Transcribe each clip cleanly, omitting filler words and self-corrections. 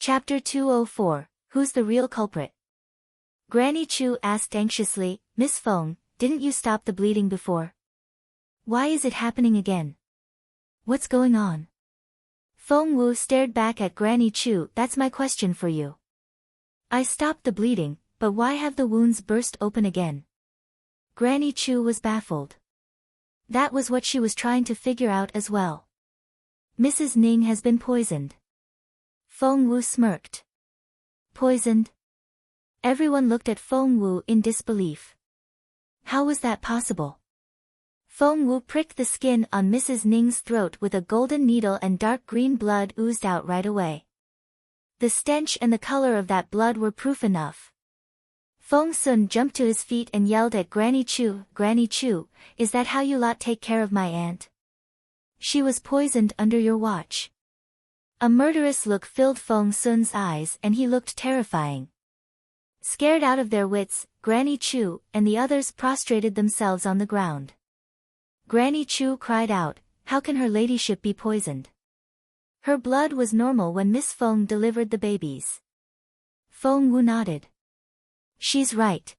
Chapter 204, Who's the Real Culprit? Granny Chu asked anxiously, Miss Feng, didn't you stop the bleeding before? Why is it happening again? What's going on? Feng Wu stared back at Granny Chu. That's my question for you. I stopped the bleeding, but why have the wounds burst open again? Granny Chu was baffled. That was what she was trying to figure out as well. Mrs. Ning has been poisoned. Feng Wu smirked. Poisoned? Everyone looked at Feng Wu in disbelief. How was that possible? Feng Wu pricked the skin on Mrs. Ning's throat with a golden needle and dark green blood oozed out right away. The stench and the color of that blood were proof enough. Feng Sun jumped to his feet and yelled at Granny Chu, Granny Chu, is that how you lot take care of my aunt? She was poisoned under your watch. A murderous look filled Feng Sun's eyes and he looked terrifying. Scared out of their wits, Granny Chu and the others prostrated themselves on the ground. Granny Chu cried out, how can her ladyship be poisoned? Her blood was normal when Miss Feng delivered the babies. Feng Wu nodded. She's right.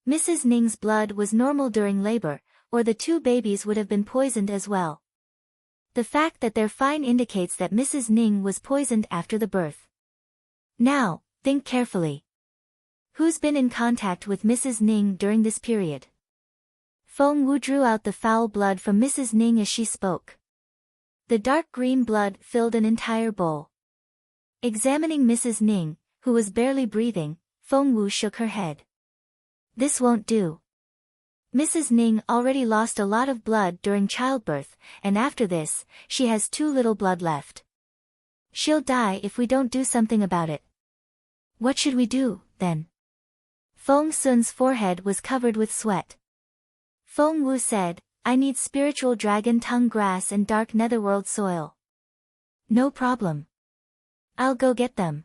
Mrs. Ning's blood was normal during labor, or the two babies would have been poisoned as well. The fact that they're fine indicates that Mrs. Ning was poisoned after the birth. Now, think carefully. Who's been in contact with Mrs. Ning during this period? Feng Wu drew out the foul blood from Mrs. Ning as she spoke. The dark green blood filled an entire bowl. Examining Mrs. Ning, who was barely breathing, Feng Wu shook her head. This won't do. Mrs. Ning already lost a lot of blood during childbirth, and after this, she has too little blood left. She'll die if we don't do something about it. What should we do, then? Feng Sun's forehead was covered with sweat. Feng Wu said, I need spiritual dragon tongue grass and dark netherworld soil. No problem. I'll go get them.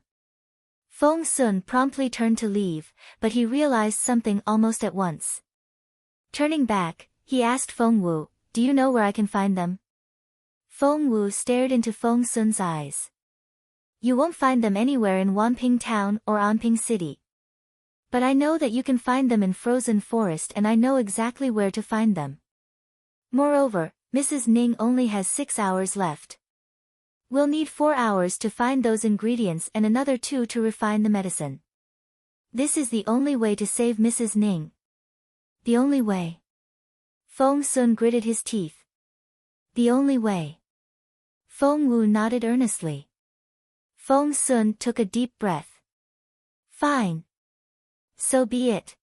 Feng Sun promptly turned to leave, but he realized something almost at once. Turning back, he asked Feng Wu, do you know where I can find them? Feng Wu stared into Feng Sun's eyes. You won't find them anywhere in Wanping Town or Anping City. But I know that you can find them in Frozen Forest and I know exactly where to find them. Moreover, Mrs. Ning only has 6 hours left. We'll need 4 hours to find those ingredients and another 2 to refine the medicine. This is the only way to save Mrs. Ning. The only way. Feng Sun gritted his teeth. The only way. Feng Wu nodded earnestly. Feng Sun took a deep breath. Fine. So be it.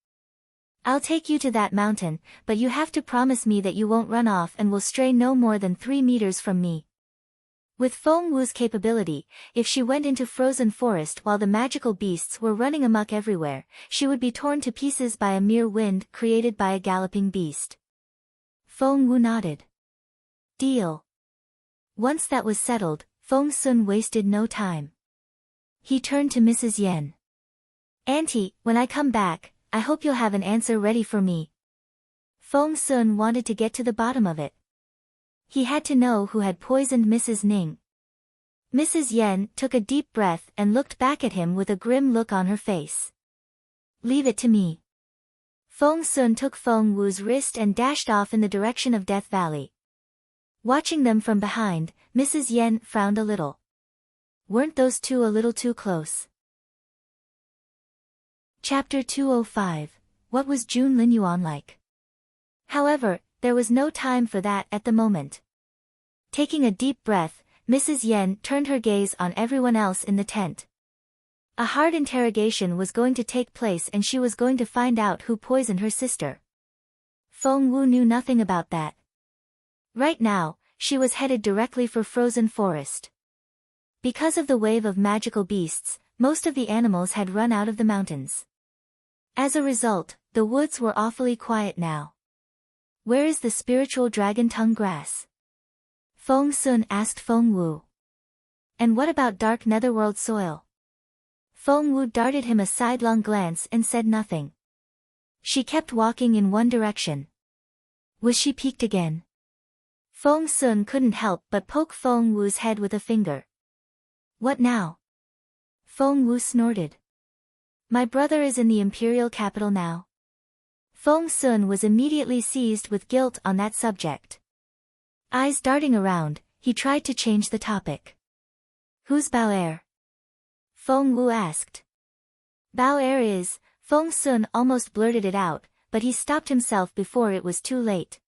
I'll take you to that mountain, but you have to promise me that you won't run off and will stray no more than 3 meters from me. With Feng Wu's capability, if she went into Frozen Forest while the magical beasts were running amok everywhere, she would be torn to pieces by a mere wind created by a galloping beast. Feng Wu nodded. Deal. Once that was settled, Feng Sun wasted no time. He turned to Mrs. Yen. Auntie, when I come back, I hope you'll have an answer ready for me. Feng Sun wanted to get to the bottom of it. He had to know who had poisoned Mrs. Ning. Mrs. Yen took a deep breath and looked back at him with a grim look on her face. Leave it to me. Feng Sun took Feng Wu's wrist and dashed off in the direction of Death Valley. Watching them from behind, Mrs. Yen frowned a little. Weren't those two a little too close? Chapter 205, What was June Linyuan like? However, there was no time for that at the moment. Taking a deep breath, Mrs. Yen turned her gaze on everyone else in the tent. A hard interrogation was going to take place and she was going to find out who poisoned her sister. Feng Wu knew nothing about that. Right now, she was headed directly for Frozen Forest. Because of the wave of magical beasts, most of the animals had run out of the mountains. As a result, the woods were awfully quiet now. Where is the spiritual dragon tongue grass? Feng Sun asked Feng Wu. And what about dark netherworld soil? Feng Wu darted him a sidelong glance and said nothing. She kept walking in one direction. Was she piqued again? Feng Sun couldn't help but poke Feng Wu's head with a finger. What now? Feng Wu snorted. My brother is in the imperial capital now. Feng Sun was immediately seized with guilt on that subject. Eyes darting around, he tried to change the topic. Who's Bao Er? Feng Wu asked. Bao Er is, Feng Sun almost blurted it out, but he stopped himself before it was too late.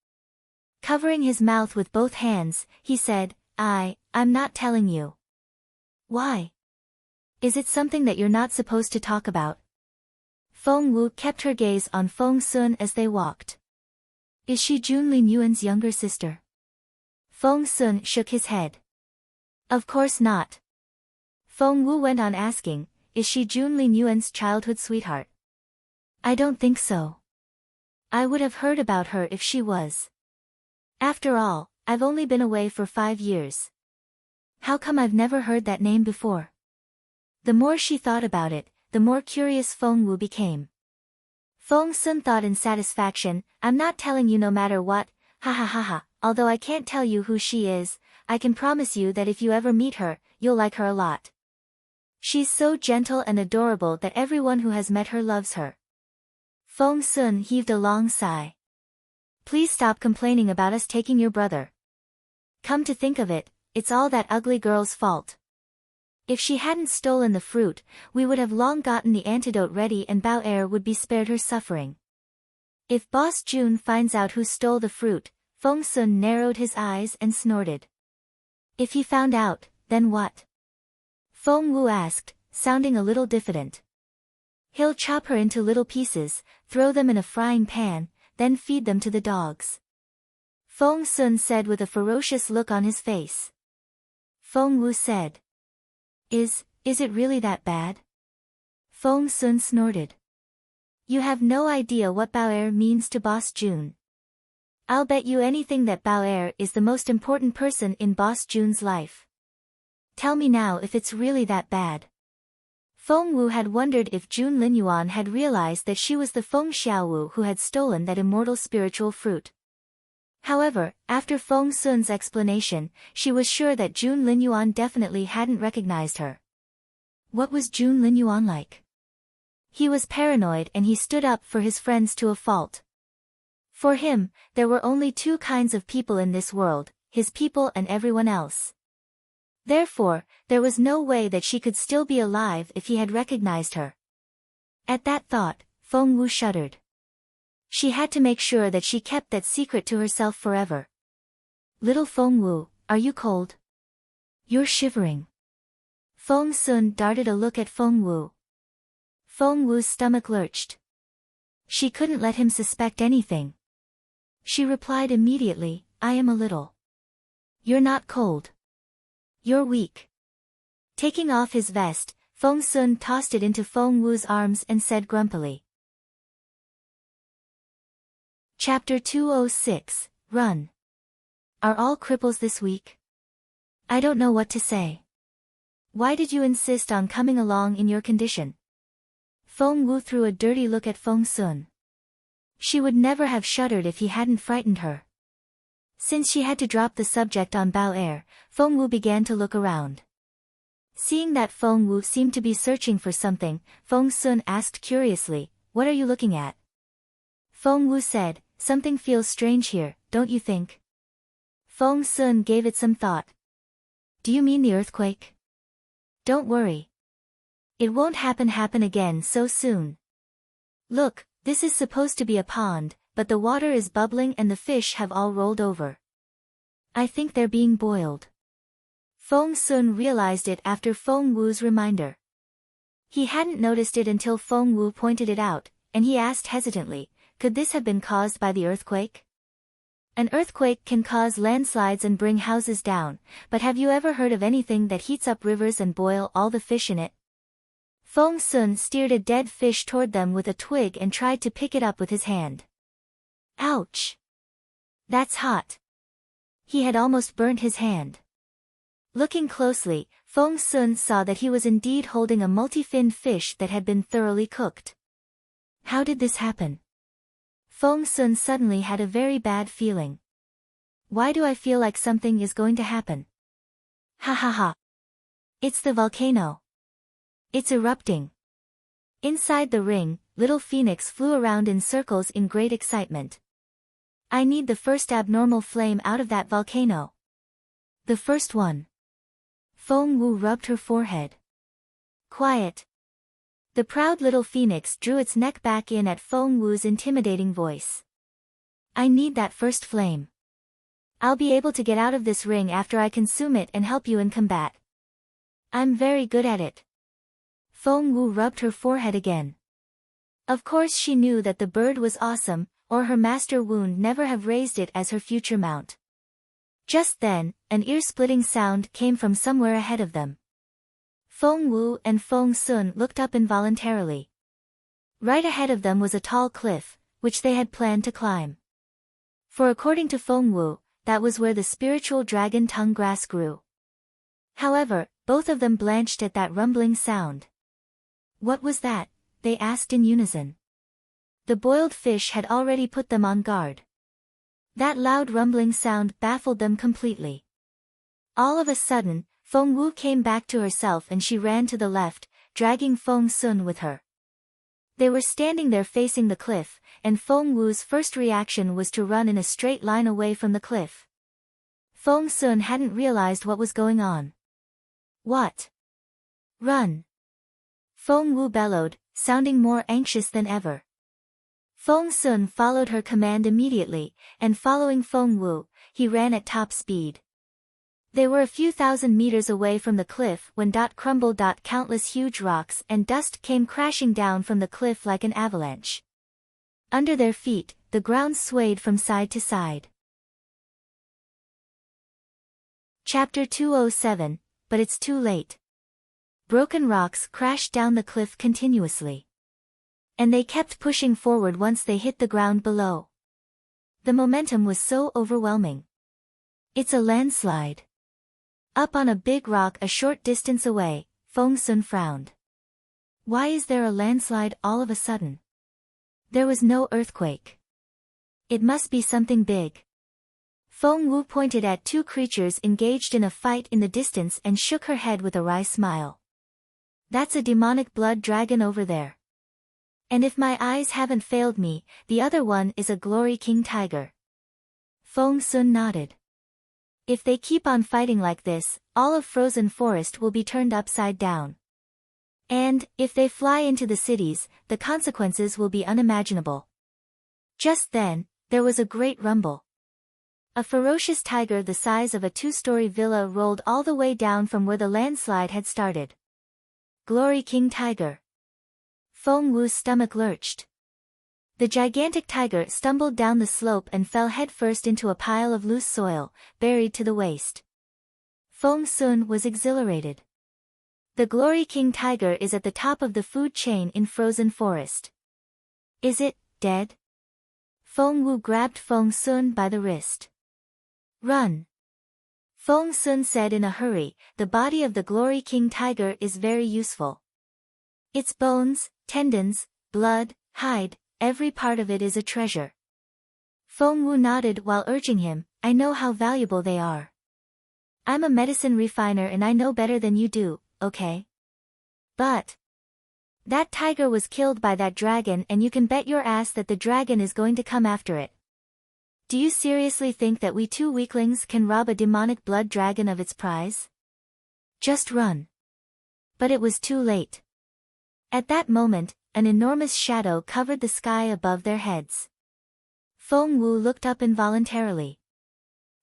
Covering his mouth with both hands, he said, I'm not telling you. Why? Is it something that you're not supposed to talk about? Feng Wu kept her gaze on Feng Sun as they walked. Is she Jun Linyuan's younger sister? Feng Sun shook his head. Of course not. Feng Wu went on asking, is she Jun Linyuan's childhood sweetheart? I don't think so. I would have heard about her if she was. After all, I've only been away for 5 years. How come I've never heard that name before? The more she thought about it, the more curious Feng Wu became. Feng Sun thought in satisfaction, I'm not telling you no matter what, ha ha ha ha, although I can't tell you who she is, I can promise you that if you ever meet her, you'll like her a lot. She's so gentle and adorable that everyone who has met her loves her. Feng Sun heaved a long sigh. Please stop complaining about us taking your brother. Come to think of it, it's all that ugly girl's fault. If she hadn't stolen the fruit, we would have long gotten the antidote ready and Bao Er would be spared her suffering. If Boss Jun finds out who stole the fruit, Feng Sun narrowed his eyes and snorted. If he found out, then what? Feng Wu asked, sounding a little diffident. He'll chop her into little pieces, throw them in a frying pan, then feed them to the dogs. Feng Sun said with a ferocious look on his face. Feng Wu said. Is it really that bad? Feng Sun snorted. You have no idea what Bao Er means to Boss Jun. I'll bet you anything that Bao Er is the most important person in Boss Jun's life. Tell me now if it's really that bad. Feng Wu had wondered if Jun Linyuan had realized that she was the Feng Xiaowu who had stolen that immortal spiritual fruit. However, after Feng Sun's explanation, she was sure that Jun Linyuan definitely hadn't recognized her. What was Jun Linyuan like? He was paranoid and he stood up for his friends to a fault. For him, there were only 2 kinds of people in this world, his people and everyone else. Therefore, there was no way that she could still be alive if he had recognized her. At that thought, Feng Wu shuddered. She had to make sure that she kept that secret to herself forever. Little Feng Wu, are you cold? You're shivering. Feng Sun darted a look at Feng Wu. Feng Wu's stomach lurched. She couldn't let him suspect anything. She replied immediately, I am a little. You're not cold. You're weak. Taking off his vest, Feng Sun tossed it into Feng Wu's arms and said grumpily. Chapter 206, Run. Are all cripples this weak? I don't know what to say. Why did you insist on coming along in your condition? Feng Wu threw a dirty look at Feng Sun. She would never have shuddered if he hadn't frightened her. Since she had to drop the subject on Bao Er, Feng Wu began to look around. Seeing that Feng Wu seemed to be searching for something, Feng Sun asked curiously, what are you looking at? Feng Wu said, something feels strange here, don't you think? Feng Sun gave it some thought. Do you mean the earthquake? Don't worry. It won't happen again so soon. Look, this is supposed to be a pond, but the water is bubbling and the fish have all rolled over. I think they're being boiled. Feng Sun realized it after Feng Wu's reminder. He hadn't noticed it until Feng Wu pointed it out, and he asked hesitantly, could this have been caused by the earthquake? An earthquake can cause landslides and bring houses down, but have you ever heard of anything that heats up rivers and boil all the fish in it? Feng Sun steered a dead fish toward them with a twig and tried to pick it up with his hand. Ouch! That's hot. He had almost burnt his hand. Looking closely, Feng Sun saw that he was indeed holding a multi-finned fish that had been thoroughly cooked. How did this happen? Feng Sun suddenly had a very bad feeling. Why do I feel like something is going to happen? Ha ha ha. It's the volcano. It's erupting. Inside the ring, little Phoenix flew around in circles in great excitement. I need the first abnormal flame out of that volcano. The first one. Feng Wu rubbed her forehead. Quiet. The proud little Phoenix drew its neck back in at Feng Wu's intimidating voice. I need that first flame. I'll be able to get out of this ring after I consume it and help you in combat. I'm very good at it. Feng Wu rubbed her forehead again. Of course she knew that the bird was awesome, or her master would never have raised it as her future mount. Just then, an ear-splitting sound came from somewhere ahead of them. Feng Wu and Feng Sun looked up involuntarily. Right ahead of them was a tall cliff, which they had planned to climb. For according to Feng Wu, that was where the spiritual dragon tongue grass grew. However, both of them blanched at that rumbling sound. What was that? They asked in unison. The boiled fish had already put them on guard. That loud rumbling sound baffled them completely. All of a sudden, Feng Wu came back to herself and she ran to the left, dragging Feng Sun with her. They were standing there facing the cliff, and Feng Wu's first reaction was to run in a straight line away from the cliff. Feng Sun hadn't realized what was going on. What? Run! Feng Wu bellowed, sounding more anxious than ever. Feng Sun followed her command immediately, and following Feng Wu, he ran at top speed. They were a few thousand meters away from the cliff when crumbled countless huge rocks and dust came crashing down from the cliff like an avalanche. Under their feet, the ground swayed from side to side. Chapter 207, But It's Too Late. Broken rocks crashed down the cliff continuously. And they kept pushing forward once they hit the ground below. The momentum was so overwhelming. It's a landslide. Up on a big rock a short distance away, Feng Sun frowned. Why is there a landslide all of a sudden? There was no earthquake. It must be something big. Feng Wu pointed at two creatures engaged in a fight in the distance and shook her head with a wry smile. That's a demonic blood dragon over there. And if my eyes haven't failed me, the other one is a Glory King tiger. Feng Sun nodded. If they keep on fighting like this, all of Frozen Forest will be turned upside down. And, if they fly into the cities, the consequences will be unimaginable. Just then, there was a great rumble. A ferocious tiger the size of a two-story villa rolled all the way down from where the landslide had started. Glory King tiger. Feng Wu's stomach lurched. The gigantic tiger stumbled down the slope and fell headfirst into a pile of loose soil, buried to the waist. Feng Sun was exhilarated. The Glory King tiger is at the top of the food chain in Frozen Forest. Is it dead? Feng Wu grabbed Feng Sun by the wrist. Run! Feng Sun said in a hurry, the body of the Glory King tiger is very useful. Its bones, tendons, blood, hide, every part of it is a treasure. Feng Wu nodded while urging him, I know how valuable they are. I'm a medicine refiner and I know better than you do, okay? But that tiger was killed by that dragon and you can bet your ass that the dragon is going to come after it. Do you seriously think that we two weaklings can rob a demonic blood dragon of its prize? Just run. But it was too late. At that moment, an enormous shadow covered the sky above their heads. Feng Wu looked up involuntarily.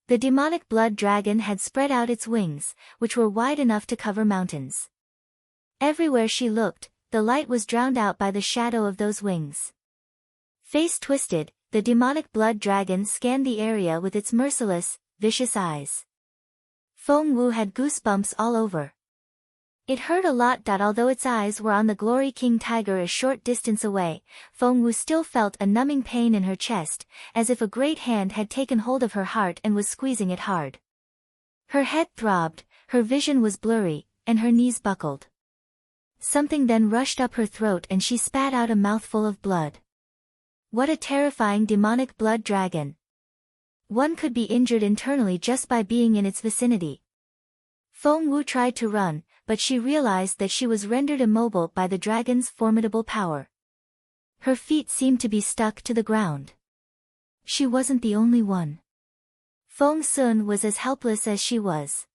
The demonic blood dragon had spread out its wings, which were wide enough to cover mountains. Everywhere she looked, the light was drowned out by the shadow of those wings. Face twisted, the demonic blood dragon scanned the area with its merciless, vicious eyes. Feng Wu had goosebumps all over. It hurt a lot. Although its eyes were on the Glory King tiger a short distance away, Feng Wu still felt a numbing pain in her chest, as if a great hand had taken hold of her heart and was squeezing it hard. Her head throbbed, her vision was blurry, and her knees buckled. Something then rushed up her throat and she spat out a mouthful of blood. What a terrifying demonic blood dragon. One could be injured internally just by being in its vicinity. Feng Wu tried to run, but she realized that she was rendered immobile by the dragon's formidable power. Her feet seemed to be stuck to the ground. She wasn't the only one. Feng Sun was as helpless as she was.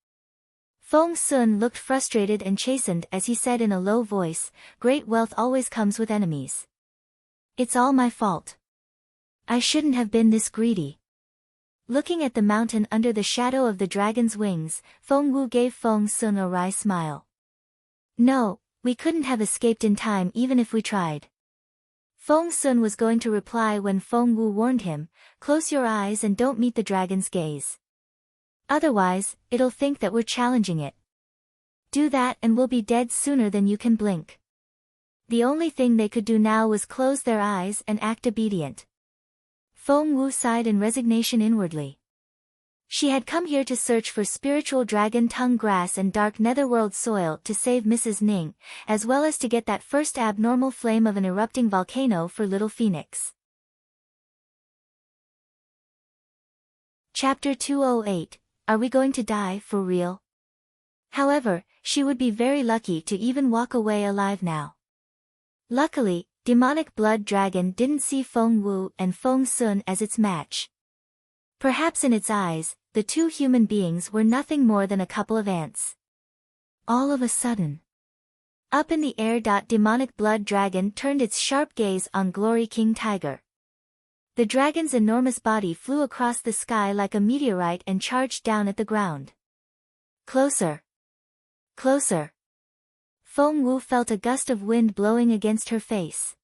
Feng Sun looked frustrated and chastened as he said in a low voice, "Great wealth always comes with enemies. It's all my fault. I shouldn't have been this greedy." Looking at the mountain under the shadow of the dragon's wings, Feng Wu gave Feng Sun a wry smile. "No, we couldn't have escaped in time even if we tried." Feng Sun was going to reply when Feng Wu warned him, "Close your eyes and don't meet the dragon's gaze. Otherwise, it'll think that we're challenging it. Do that and we'll be dead sooner than you can blink." The only thing they could do now was close their eyes and act obedient. Feng Wu sighed in resignation inwardly. She had come here to search for spiritual dragon tongue grass and dark netherworld soil to save Mrs. Ning, as well as to get that first abnormal flame of an erupting volcano for Little Phoenix. Chapter 208, Are We Going to Die for Real? However, she would be very lucky to even walk away alive now. Luckily, Demonic Blood Dragon didn't see Feng Wu and Feng Sun as its match. Perhaps in its eyes, the two human beings were nothing more than a couple of ants. All of a sudden, up in the air. Demonic Blood Dragon turned its sharp gaze on Glory King Tiger. The dragon's enormous body flew across the sky like a meteorite and charged down at the ground. Closer. Closer. Feng Wu felt a gust of wind blowing against her face.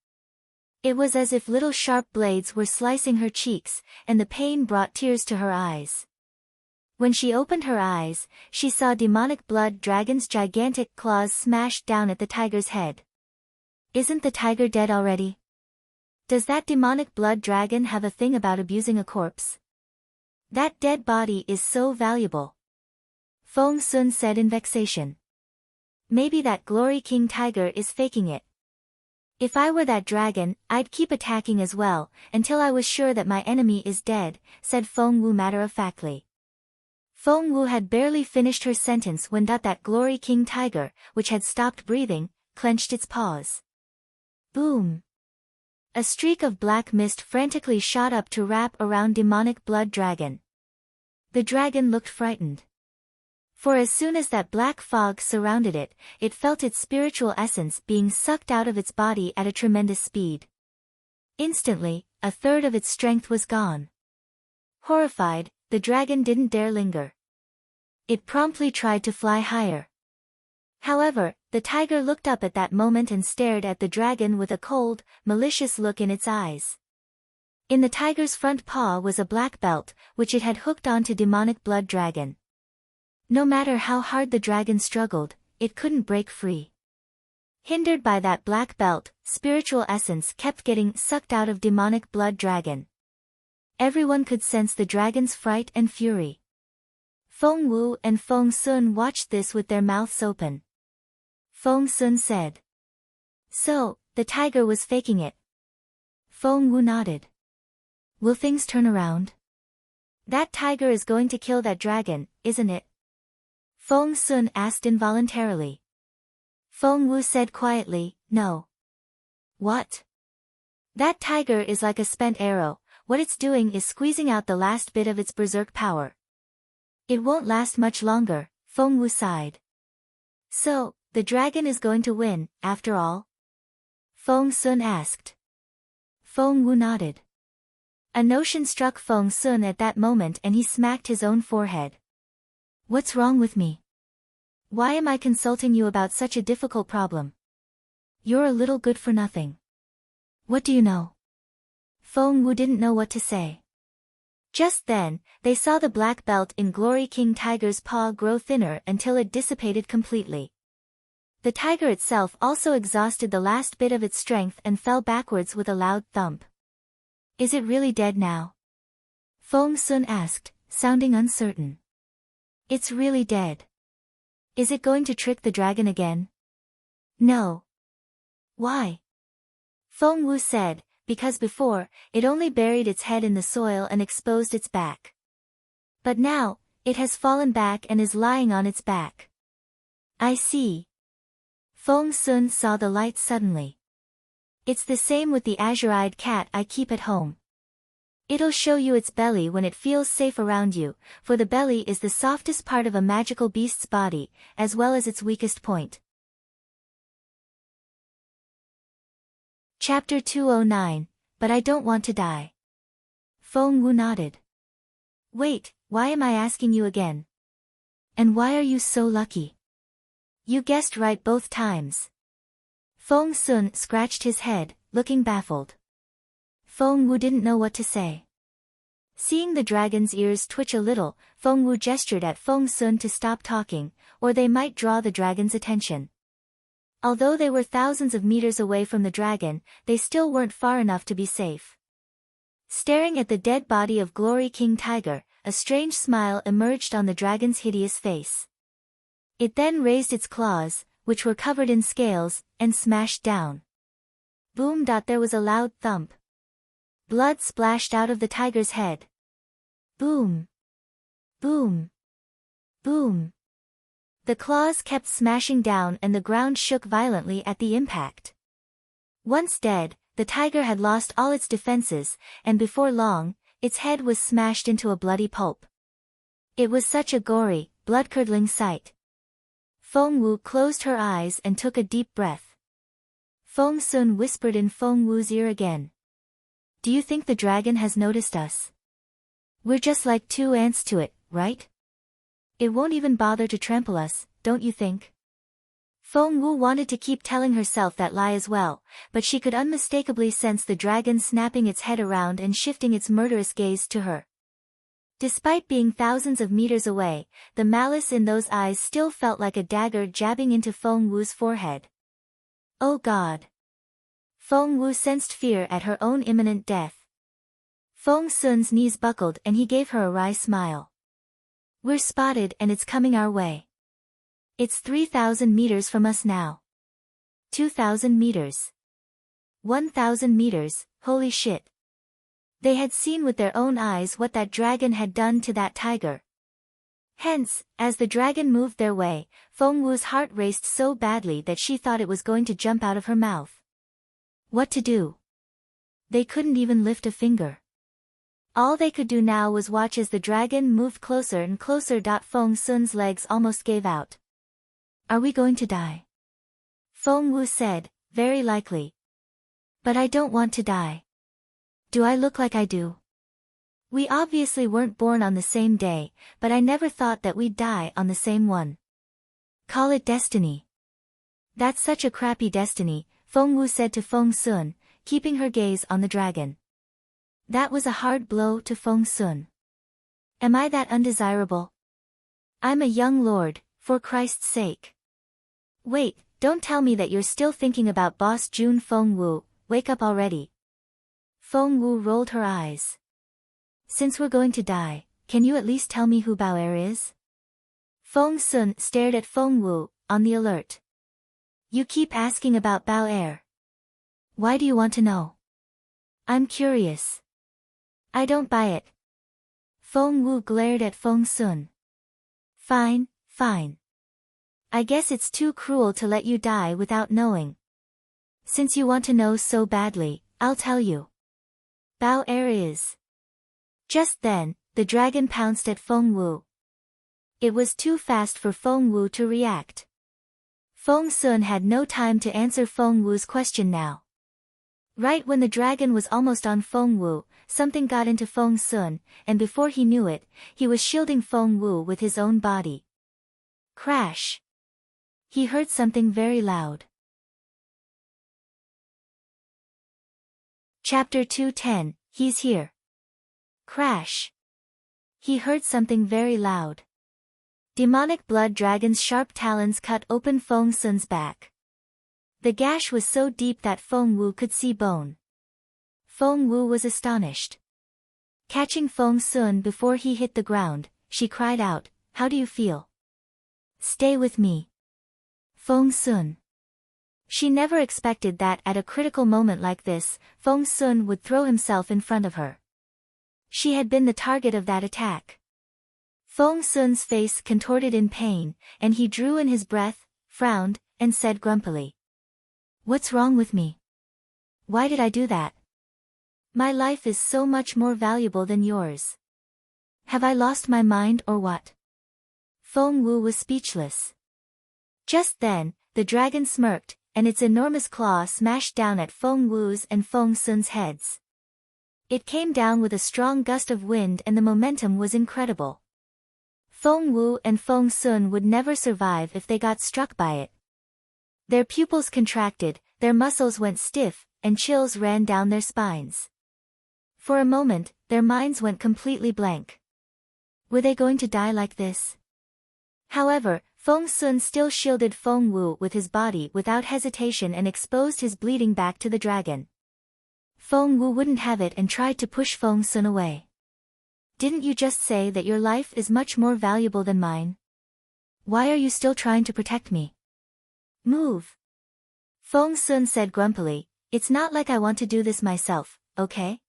It was as if little sharp blades were slicing her cheeks, and the pain brought tears to her eyes. When she opened her eyes, she saw Demonic Blood Dragon's gigantic claws smashed down at the tiger's head. Isn't the tiger dead already? Does that Demonic Blood Dragon have a thing about abusing a corpse? That dead body is so valuable. Feng Sun said in vexation. Maybe that Glory King Tiger is faking it. If I were that dragon, I'd keep attacking as well, until I was sure that my enemy is dead, said Feng Wu matter-of-factly. Feng Wu had barely finished her sentence when that Glory King Tiger, which had stopped breathing, clenched its paws. Boom! A streak of black mist frantically shot up to wrap around Demonic Blood Dragon. The dragon looked frightened. For as soon as that black fog surrounded it, it felt its spiritual essence being sucked out of its body at a tremendous speed. Instantly, a third of its strength was gone. Horrified, the dragon didn't dare linger. It promptly tried to fly higher. However, the tiger looked up at that moment and stared at the dragon with a cold, malicious look in its eyes. In the tiger's front paw was a black belt, which it had hooked onto Demonic Blood Dragon. No matter how hard the dragon struggled, it couldn't break free. Hindered by that black belt, spiritual essence kept getting sucked out of Demonic Blood Dragon. Everyone could sense the dragon's fright and fury. Feng Wu and Feng Sun watched this with their mouths open. Feng Sun said. So, the tiger was faking it. Feng Wu nodded. Will things turn around? That tiger is going to kill that dragon, isn't it? Feng Sun asked involuntarily. Feng Wu said quietly, No. What? That tiger is like a spent arrow, what it's doing is squeezing out the last bit of its berserk power. It won't last much longer, Feng Wu sighed. So, the dragon is going to win, after all? Feng Sun asked. Feng Wu nodded. A notion struck Feng Sun at that moment and he smacked his own forehead. What's wrong with me? Why am I consulting you about such a difficult problem? You're a little good for nothing. What do you know? Feng Wu didn't know what to say. Just then, they saw the black belt in Glory King Tiger's paw grow thinner until it dissipated completely. The tiger itself also exhausted the last bit of its strength and fell backwards with a loud thump. Is it really dead now? Feng Sun asked, sounding uncertain. It's really dead. Is it going to trick the dragon again? No. Why? Feng Wu said, because before, it only buried its head in the soil and exposed its back. But now, it has fallen back and is lying on its back. I see. Feng Sun saw the light suddenly. It's the same with the azure-eyed cat I keep at home. It'll show you its belly when it feels safe around you, for the belly is the softest part of a magical beast's body, as well as its weakest point. Chapter 209, But I Don't Want to Die. Feng Wu nodded. Wait, why am I asking you again? And why are you so lucky? You guessed right both times. Feng Sun scratched his head, looking baffled. Feng Wu didn't know what to say. Seeing the dragon's ears twitch a little, Feng Wu gestured at Feng Sun to stop talking, or they might draw the dragon's attention. Although they were thousands of meters away from the dragon, they still weren't far enough to be safe. Staring at the dead body of Glory King Tiger, a strange smile emerged on the dragon's hideous face. It then raised its claws, which were covered in scales, and smashed down. Boom! There was a loud thump. Blood splashed out of the tiger's head. Boom! Boom! Boom! The claws kept smashing down and the ground shook violently at the impact. Once dead, the tiger had lost all its defenses, and before long, its head was smashed into a bloody pulp. It was such a gory, blood-curdling sight. Feng Wu closed her eyes and took a deep breath. Feng Sun whispered in Feng Wu's ear again. Do you think the dragon has noticed us? We're just like two ants to it, right? It won't even bother to trample us, don't you think? Feng Wu wanted to keep telling herself that lie as well, but she could unmistakably sense the dragon snapping its head around and shifting its murderous gaze to her. Despite being thousands of meters away, the malice in those eyes still felt like a dagger jabbing into Feng Wu's forehead. Oh God! Feng Wu sensed fear at her own imminent death. Feng Sun's knees buckled and he gave her a wry smile. We're spotted and it's coming our way. It's 3,000 meters from us now. 2,000 meters. 1,000 meters, holy shit. They had seen with their own eyes what that dragon had done to that tiger. Hence, as the dragon moved their way, Feng Wu's heart raced so badly that she thought it was going to jump out of her mouth. What to do? They couldn't even lift a finger. All they could do now was watch as the dragon moved closer and closer. Feng Sun's legs almost gave out. Are we going to die? Feng Wu said, very likely. But I don't want to die. Do I look like I do? We obviously weren't born on the same day, but I never thought that we'd die on the same one. Call it destiny. That's such a crappy destiny, Feng Wu said to Feng Sun, keeping her gaze on the dragon. That was a hard blow to Feng Sun. Am I that undesirable? I'm a young lord, for Christ's sake. Wait, don't tell me that you're still thinking about Boss Jun. Feng Wu, wake up already. Feng Wu rolled her eyes. Since we're going to die, can you at least tell me who Bao Er is? Feng Sun stared at Feng Wu, on the alert. You keep asking about Bao Er. Why do you want to know? I'm curious. I don't buy it. Feng Wu glared at Feng Sun. Fine, fine. I guess it's too cruel to let you die without knowing. Since you want to know so badly, I'll tell you. Bao Er is. Just then, the dragon pounced at Feng Wu. It was too fast for Feng Wu to react. Feng Sun had no time to answer Feng Wu's question now. Right when the dragon was almost on Feng Wu, something got into Feng Sun, and before he knew it, he was shielding Feng Wu with his own body. Crash! He heard something very loud. Chapter 210, He's Here. Crash! He heard something very loud. Demonic blood dragon's sharp talons cut open Feng Sun's back. The gash was so deep that Feng Wu could see bone. Feng Wu was astonished. Catching Feng Sun before he hit the ground, she cried out, "How do you feel? Stay with me." Feng Sun. She never expected that at a critical moment like this, Feng Sun would throw himself in front of her. She had been the target of that attack. Feng Sun's face contorted in pain, and he drew in his breath, frowned, and said grumpily. What's wrong with me? Why did I do that? My life is so much more valuable than yours. Have I lost my mind or what? Feng Wu was speechless. Just then, the dragon smirked, and its enormous claw smashed down at Feng Wu's and Feng Sun's heads. It came down with a strong gust of wind and the momentum was incredible. Feng Wu and Feng Sun would never survive if they got struck by it. Their pupils contracted, their muscles went stiff, and chills ran down their spines. For a moment, their minds went completely blank. Were they going to die like this? However, Feng Sun still shielded Feng Wu with his body without hesitation and exposed his bleeding back to the dragon. Feng Wu wouldn't have it and tried to push Feng Sun away. Didn't you just say that your life is much more valuable than mine? Why are you still trying to protect me? Move. Feng Sun said grumpily, it's not like I want to do this myself, okay?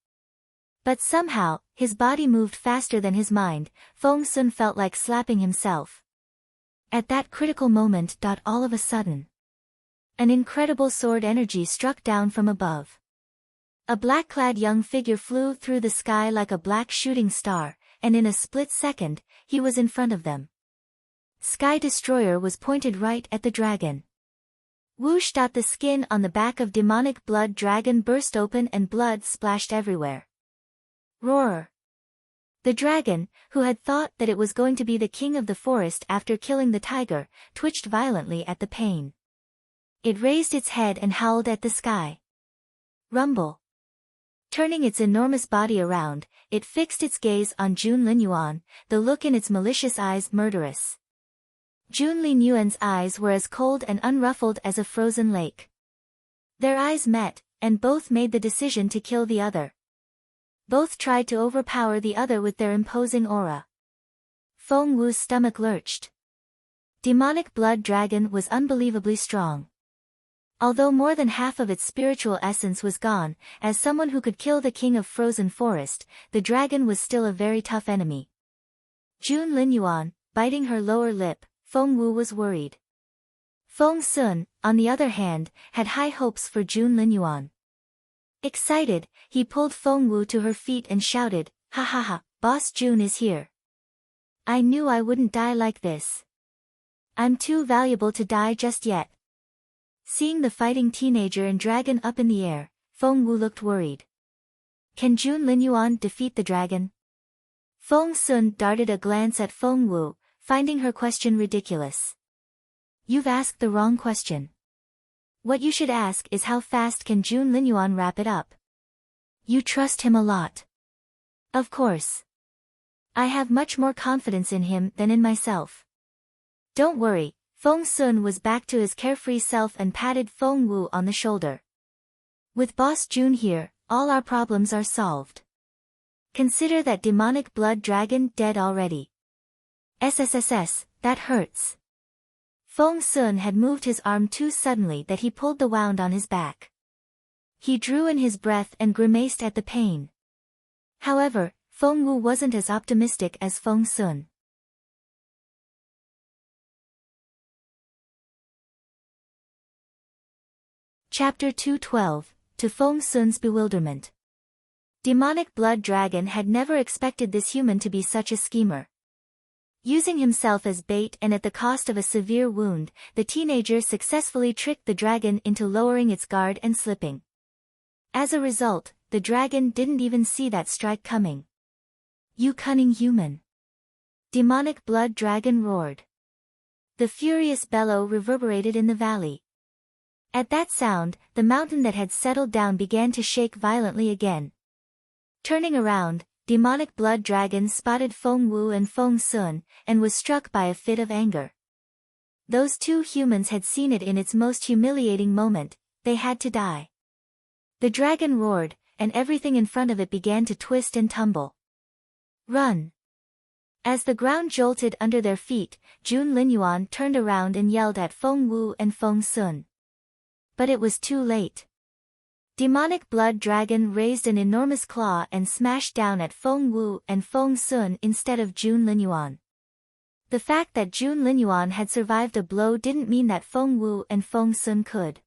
But somehow, his body moved faster than his mind. Feng Sun felt like slapping himself. At that critical moment. All of a sudden, an incredible sword energy struck down from above. A black-clad young figure flew through the sky like a black shooting star, and in a split second, he was in front of them. Sky Destroyer was pointed right at the dragon. Whoosh! The skin on the back of demonic blood dragon burst open and blood splashed everywhere. Roar! The dragon, who had thought that it was going to be the king of the forest after killing the tiger, twitched violently at the pain. It raised its head and howled at the sky. Rumble! Turning its enormous body around, it fixed its gaze on Jun Linyuan, the look in its malicious eyes murderous. Jun Linyuan's eyes were as cold and unruffled as a frozen lake. Their eyes met, and both made the decision to kill the other. Both tried to overpower the other with their imposing aura. Feng Wu's stomach lurched. Demonic blood dragon was unbelievably strong. Although more than half of its spiritual essence was gone, as someone who could kill the king of frozen forest, the dragon was still a very tough enemy. Jun Linyuan, biting her lower lip, Feng Wu was worried. Feng Sun, on the other hand, had high hopes for Jun Linyuan. Excited, he pulled Feng Wu to her feet and shouted, "Ha ha ha, Boss Jun is here. I knew I wouldn't die like this. I'm too valuable to die just yet." Seeing the fighting teenager and dragon up in the air, Feng Wu looked worried. Can Jun Linyuan defeat the dragon? Feng Sun darted a glance at Feng Wu, finding her question ridiculous. You've asked the wrong question. What you should ask is how fast can Jun Linyuan wrap it up? You trust him a lot. Of course. I have much more confidence in him than in myself. Don't worry. Feng Sun was back to his carefree self and patted Feng Wu on the shoulder. With Boss Jun here, all our problems are solved. Consider that demonic blood dragon dead already. SSSS, that hurts. Feng Sun had moved his arm too suddenly that he pulled the wound on his back. He drew in his breath and grimaced at the pain. However, Feng Wu wasn't as optimistic as Feng Sun. Chapter 212, To Feng Sun's Bewilderment. Demonic blood dragon had never expected this human to be such a schemer. Using himself as bait and at the cost of a severe wound, the teenager successfully tricked the dragon into lowering its guard and slipping. As a result, the dragon didn't even see that strike coming. You cunning human! Demonic blood dragon roared. The furious bellow reverberated in the valley. At that sound, the mountain that had settled down began to shake violently again. Turning around, demonic blood dragon spotted Feng Wu and Feng Sun, and was struck by a fit of anger. Those two humans had seen it in its most humiliating moment, they had to die. The dragon roared, and everything in front of it began to twist and tumble. Run! As the ground jolted under their feet, Jun Linyuan turned around and yelled at Feng Wu and Feng Sun. But it was too late. Demonic blood dragon raised an enormous claw and smashed down at Feng Wu and Feng Sun instead of Jun Linyuan. The fact that Jun Linyuan had survived a blow didn't mean that Feng Wu and Feng Sun could.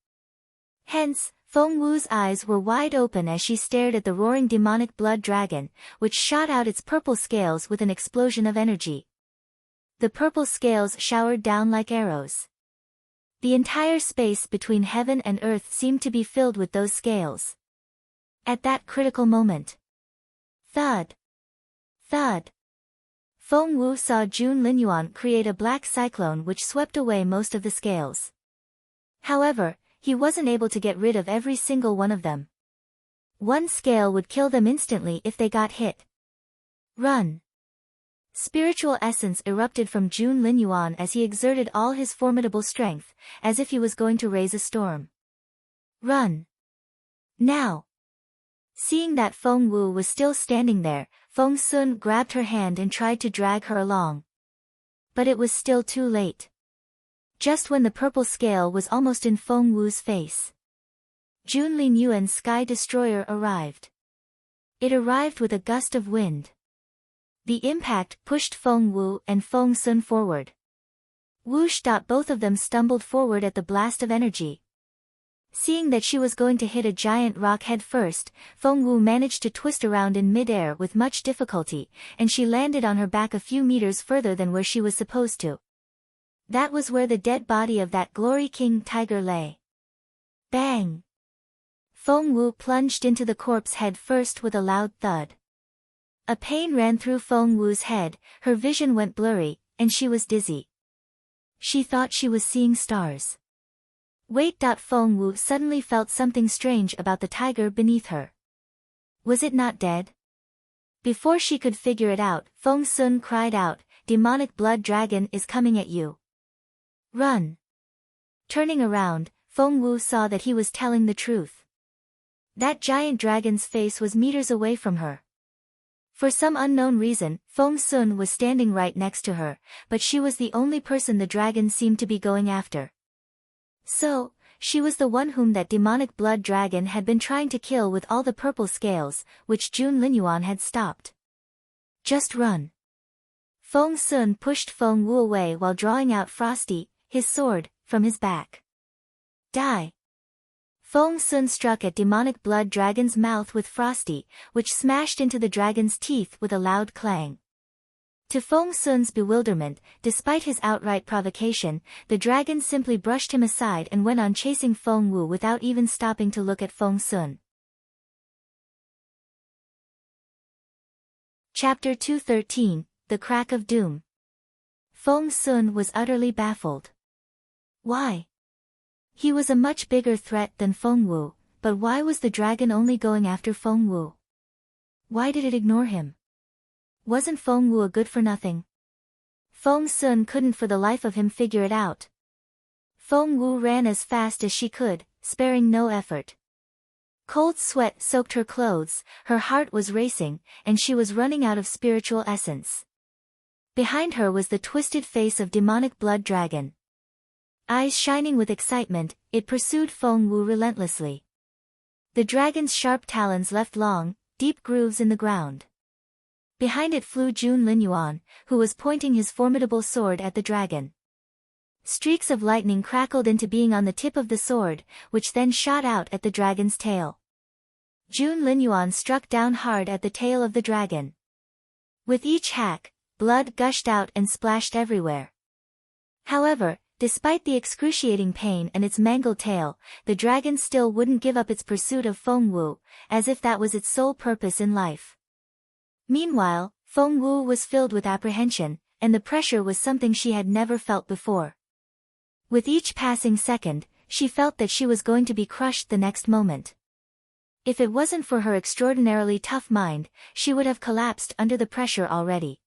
Hence, Feng Wu's eyes were wide open as she stared at the roaring demonic blood dragon, which shot out its purple scales with an explosion of energy. The purple scales showered down like arrows. The entire space between heaven and earth seemed to be filled with those scales. At that critical moment. Thud. Thud. Feng Wu saw Jun Linyuan create a black cyclone which swept away most of the scales. However, he wasn't able to get rid of every single one of them. One scale would kill them instantly if they got hit. Run! Spiritual essence erupted from Jun Linyuan as he exerted all his formidable strength, as if he was going to raise a storm. Run! Now! Seeing that Feng Wu was still standing there, Feng Sun grabbed her hand and tried to drag her along. But it was still too late. Just when the purple scale was almost in Feng Wu's face, Jun Linyuan's Sky Destroyer arrived. It arrived with a gust of wind. The impact pushed Feng Wu and Feng Sun forward. Whoosh! Both of them stumbled forward at the blast of energy. Seeing that she was going to hit a giant rock head first, Feng Wu managed to twist around in mid-air with much difficulty, and she landed on her back a few meters further than where she was supposed to. That was where the dead body of that Glory King tiger lay. Bang! Feng Wu plunged into the corpse head first with a loud thud. A pain ran through Feng Wu's head, her vision went blurry, and she was dizzy. She thought she was seeing stars. Wait! Feng Wu suddenly felt something strange about the tiger beneath her. Was it not dead? Before she could figure it out, Feng Sun cried out, "Demonic blood dragon is coming at you. Run!" Turning around, Feng Wu saw that he was telling the truth. That giant dragon's face was meters away from her. For some unknown reason, Feng Sun was standing right next to her, but she was the only person the dragon seemed to be going after. So, she was the one whom that demonic blood dragon had been trying to kill with all the purple scales, which Jun Linyuan had stopped. Just run. Feng Sun pushed Feng Wu away while drawing out Frosty, his sword, from his back. Die! Feng Sun struck at demonic blood dragon's mouth with Frosty, which smashed into the dragon's teeth with a loud clang. To Feng Sun's bewilderment, despite his outright provocation, the dragon simply brushed him aside and went on chasing Feng Wu without even stopping to look at Feng Sun. Chapter 213, The Crack of Doom. Feng Sun was utterly baffled. Why? He was a much bigger threat than Feng Wu, but why was the dragon only going after Feng Wu? Why did it ignore him? Wasn't Feng Wu a good-for-nothing? Feng Sun couldn't for the life of him figure it out. Feng Wu ran as fast as she could, sparing no effort. Cold sweat soaked her clothes, her heart was racing, and she was running out of spiritual essence. Behind her was the twisted face of demonic blood dragon. Eyes shining with excitement, it pursued Feng Wu relentlessly. The dragon's sharp talons left long, deep grooves in the ground. Behind it flew Jun Linyuan, who was pointing his formidable sword at the dragon. Streaks of lightning crackled into being on the tip of the sword, which then shot out at the dragon's tail. Jun Linyuan struck down hard at the tail of the dragon. With each hack, blood gushed out and splashed everywhere. However, despite the excruciating pain and its mangled tail, the dragon still wouldn't give up its pursuit of Feng Wu, as if that was its sole purpose in life. Meanwhile, Feng Wu was filled with apprehension, and the pressure was something she had never felt before. With each passing second, she felt that she was going to be crushed the next moment. If it wasn't for her extraordinarily tough mind, she would have collapsed under the pressure already.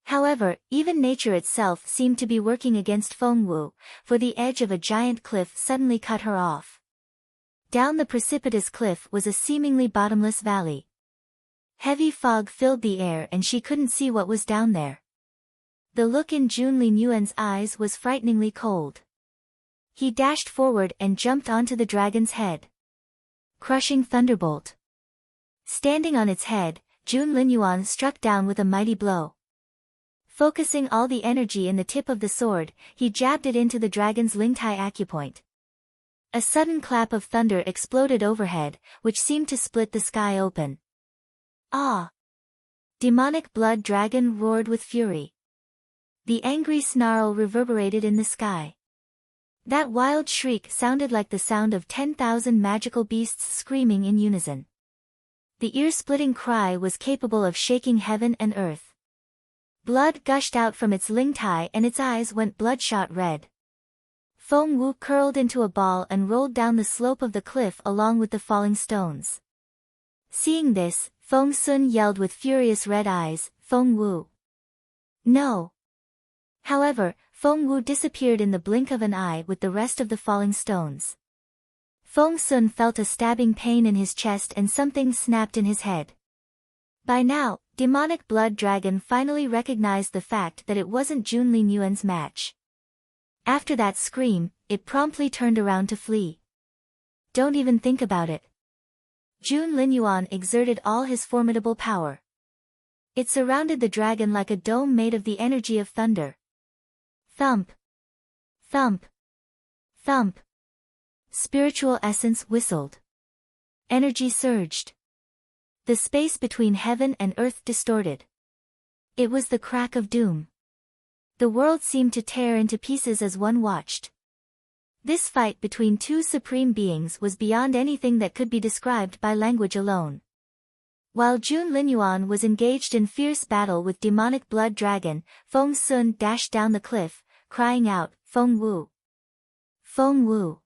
However, even nature itself seemed to be working against Feng Wu, for the edge of a giant cliff suddenly cut her off. Down the precipitous cliff was a seemingly bottomless valley. Heavy fog filled the air and she couldn't see what was down there. The look in Jun Linyuan's eyes was frighteningly cold. He dashed forward and jumped onto the dragon's head. Crushing thunderbolt. Standing on its head, Jun Linyuan struck down with a mighty blow. Focusing all the energy in the tip of the sword, he jabbed it into the dragon's Lingtai acupoint. A sudden clap of thunder exploded overhead, which seemed to split the sky open. Ah! Demonic blood dragon roared with fury. The angry snarl reverberated in the sky. That wild shriek sounded like the sound of 10,000 magical beasts screaming in unison. The ear-splitting cry was capable of shaking heaven and earth. Blood gushed out from its Lingtai and its eyes went bloodshot red. Feng Wu curled into a ball and rolled down the slope of the cliff along with the falling stones. Seeing this, Feng Sun yelled with furious red eyes, "Feng Wu! No!" However, Feng Wu disappeared in the blink of an eye with the rest of the falling stones. Feng Sun felt a stabbing pain in his chest and something snapped in his head. By now, Demonic Blood Dragon finally recognized the fact that it wasn't Jun Linyuan's match. After that scream, it promptly turned around to flee. Don't even think about it. Jun Linyuan exerted all his formidable power. It surrounded the dragon like a dome made of the energy of thunder. Thump! Thump! Thump! Spiritual essence whistled. Energy surged. The space between heaven and earth distorted. It was the crack of doom. The world seemed to tear into pieces as one watched. This fight between two supreme beings was beyond anything that could be described by language alone. While Jun Linyuan was engaged in fierce battle with Demonic Blood Dragon, Feng Sun dashed down the cliff, crying out, "Feng Wu! Feng Wu!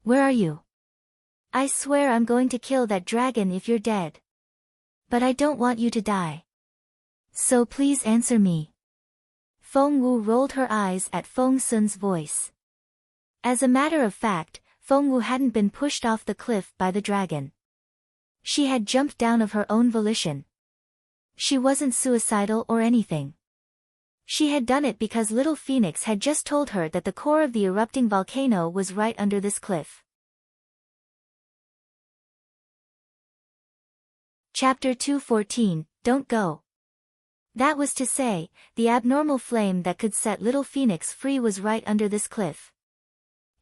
Where are you? I swear I'm going to kill that dragon if you're dead. But I don't want you to die. So please answer me." Feng Wu rolled her eyes at Feng Sun's voice. As a matter of fact, Feng Wu hadn't been pushed off the cliff by the dragon. She had jumped down of her own volition. She wasn't suicidal or anything. She had done it because Little Phoenix had just told her that the core of the erupting volcano was right under this cliff. Chapter 214, Don't Go. That was to say, the abnormal flame that could set Little Phoenix free was right under this cliff.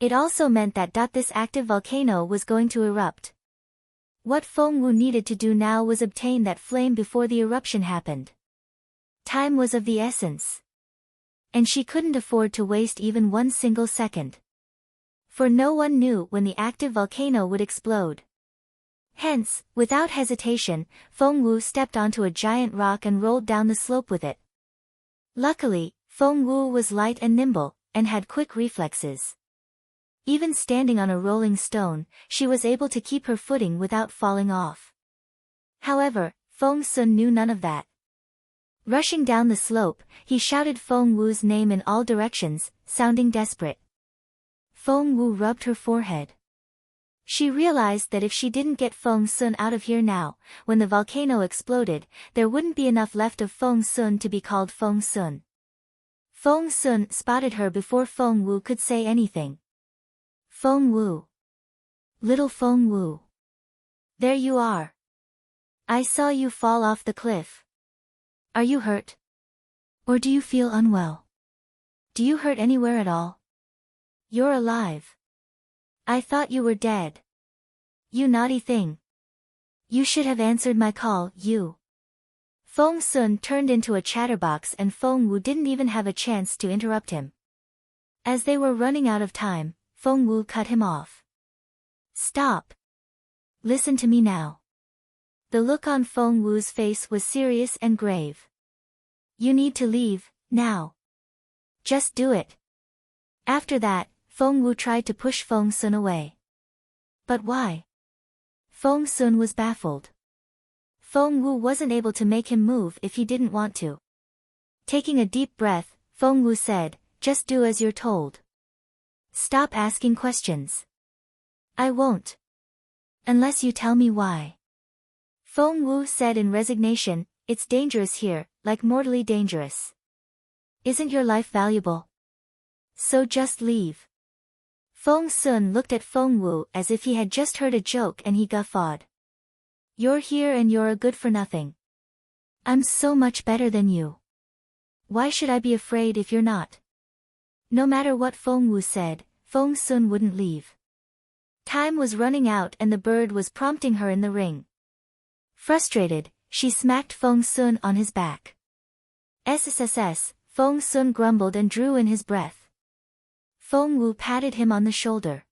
It also meant that this active volcano was going to erupt. What Feng Wu needed to do now was obtain that flame before the eruption happened. Time was of the essence. And she couldn't afford to waste even one single second. For no one knew when the active volcano would explode. Hence, without hesitation, Feng Wu stepped onto a giant rock and rolled down the slope with it. Luckily, Feng Wu was light and nimble, and had quick reflexes. Even standing on a rolling stone, she was able to keep her footing without falling off. However, Feng Sun knew none of that. Rushing down the slope, he shouted Feng Wu's name in all directions, sounding desperate. Feng Wu rubbed her forehead. She realized that if she didn't get Feng Sun out of here now, when the volcano exploded, there wouldn't be enough left of Feng Sun to be called Feng Sun. Feng Sun spotted her before Feng Wu could say anything. "Feng Wu. Little Feng Wu. There you are. I saw you fall off the cliff. Are you hurt? Or do you feel unwell? Do you hurt anywhere at all? You're alive. I thought you were dead. You naughty thing. You should have answered my call, you." Feng Sun turned into a chatterbox and Feng Wu didn't even have a chance to interrupt him. As they were running out of time, Feng Wu cut him off. "Stop. Listen to me now." The look on Feng Wu's face was serious and grave. "You need to leave, now. Just do it." After that, Feng Wu tried to push Feng Sun away. But why? Feng Sun was baffled. Feng Wu wasn't able to make him move if he didn't want to. Taking a deep breath, Feng Wu said, "Just do as you're told. Stop asking questions." "I won't. Unless you tell me why." Feng Wu said in resignation, "It's dangerous here, like mortally dangerous. Isn't your life valuable? So just leave." Feng Sun looked at Feng Wu as if he had just heard a joke and he guffawed. "You're here and you're a good-for-nothing. I'm so much better than you. Why should I be afraid if you're not? No matter what Feng Wu said, Feng Sun wouldn't leave. Time was running out and the bird was prompting her in the ring. Frustrated, she smacked Feng Sun on his back. SSSS, Feng Sun grumbled and drew in his breath. Feng Wu patted him on the shoulder.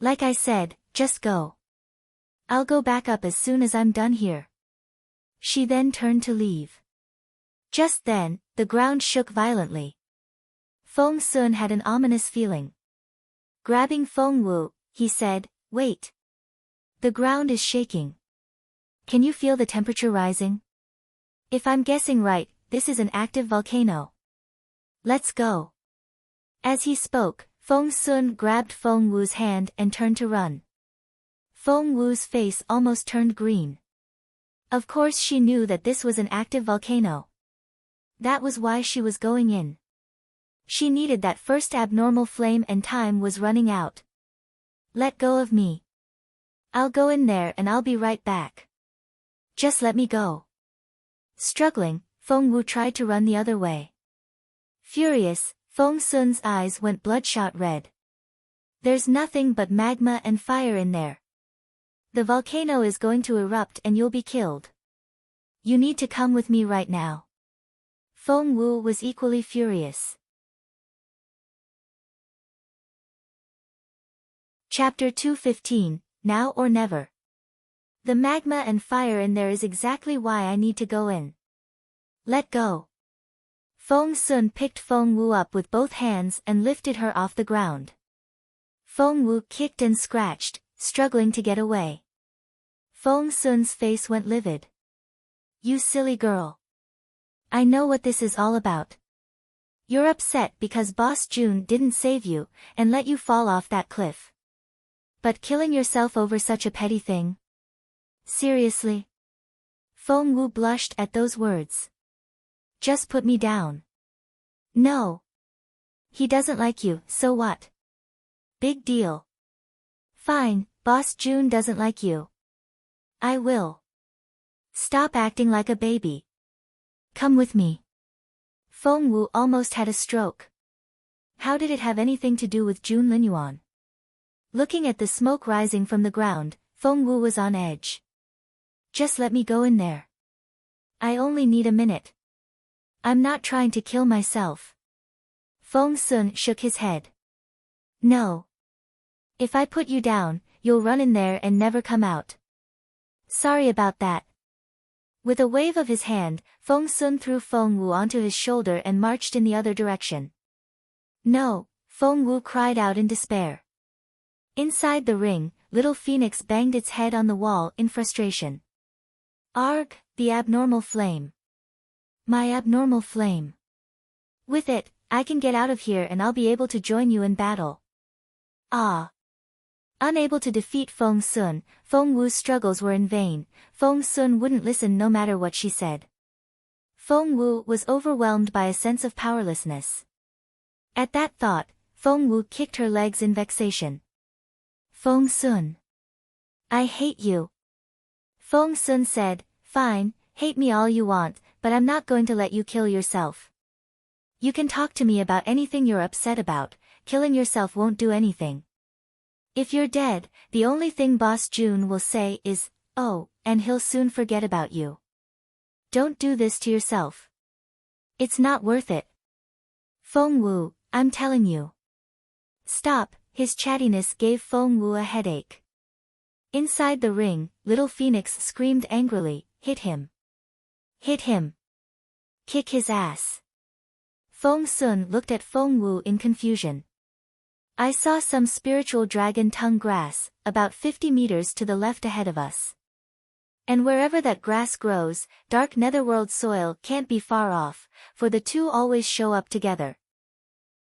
Like I said, just go. I'll go back up as soon as I'm done here. She then turned to leave. Just then, the ground shook violently. Feng Sun had an ominous feeling. Grabbing Feng Wu, he said, wait. The ground is shaking. Can you feel the temperature rising? If I'm guessing right, this is an active volcano. Let's go. As he spoke, Feng Sun grabbed Feng Wu's hand and turned to run. Feng Wu's face almost turned green. Of course she knew that this was an active volcano. That was why she was going in. She needed that first abnormal flame and time was running out. Let go of me. I'll go in there and I'll be right back. Just let me go. Struggling, Feng Wu tried to run the other way. Furious, Feng Sun's eyes went bloodshot red. There's nothing but magma and fire in there. The volcano is going to erupt and you'll be killed. You need to come with me right now. Feng Wu was equally furious. Chapter 215, Now or Never. The magma and fire in there is exactly why I need to go in. Let go. Feng Sun picked Feng Wu up with both hands and lifted her off the ground. Feng Wu kicked and scratched, struggling to get away. Feng Sun's face went livid. You silly girl. I know what this is all about. You're upset because Boss June didn't save you, and let you fall off that cliff. But killing yourself over such a petty thing? Seriously? Feng Wu blushed at those words. Just put me down. No. He doesn't like you, so what? Big deal. Fine, Boss June doesn't like you. I will. Stop acting like a baby. Come with me. Feng Wu almost had a stroke. How did it have anything to do with June Linyuan? Looking at the smoke rising from the ground, Feng Wu was on edge. Just let me go in there. I only need a minute. I'm not trying to kill myself. Feng Sun shook his head. No. If I put you down, you'll run in there and never come out. Sorry about that. With a wave of his hand, Feng Sun threw Feng Wu onto his shoulder and marched in the other direction. No, Feng Wu cried out in despair. Inside the ring, Little Phoenix banged its head on the wall in frustration. Arg, the abnormal flame. My abnormal flame. With it, I can get out of here and I'll be able to join you in battle. Ah. Unable to defeat Feng Sun, Feng Wu's struggles were in vain. Feng Sun wouldn't listen no matter what she said. Feng Wu was overwhelmed by a sense of powerlessness. At that thought, Feng Wu kicked her legs in vexation. Feng Sun. I hate you. Feng Sun said, fine, hate me all you want, but I'm not going to let you kill yourself. You can talk to me about anything you're upset about, killing yourself won't do anything. If you're dead, the only thing Boss June will say is, oh, and he'll soon forget about you. Don't do this to yourself. It's not worth it. Feng Wu, I'm telling you. Stop, his chattiness gave Feng Wu a headache. Inside the ring, Little Phoenix screamed angrily, hit him. Hit him. Kick his ass. Feng Sun looked at Feng Wu in confusion. I saw some spiritual dragon tongue grass, about 50 meters to the left ahead of us. And wherever that grass grows, dark netherworld soil can't be far off, for the two always show up together.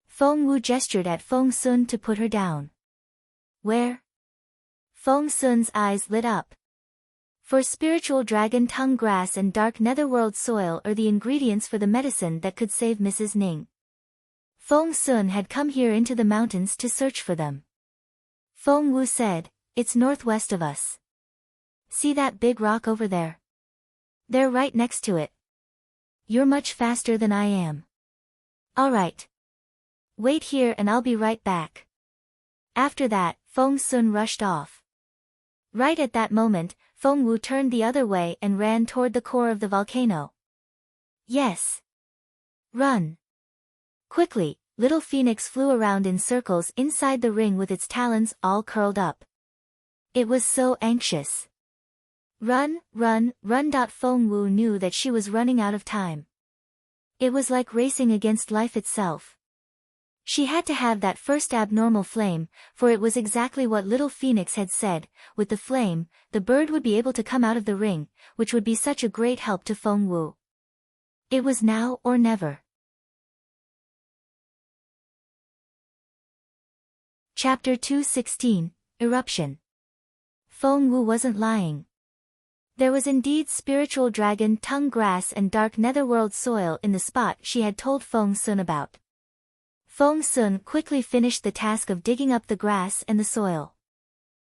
Feng Wu gestured at Feng Sun to put her down. Where? Feng Sun's eyes lit up. For spiritual dragon tongue grass and dark netherworld soil are the ingredients for the medicine that could save Mrs. Ning. Feng Sun had come here into the mountains to search for them. Feng Wu said, it's northwest of us. See that big rock over there? They're right next to it. You're much faster than I am. Alright. Wait here and I'll be right back. After that, Feng Sun rushed off. Right at that moment, Feng Wu turned the other way and ran toward the core of the volcano. Yes. Run. Quickly, little Phoenix flew around in circles inside the ring with its talons all curled up. It was so anxious. Run, run, run. Feng Wu knew that she was running out of time. It was like racing against life itself. She had to have that first abnormal flame, for it was exactly what little Phoenix had said. With the flame, the bird would be able to come out of the ring, which would be such a great help to Feng Wu. It was now or never. Chapter 216, Eruption. Feng Wu wasn't lying. There was indeed spiritual dragon tongue grass and dark netherworld soil in the spot she had told Feng Sun about. Feng Sun quickly finished the task of digging up the grass and the soil.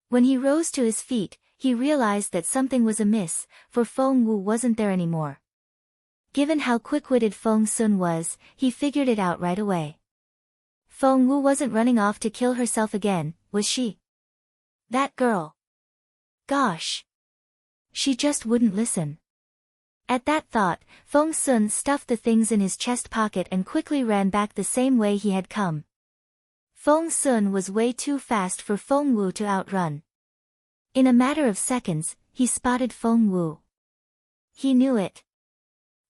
When he rose to his feet, he realized that something was amiss, for Feng Wu wasn't there anymore. Given how quick-witted Feng Sun was, he figured it out right away. Feng Wu wasn't running off to kill herself again, was she? That girl. Gosh. She just wouldn't listen. At that thought, Feng Sun stuffed the things in his chest pocket and quickly ran back the same way he had come. Feng Sun was way too fast for Feng Wu to outrun. In a matter of seconds, he spotted Feng Wu. He knew it.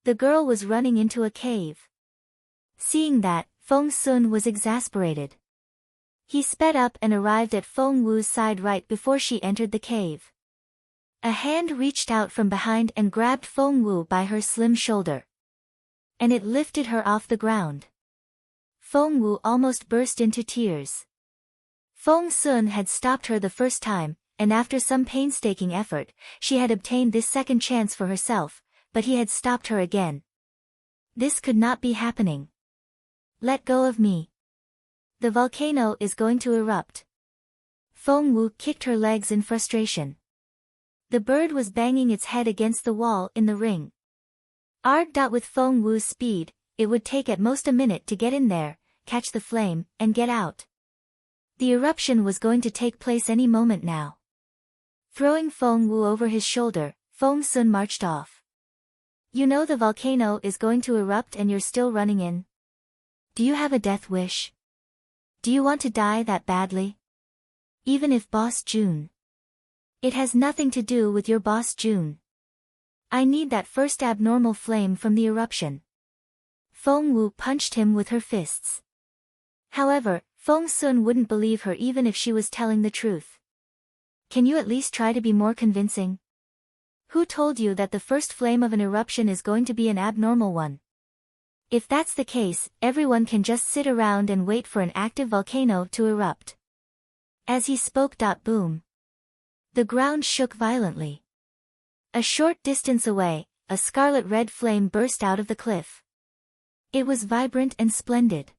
The girl was running into a cave. Seeing that, Feng Sun was exasperated. He sped up and arrived at Feng Wu's side right before she entered the cave. A hand reached out from behind and grabbed Feng Wu by her slim shoulder. And it lifted her off the ground. Feng Wu almost burst into tears. Feng Sun had stopped her the first time, and after some painstaking effort, she had obtained this second chance for herself, but he had stopped her again. This could not be happening. Let go of me. The volcano is going to erupt. Feng Wu kicked her legs in frustration. The bird was banging its head against the wall in the ring. With Feng Wu's speed, it would take at most a minute to get in there, catch the flame, and get out. The eruption was going to take place any moment now. Throwing Feng Wu over his shoulder, Feng Sun marched off. You know the volcano is going to erupt and you're still running in. Do you have a death wish? Do you want to die that badly? Even if Boss June. It has nothing to do with your boss June. I need that first abnormal flame from the eruption. Feng Wu punched him with her fists. However, Feng Sun wouldn't believe her even if she was telling the truth. Can you at least try to be more convincing? Who told you that the first flame of an eruption is going to be an abnormal one? If that's the case, everyone can just sit around and wait for an active volcano to erupt. As he spoke. Boom. The ground shook violently. A short distance away, a scarlet-red flame burst out of the cliff. It was vibrant and splendid.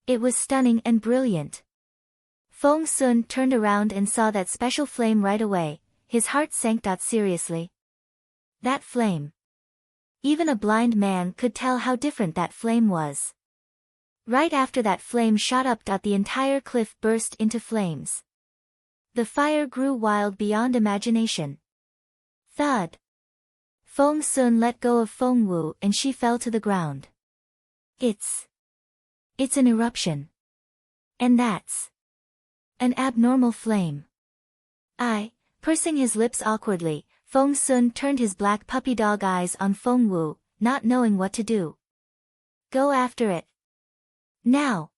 It was stunning and brilliant. Feng Sun turned around and saw that special flame right away. His heart sank. Seriously? That flame. Even a blind man could tell how different that flame was. Right after that flame shot up. The entire cliff burst into flames. The fire grew wild beyond imagination. Thud. Feng Sun let go of Feng Wu and she fell to the ground. It's an eruption. And that's an abnormal flame. Pursing his lips awkwardly, Feng Sun turned his black puppy dog eyes on Feng Wu, not knowing what to do. Go after it. Now.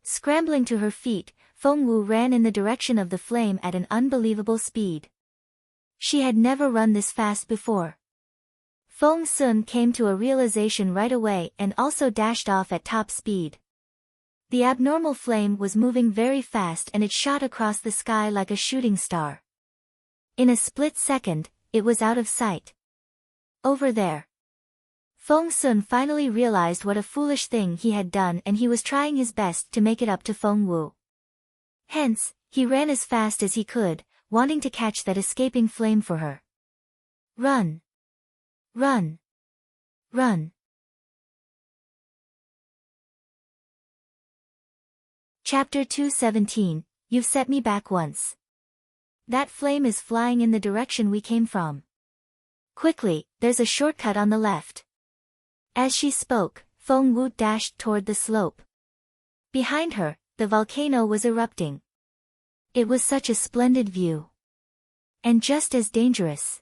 Scrambling to her feet, Feng Wu ran in the direction of the flame at an unbelievable speed. She had never run this fast before. Feng Sun came to a realization right away and also dashed off at top speed. The abnormal flame was moving very fast and it shot across the sky like a shooting star. In a split second, it was out of sight. Over there. Feng Sun finally realized what a foolish thing he had done and he was trying his best to make it up to Feng Wu. Hence, he ran as fast as he could, wanting to catch that escaping flame for her. Run! Run! Run. Chapter 217, You've set me back once. That flame is flying in the direction we came from. Quickly, there's a shortcut on the left. As she spoke, Feng Wu dashed toward the slope. Behind her, the volcano was erupting. It was such a splendid view. And just as dangerous.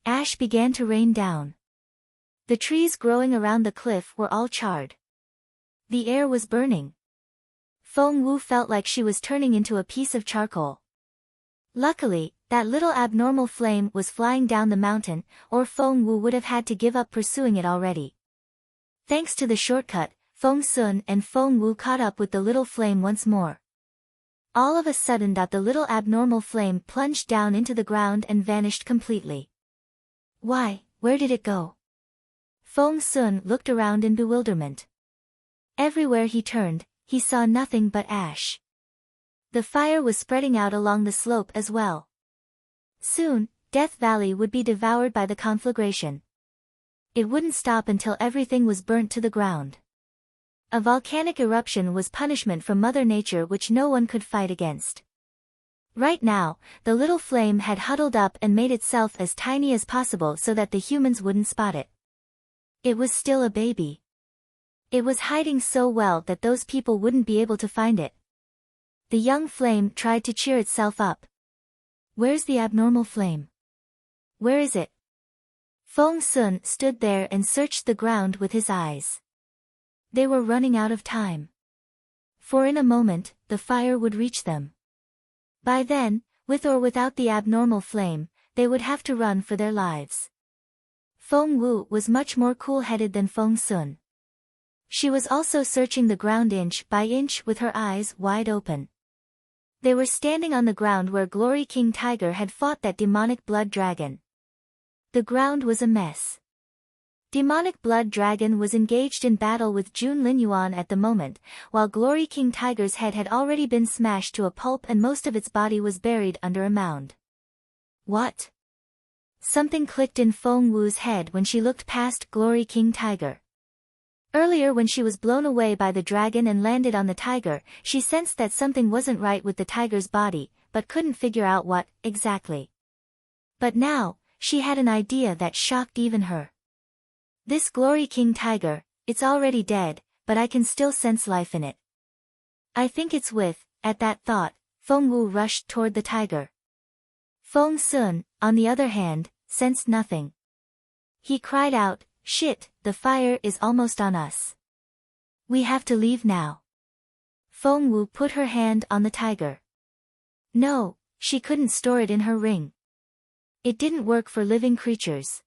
Ash began to rain down. The trees growing around the cliff were all charred. The air was burning. Feng Wu felt like she was turning into a piece of charcoal. Luckily, that little abnormal flame was flying down the mountain, or Feng Wu would have had to give up pursuing it already. Thanks to the shortcut, Feng Sun and Feng Wu caught up with the little flame once more. All of a sudden the little abnormal flame plunged down into the ground and vanished completely. Why, where did it go? Feng Sun looked around in bewilderment. Everywhere he turned, he saw nothing but ash. The fire was spreading out along the slope as well. Soon, Death Valley would be devoured by the conflagration. It wouldn't stop until everything was burnt to the ground. A volcanic eruption was punishment from Mother Nature which no one could fight against. Right now, the little flame had huddled up and made itself as tiny as possible so that the humans wouldn't spot it. It was still a baby. It was hiding so well that those people wouldn't be able to find it. The young flame tried to cheer itself up. Where's the abnormal flame? Where is it? Feng Sun stood there and searched the ground with his eyes. They were running out of time. For in a moment, the fire would reach them. By then, with or without the abnormal flame, they would have to run for their lives. Feng Wu was much more cool-headed than Feng Sun. She was also searching the ground inch by inch with her eyes wide open. They were standing on the ground where Glory King Tiger had fought that demonic blood dragon. The ground was a mess. Demonic Blood Dragon was engaged in battle with Jun Linyuan at the moment, while Glory King Tiger's head had already been smashed to a pulp and most of its body was buried under a mound. What? Something clicked in Feng Wu's head when she looked past Glory King Tiger. Earlier when she was blown away by the dragon and landed on the tiger, she sensed that something wasn't right with the tiger's body, but couldn't figure out what, exactly. But now, she had an idea that shocked even her. This Glory King Tiger, it's already dead, but I can still sense life in it. I think it's with, at that thought, Feng Wu rushed toward the tiger. Feng Sun, on the other hand, sensed nothing. He cried out, "Shit, the fire is almost on us. We have to leave now." Feng Wu put her hand on the tiger. No, she couldn't store it in her ring. It didn't work for living creatures.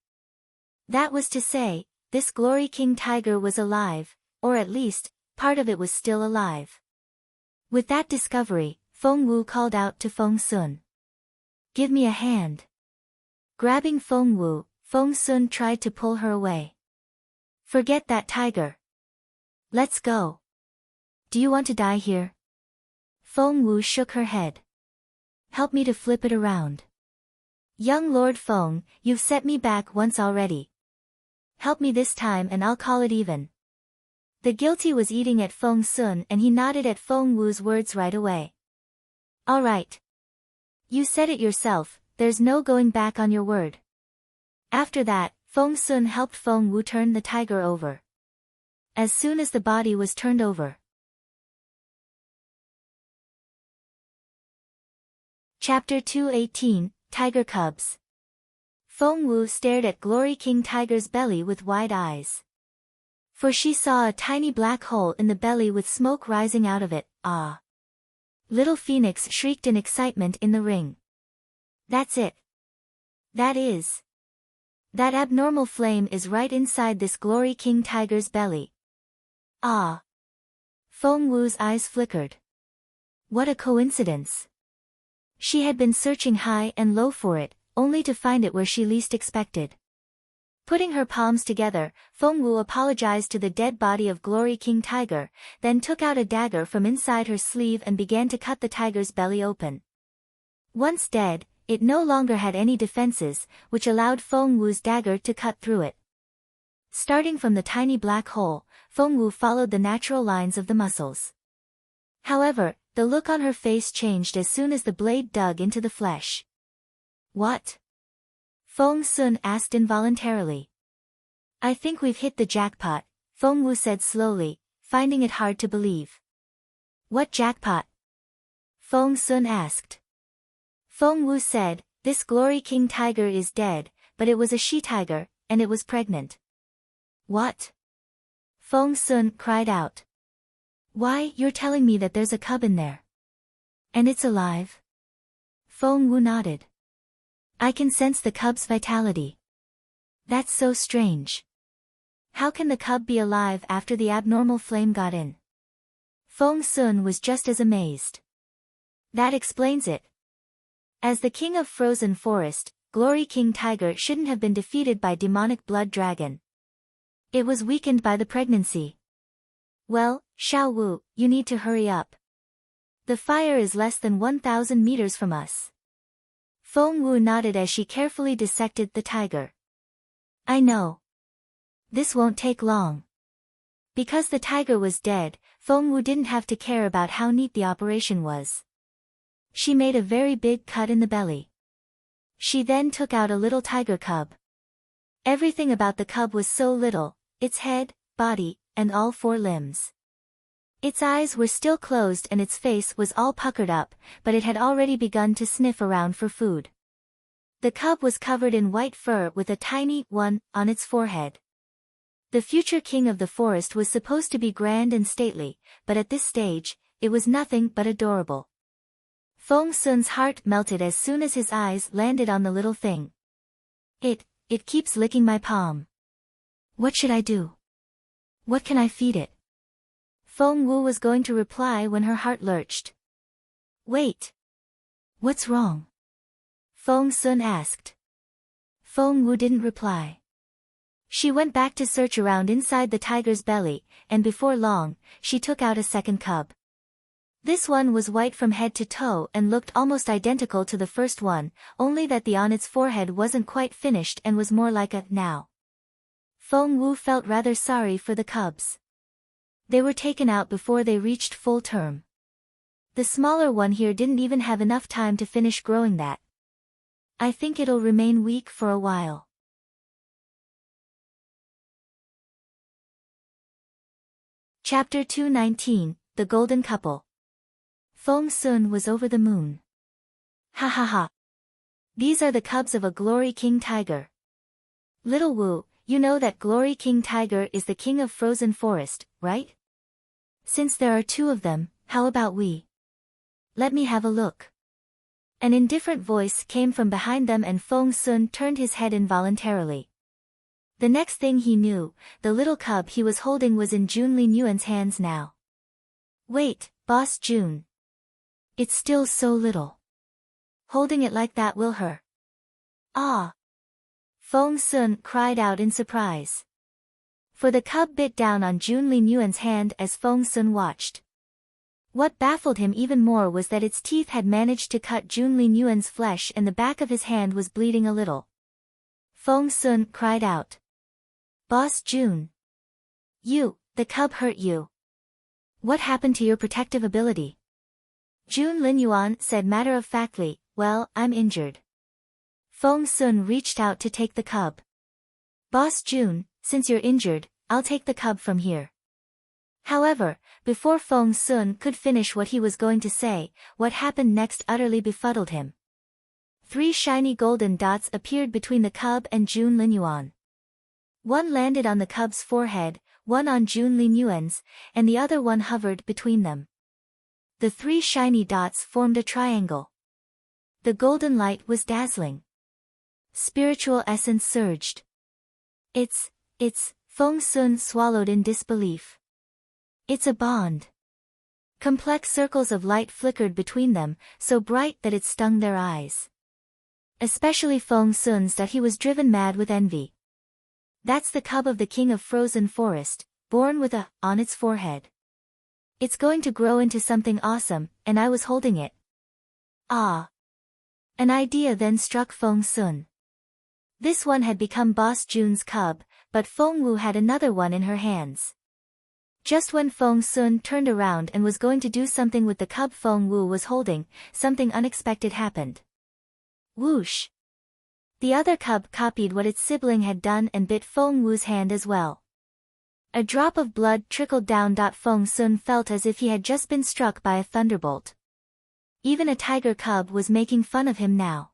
That was to say, this Glory King Tiger was alive, or at least, part of it was still alive. With that discovery, Feng Wu called out to Feng Sun. "Give me a hand." Grabbing Feng Wu, Feng Sun tried to pull her away. "Forget that tiger. Let's go. Do you want to die here?" Feng Wu shook her head. "Help me to flip it around. Young Lord Feng, you've set me back once already. Help me this time and I'll call it even." The guilty was eating at Feng Sun and he nodded at Feng Wu's words right away. "All right. You said it yourself, there's no going back on your word." After that, Feng Sun helped Feng Wu turn the tiger over. As soon as the body was turned over. Chapter 218, Tiger Cubs. Feng Wu stared at Glory King Tiger's belly with wide eyes. For she saw a tiny black hole in the belly with smoke rising out of it. Ah! Little Phoenix shrieked in excitement in the ring. "That's it. That abnormal flame is right inside this Glory King Tiger's belly." Ah! Feng Wu's eyes flickered. What a coincidence. She had been searching high and low for it, only to find it where she least expected. Putting her palms together, Feng Wu apologized to the dead body of Glory King Tiger, then took out a dagger from inside her sleeve and began to cut the tiger's belly open. Once dead, it no longer had any defenses, which allowed Feng Wu's dagger to cut through it. Starting from the tiny black hole, Feng Wu followed the natural lines of the muscles. However, the look on her face changed as soon as the blade dug into the flesh. What? Feng Sun asked involuntarily. I think we've hit the jackpot, Feng Wu said slowly, finding it hard to believe. What jackpot? Feng Sun asked. Feng Wu said, this Glory King tiger is dead, but it was a she-tiger, and it was pregnant. What? Feng Sun cried out. Why, you're telling me that there's a cub in there? And it's alive? Feng Wu nodded. I can sense the cub's vitality. That's so strange. How can the cub be alive after the abnormal flame got in? Feng Sun was just as amazed. That explains it. As the king of frozen forest, Glory King Tiger shouldn't have been defeated by demonic blood dragon. It was weakened by the pregnancy. Well, Xiao Wu, you need to hurry up. The fire is less than 1,000 meters from us. Feng Wu nodded as she carefully dissected the tiger. I know. This won't take long. Because the tiger was dead, Feng Wu didn't have to care about how neat the operation was. She made a very big cut in the belly. She then took out a little tiger cub. Everything about the cub was so little, its head, body, and all 4 limbs. Its eyes were still closed and its face was all puckered up, but it had already begun to sniff around for food. The cub was covered in white fur with a tiny one on its forehead. The future king of the forest was supposed to be grand and stately, but at this stage, it was nothing but adorable. Feng Sun's heart melted as soon as his eyes landed on the little thing. It keeps licking my palm. What should I do? What can I feed it? Feng Wu was going to reply when her heart lurched. Wait. What's wrong? Feng Sun asked. Feng Wu didn't reply. She went back to search around inside the tiger's belly, and before long, she took out a second cub. This one was white from head to toe and looked almost identical to the first one, only that the on its forehead wasn't quite finished and was more like a now. Feng Wu felt rather sorry for the cubs. They were taken out before they reached full term. The smaller one here didn't even have enough time to finish growing that. I think it'll remain weak for a while. Chapter 219, The Golden Couple. Feng Sun was over the moon. Ha ha ha. These are the cubs of a Glory King Tiger. Little Wu, you know that Glory King Tiger is the king of frozen forest, right? Since there are 2 of them, how about we? Let me have a look. An indifferent voice came from behind them and Feng Sun turned his head involuntarily. The next thing he knew, the little cub he was holding was in Jun Linyuan's hands now. Wait, Boss Jun. It's still so little. Holding it like that will hurt. Ah! Feng Sun cried out in surprise. For the cub bit down on Jun Linyuan's hand as Feng Sun watched. What baffled him even more was that its teeth had managed to cut Jun Linyuan's flesh and the back of his hand was bleeding a little. Feng Sun cried out. Boss Jun. The cub hurt you. What happened to your protective ability? Jun Linyuan said matter-of-factly, well, I'm injured. Feng Sun reached out to take the cub. Boss Jun, since you're injured, I'll take the cub from here. However, before Feng Sun could finish what he was going to say, what happened next utterly befuddled him. 3 shiny golden dots appeared between the cub and Jun Linyuan. One landed on the cub's forehead, one on Jun Linyuan's, and the other one hovered between them. The 3 shiny dots formed a triangle. The golden light was dazzling. Spiritual essence surged. It's, Feng Sun swallowed in disbelief. It's a bond. Complex circles of light flickered between them, so bright that it stung their eyes. Especially Feng Sun's, that he was driven mad with envy. That's the cub of the king of frozen forest, born with a on its forehead. It's going to grow into something awesome, and I was holding it. Ah! An idea then struck Feng Sun. This one had become Boss Jun's cub, but Feng Wu had another one in her hands. Just when Feng Sun turned around and was going to do something with the cub Feng Wu was holding, something unexpected happened. Whoosh! The other cub copied what its sibling had done and bit Feng Wu's hand as well. A drop of blood trickled down. Feng Sun felt as if he had just been struck by a thunderbolt. Even a tiger cub was making fun of him now.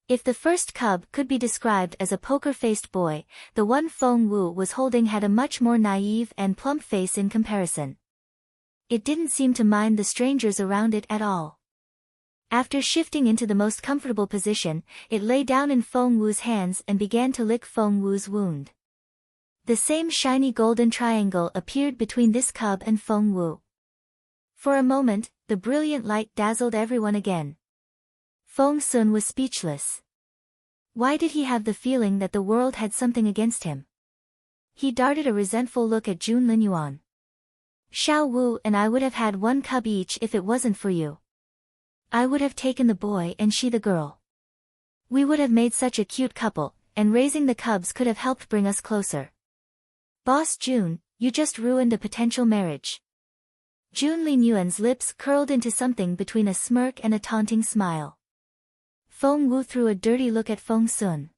If the first cub could be described as a poker-faced boy, the one Feng Wu was holding had a much more naive and plump face in comparison. It didn't seem to mind the strangers around it at all. After shifting into the most comfortable position, it lay down in Feng Wu's hands and began to lick Feng Wu's wound. The same shiny golden triangle appeared between this cub and Feng Wu. For a moment, the brilliant light dazzled everyone again. Feng Sun was speechless. Why did he have the feeling that the world had something against him? He darted a resentful look at Jun Linyuan. Xiao Wu and I would have had one cub each if it wasn't for you. I would have taken the boy and she the girl. We would have made such a cute couple, and raising the cubs could have helped bring us closer. Boss Jun, you just ruined a potential marriage. Jun Linyuan's lips curled into something between a smirk and a taunting smile. Feng Wu threw a dirty look at Feng Sun.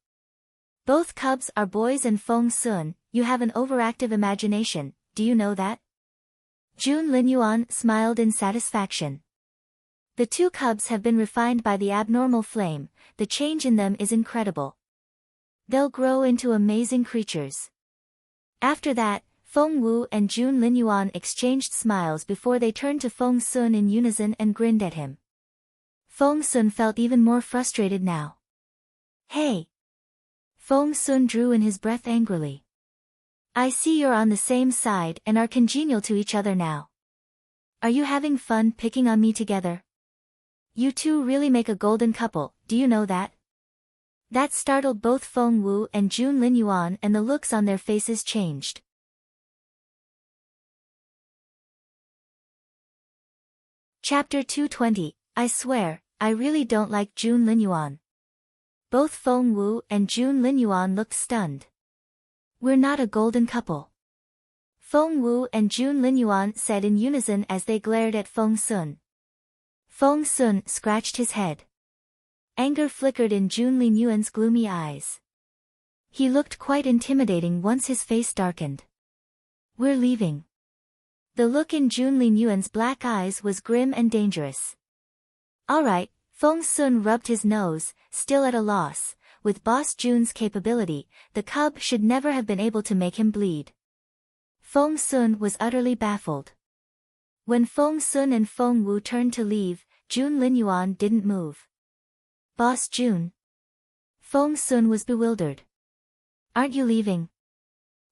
Both cubs are boys and Feng Sun, you have an overactive imagination, do you know that? Jun Linyuan smiled in satisfaction. The two cubs have been refined by the abnormal flame, the change in them is incredible. They'll grow into amazing creatures. After that, Feng Wu and Jun Linyuan exchanged smiles before they turned to Feng Sun in unison and grinned at him. Feng Sun felt even more frustrated now. Hey! Feng Sun drew in his breath angrily. I see you're on the same side and are congenial to each other now. Are you having fun picking on me together? You two really make a golden couple, do you know that? That startled both Feng Wu and Jun Linyuan and the looks on their faces changed. Chapter 220, I swear, I really don't like Jun Linyuan. Both Feng Wu and Jun Linyuan looked stunned. We're not a golden couple. Feng Wu and Jun Linyuan said in unison as they glared at Feng Sun. Feng Sun scratched his head. Anger flickered in Jun Linyuan's gloomy eyes. He looked quite intimidating once his face darkened. We're leaving. The look in Jun Linyuan's black eyes was grim and dangerous. All right, Feng Sun rubbed his nose, still at a loss. With Boss Jun's capability, the cub should never have been able to make him bleed. Feng Sun was utterly baffled. When Feng Sun and Feng Wu turned to leave, Jun Linyuan didn't move. Boss Jun. Feng Sun was bewildered. Aren't you leaving?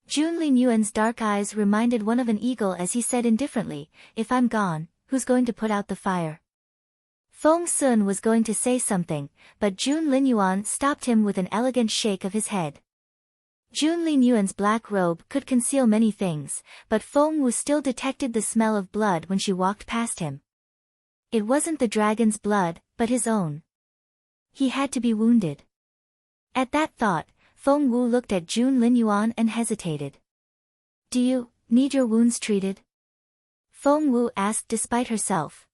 Jun Linyuan's dark eyes reminded one of an eagle as he said indifferently, if I'm gone, who's going to put out the fire? Feng Sun was going to say something, but Jun Linyuan stopped him with an elegant shake of his head. Jun Linyuan's black robe could conceal many things, but Feng Wu still detected the smell of blood when she walked past him. It wasn't the dragon's blood, but his own. He had to be wounded. At that thought, Feng Wu looked at Jun Linyuan and hesitated. Do you need your wounds treated? Feng Wu asked despite herself.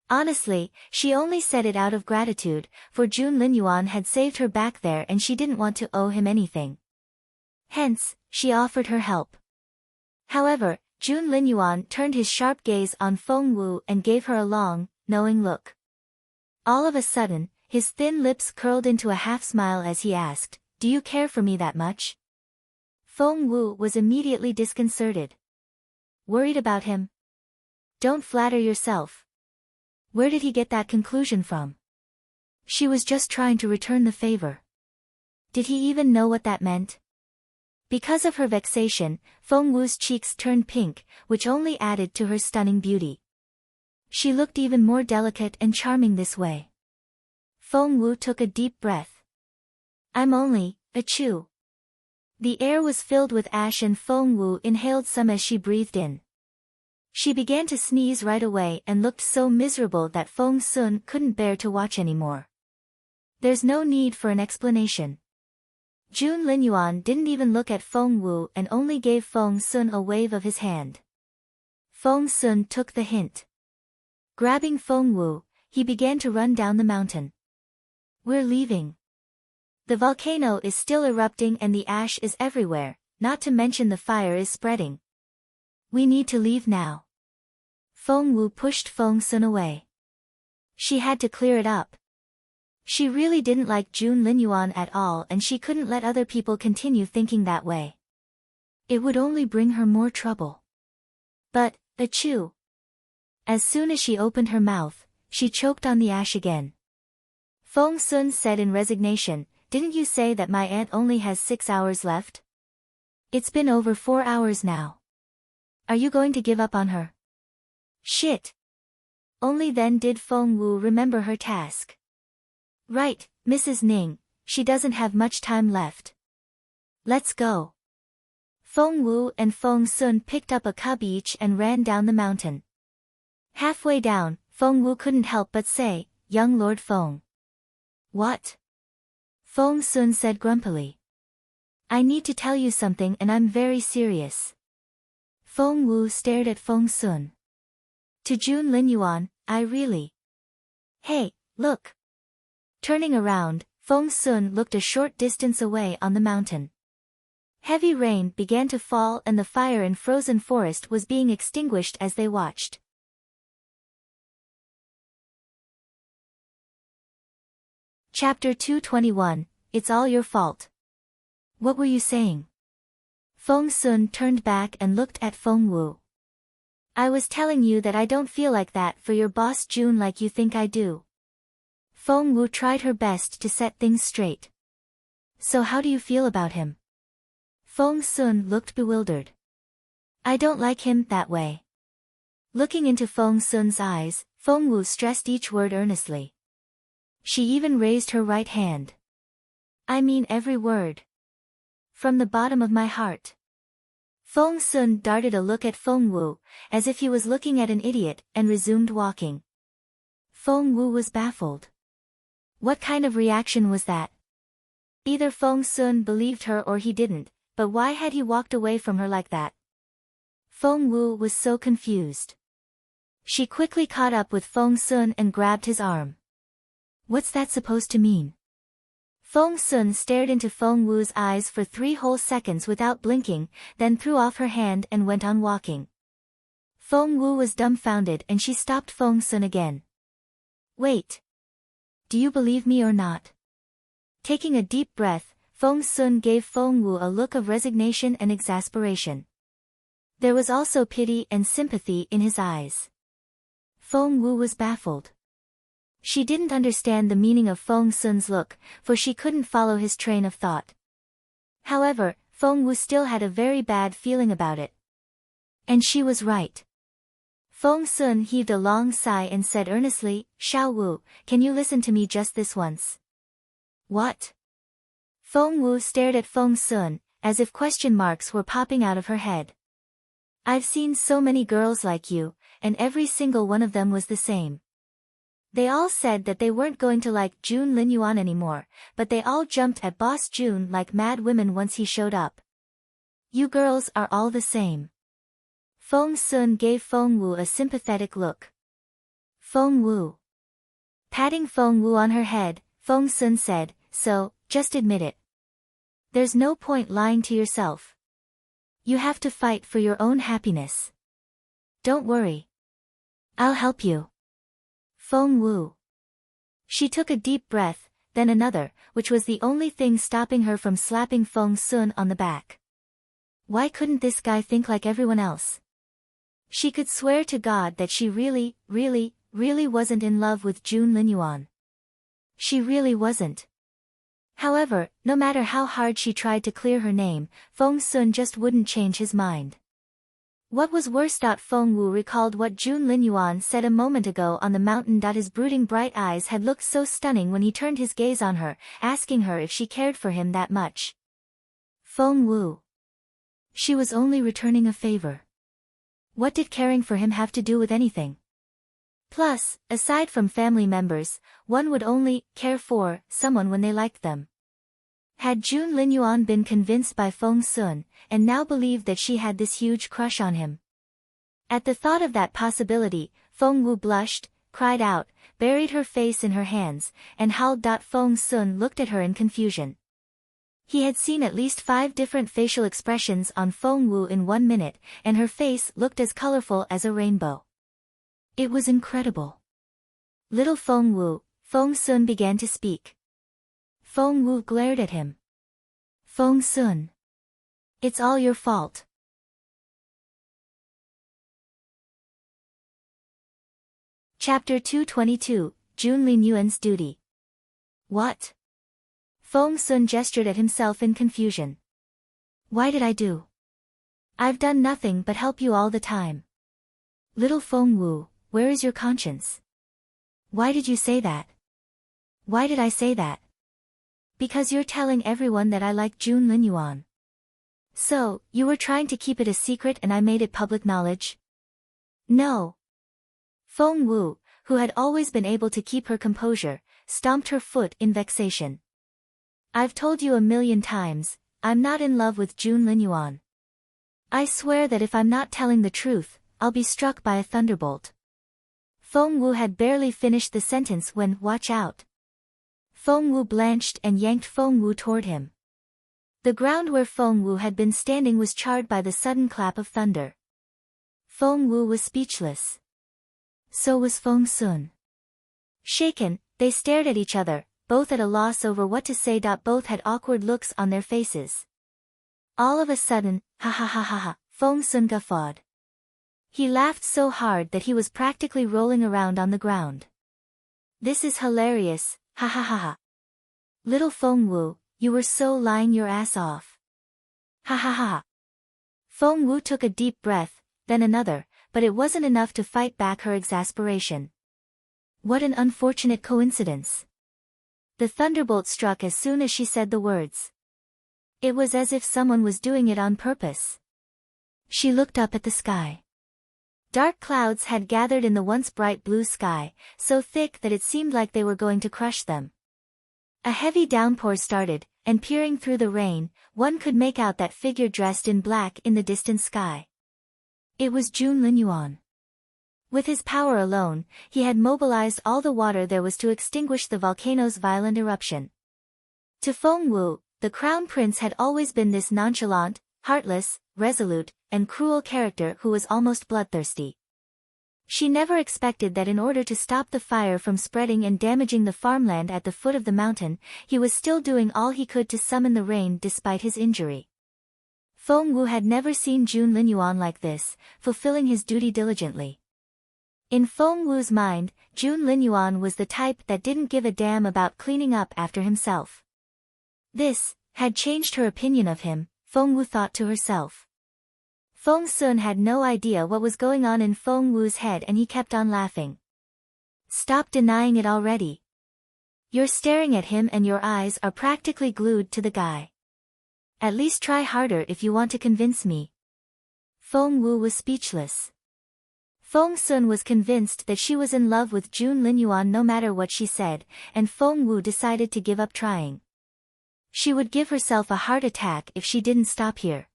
Honestly, she only said it out of gratitude, for Jun Linyuan had saved her back there and she didn't want to owe him anything. Hence, she offered her help. However, Jun Linyuan turned his sharp gaze on Feng Wu and gave her a long, knowing look. All of a sudden, his thin lips curled into a half-smile as he asked, do you care for me that much? Feng Wu was immediately disconcerted. Worried about him? Don't flatter yourself. Where did he get that conclusion from? She was just trying to return the favor. Did he even know what that meant? Because of her vexation, Feng Wu's cheeks turned pink, which only added to her stunning beauty. She looked even more delicate and charming this way. Feng Wu took a deep breath. I'm only a chew. The air was filled with ash and Feng Wu inhaled some as she breathed in. She began to sneeze right away and looked so miserable that Feng Sun couldn't bear to watch anymore. There's no need for an explanation. Jun Linyuan didn't even look at Feng Wu and only gave Feng Sun a wave of his hand. Feng Sun took the hint. Grabbing Feng Wu, he began to run down the mountain. We're leaving. The volcano is still erupting and the ash is everywhere, not to mention the fire is spreading. We need to leave now. Feng Wu pushed Feng Sun away. She had to clear it up. She really didn't like Jun Linyuan at all and she couldn't let other people continue thinking that way. It would only bring her more trouble. But, achoo! As soon as she opened her mouth, she choked on the ash again. Feng Sun said in resignation, "Didn't you say that my aunt only has 6 hours left? It's been over 4 hours now. Are you going to give up on her?" Shit! Only then did Feng Wu remember her task. Right, Mrs. Ning, she doesn't have much time left. Let's go. Feng Wu and Feng Sun picked up a cub each and ran down the mountain. Halfway down, Feng Wu couldn't help but say, "Young Lord Feng." What? Feng Sun said grumpily. I need to tell you something and I'm very serious. Feng Wu stared at Feng Sun. To Jun Linyuan, I really... Hey, look. Turning around, Feng Sun looked a short distance away on the mountain. Heavy rain began to fall and the fire in frozen forest was being extinguished as they watched. Chapter 221, It's All Your Fault. What were you saying? Feng Sun turned back and looked at Feng Wu. I was telling you that I don't feel like that for your boss Jun like you think I do. Feng Wu tried her best to set things straight. So how do you feel about him? Feng Sun looked bewildered. I don't like him that way. Looking into Feng Sun's eyes, Feng Wu stressed each word earnestly. She even raised her right hand. I mean every word. From the bottom of my heart. Feng Sun darted a look at Feng Wu, as if he was looking at an idiot, and resumed walking. Feng Wu was baffled. What kind of reaction was that? Either Feng Sun believed her or he didn't, but why had he walked away from her like that? Feng Wu was so confused. She quickly caught up with Feng Sun and grabbed his arm. What's that supposed to mean? Feng Sun stared into Feng Wu's eyes for 3 whole seconds without blinking, then threw off her hand and went on walking. Feng Wu was dumbfounded and she stopped Feng Sun again. Wait. Do you believe me or not? Taking a deep breath, Feng Sun gave Feng Wu a look of resignation and exasperation. There was also pity and sympathy in his eyes. Feng Wu was baffled. She didn't understand the meaning of Feng Sun's look, for she couldn't follow his train of thought. However, Feng Wu still had a very bad feeling about it. And she was right. Feng Sun heaved a long sigh and said earnestly, Xiao Wu, can you listen to me just this once? What? Feng Wu stared at Feng Sun, as if question marks were popping out of her head. I've seen so many girls like you, and every single one of them was the same. They all said that they weren't going to like Jun Linyuan anymore, but they all jumped at Boss Jun like mad women once he showed up. You girls are all the same. Feng Sun gave Feng Wu a sympathetic look. Feng Wu. Patting Feng Wu on her head, Feng Sun said, so, just admit it. There's no point lying to yourself. You have to fight for your own happiness. Don't worry. I'll help you. Feng Wu. She took a deep breath, then another, which was the only thing stopping her from slapping Feng Sun on the back. Why couldn't this guy think like everyone else? She could swear to God that she really wasn't in love with Jun Linyuan. She really wasn't. However, no matter how hard she tried to clear her name, Feng Sun just wouldn't change his mind. What was worse. Feng Wu recalled what Jun Linyuan said a moment ago on the mountain. His brooding bright eyes had looked so stunning when he turned his gaze on her, asking her if she cared for him that much. Feng Wu. She was only returning a favor. What did caring for him have to do with anything? Plus, aside from family members, one would only care for someone when they liked them. Had June Linyuan been convinced by Feng Sun, and now believed that she had this huge crush on him? At the thought of that possibility, Feng Wu blushed, cried out, buried her face in her hands, and howled. Feng Sun looked at her in confusion. He had seen at least 5 different facial expressions on Feng Wu in 1 minute, and her face looked as colorful as a rainbow. It was incredible. Little Feng Wu, Feng Sun began to speak. Feng Wu glared at him. Feng Sun. It's all your fault. Chapter 222, June Linyuan's Duty. What? Feng Sun gestured at himself in confusion. Why did I do? I've done nothing but help you all the time. Little Feng Wu, where is your conscience? Why did you say that? Why did I say that? Because you're telling everyone that I like June Linyuan. So, you were trying to keep it a secret and I made it public knowledge? No. Feng Wu, who had always been able to keep her composure, stomped her foot in vexation. I've told you 1,000,000 times, I'm not in love with June Linyuan. I swear that if I'm not telling the truth, I'll be struck by a thunderbolt. Feng Wu had barely finished the sentence when, watch out. Feng Wu blanched and yanked Feng Wu toward him. The ground where Feng Wu had been standing was charred by the sudden clap of thunder. Feng Wu was speechless. So was Feng Sun. Shaken, they stared at each other, both at a loss over what to say. Both had awkward looks on their faces. All of a sudden, ha ha ha ha ha, Feng Sun guffawed. He laughed so hard that he was practically rolling around on the ground. This is hilarious, ha ha ha ha. Little Feng Wu, you were so lying your ass off. Ha ha ha ha. Feng Wu took a deep breath, then another, but it wasn't enough to fight back her exasperation. What an unfortunate coincidence. The thunderbolt struck as soon as she said the words. It was as if someone was doing it on purpose. She looked up at the sky. Dark clouds had gathered in the once bright blue sky, so thick that it seemed like they were going to crush them. A heavy downpour started, and peering through the rain, one could make out that figure dressed in black in the distant sky. It was June Linyuan. With his power alone, he had mobilized all the water there was to extinguish the volcano's violent eruption. To Feng Wu, the crown prince had always been this nonchalant, heartless, resolute, and cruel character who was almost bloodthirsty. She never expected that in order to stop the fire from spreading and damaging the farmland at the foot of the mountain, he was still doing all he could to summon the rain despite his injury. Feng Wu had never seen June Linyuan like this, fulfilling his duty diligently. In Feng Wu's mind, June Linyuan was the type that didn't give a damn about cleaning up after himself. This had changed her opinion of him, Feng Wu thought to herself. Feng Sun had no idea what was going on in Feng Wu's head and he kept on laughing. Stop denying it already. You're staring at him and your eyes are practically glued to the guy. At least try harder if you want to convince me. Feng Wu was speechless. Feng Sun was convinced that she was in love with June Linyuan no matter what she said, and Feng Wu decided to give up trying. She would give herself a heart attack if she didn't stop here.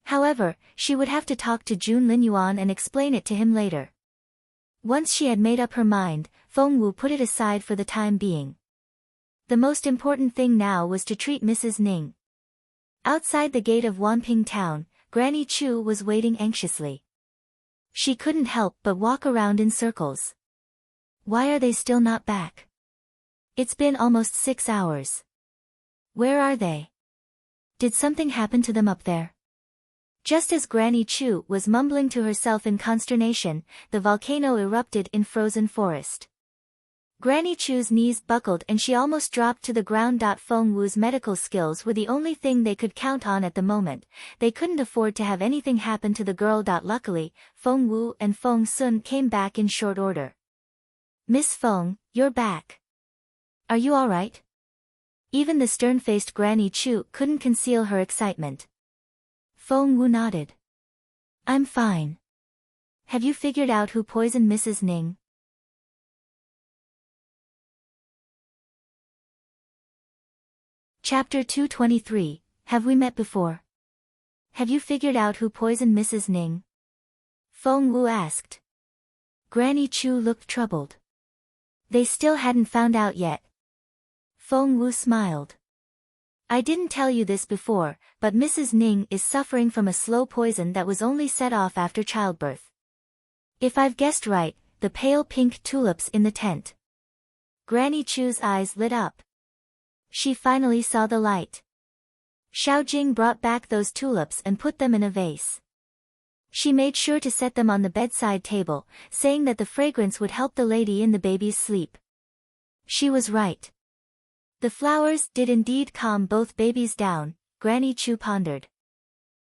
However, she would have to talk to June Linyuan and explain it to him later. Once she had made up her mind, Feng Wu put it aside for the time being. The most important thing now was to treat Mrs. Ning. Outside the gate of Wanping Town, Granny Chu was waiting anxiously. She couldn't help but walk around in circles. Why are they still not back? It's been almost 6 hours. Where are they? Did something happen to them up there? Just as Granny Chu was mumbling to herself in consternation, the volcano erupted in frozen forest. Granny Chu's knees buckled and she almost dropped to the ground. Feng Wu's medical skills were the only thing they could count on at the moment. They couldn't afford to have anything happen to the girl. Luckily, Feng Wu and Feng Sun came back in short order. Miss Feng, you're back. Are you all right? Even the stern-faced Granny Chu couldn't conceal her excitement. Feng Wu nodded. I'm fine. Have you figured out who poisoned Mrs. Ning? Chapter 223, Have we met before? Have you figured out who poisoned Mrs. Ning? Feng Wu asked. Granny Chu looked troubled. They still hadn't found out yet. Feng Wu smiled. I didn't tell you this before, but Mrs. Ning is suffering from a slow poison that was only set off after childbirth. If I've guessed right, the pale pink tulips in the tent. Granny Chu's eyes lit up. She finally saw the light. Xiaojing brought back those tulips and put them in a vase. She made sure to set them on the bedside table, saying that the fragrance would help the lady in the baby's sleep. She was right. The flowers did indeed calm both babies down, Granny Chu pondered.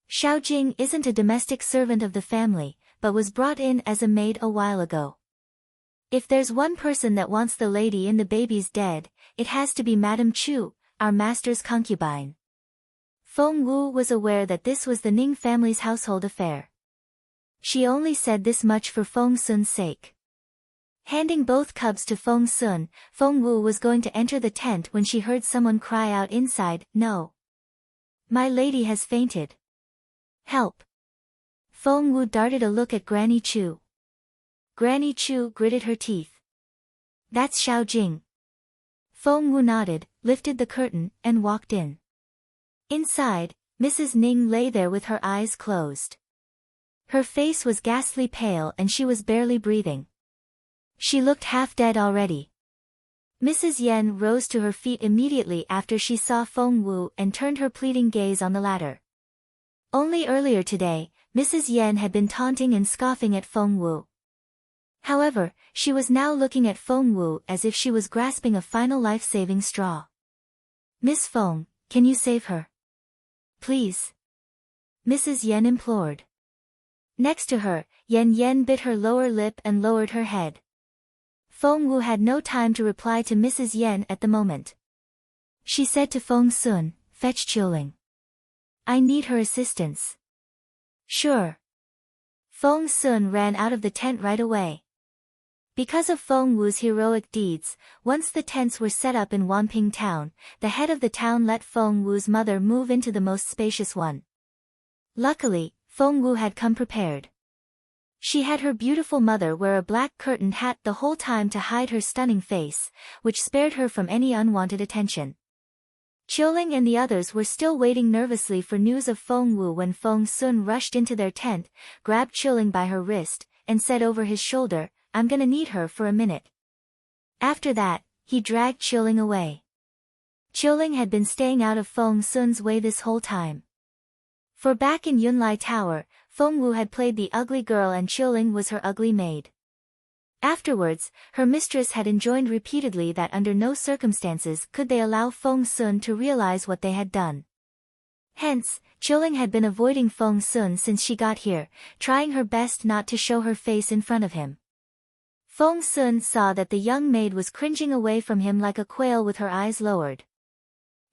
Xiaojing isn't a domestic servant of the family, but was brought in as a maid a while ago. If there's one person that wants the lady in the babies dead, it has to be Madame Chu, our master's concubine. Feng Wu was aware that this was the Ning family's household affair. She only said this much for Feng Sun's sake. Handing both cubs to Feng Sun, Feng Wu was going to enter the tent when she heard someone cry out inside, "No! My lady has fainted! Help!" Feng Wu darted a look at Granny Chu. Granny Chu gritted her teeth. That's Xiaojing. Feng Wu nodded, lifted the curtain, and walked in. Inside, Mrs. Ning lay there with her eyes closed. Her face was ghastly pale and she was barely breathing. She looked half dead already. Mrs. Yen rose to her feet immediately after she saw Feng Wu and turned her pleading gaze on the latter. Only earlier today, Mrs. Yen had been taunting and scoffing at Feng Wu. However, she was now looking at Feng Wu as if she was grasping a final life-saving straw. Miss Feng, can you save her? Please. Mrs. Yen implored. Next to her, Yen bit her lower lip and lowered her head. Feng Wu had no time to reply to Mrs. Yen at the moment. She said to Feng Sun, fetch Qiuling. I need her assistance. Sure. Feng Sun ran out of the tent right away. Because of Feng Wu's heroic deeds, once the tents were set up in Wanping town, the head of the town let Feng Wu's mother move into the most spacious one. Luckily, Feng Wu had come prepared. She had her beautiful mother wear a black curtained hat the whole time to hide her stunning face, which spared her from any unwanted attention. Qiuling and the others were still waiting nervously for news of Feng Wu when Feng Sun rushed into their tent, grabbed Qiuling by her wrist, and said over his shoulder, I'm gonna need her for a minute. After that, he dragged Qiuling away. Qiuling had been staying out of Feng Sun's way this whole time. For back in Yunlai Tower, Feng Wu had played the ugly girl and Qiuling was her ugly maid. Afterwards, her mistress had enjoined repeatedly that under no circumstances could they allow Feng Sun to realize what they had done. Hence, Qiuling had been avoiding Feng Sun since she got here, trying her best not to show her face in front of him. Feng Sun saw that the young maid was cringing away from him like a quail with her eyes lowered.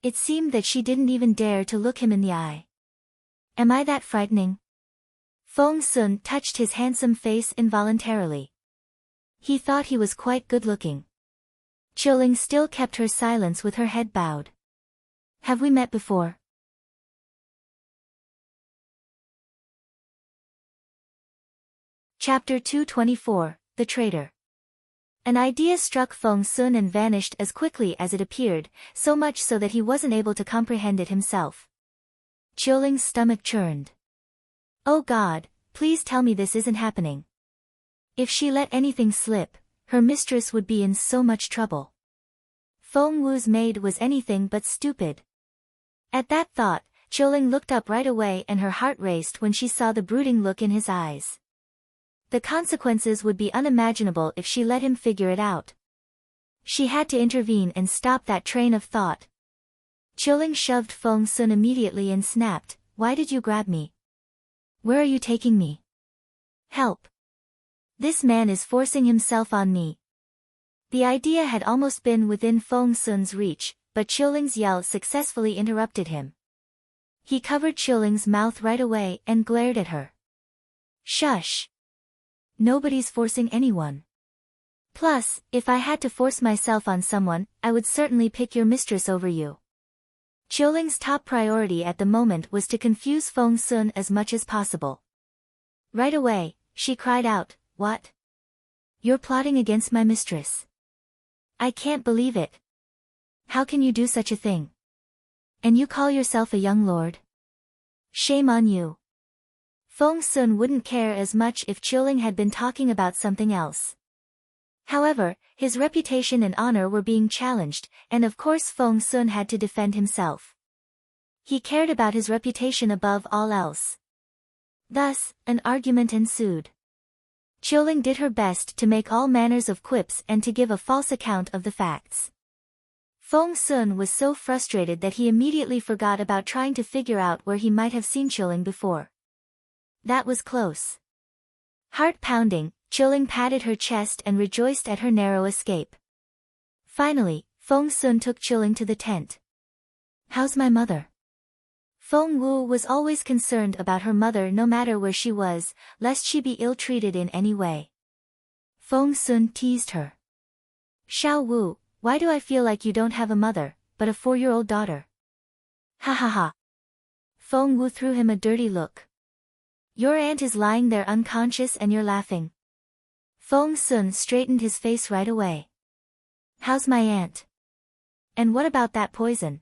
It seemed that she didn't even dare to look him in the eye. Am I that frightening? Feng Sun touched his handsome face involuntarily. He thought he was quite good-looking. Qiuling still kept her silence with her head bowed. Have we met before? Chapter 224, The Traitor. An idea struck Feng Sun and vanished as quickly as it appeared, so much so that he wasn't able to comprehend it himself. Qiuling's stomach churned. Oh God, please tell me this isn't happening. If she let anything slip, her mistress would be in so much trouble. Feng Wu's maid was anything but stupid. At that thought, Qiuling looked up right away and her heart raced when she saw the brooding look in his eyes. The consequences would be unimaginable if she let him figure it out. She had to intervene and stop that train of thought. Qiuling shoved Feng Sun immediately and snapped, Why did you grab me? Where are you taking me? Help! This man is forcing himself on me. The idea had almost been within Feng Sun's reach, but Qiuling's yell successfully interrupted him. He covered Qiuling's mouth right away and glared at her. Shush! Nobody's forcing anyone. Plus, if I had to force myself on someone, I would certainly pick your mistress over you. Qiuling's top priority at the moment was to confuse Feng Sun as much as possible. Right away, she cried out, "What? You're plotting against my mistress? I can't believe it. How can you do such a thing? And you call yourself a young lord? Shame on you." Feng Sun wouldn't care as much if Qiuling had been talking about something else. However, his reputation and honor were being challenged, and of course Feng Sun had to defend himself. He cared about his reputation above all else. Thus, an argument ensued. Qiuling did her best to make all manners of quips and to give a false account of the facts. Feng Sun was so frustrated that he immediately forgot about trying to figure out where he might have seen Qiuling before. That was close. Heart-pounding, Qiuling patted her chest and rejoiced at her narrow escape. Finally, Feng Sun took Qiuling to the tent. "How's my mother?" Feng Wu was always concerned about her mother no matter where she was, lest she be ill-treated in any way. Feng Sun teased her. "Xiao Wu, why do I feel like you don't have a mother, but a 4-year-old daughter?" "Ha ha ha." Feng Wu threw him a dirty look. "Your aunt is lying there unconscious and you're laughing." Feng Sun straightened his face right away. "How's my aunt? And what about that poison?"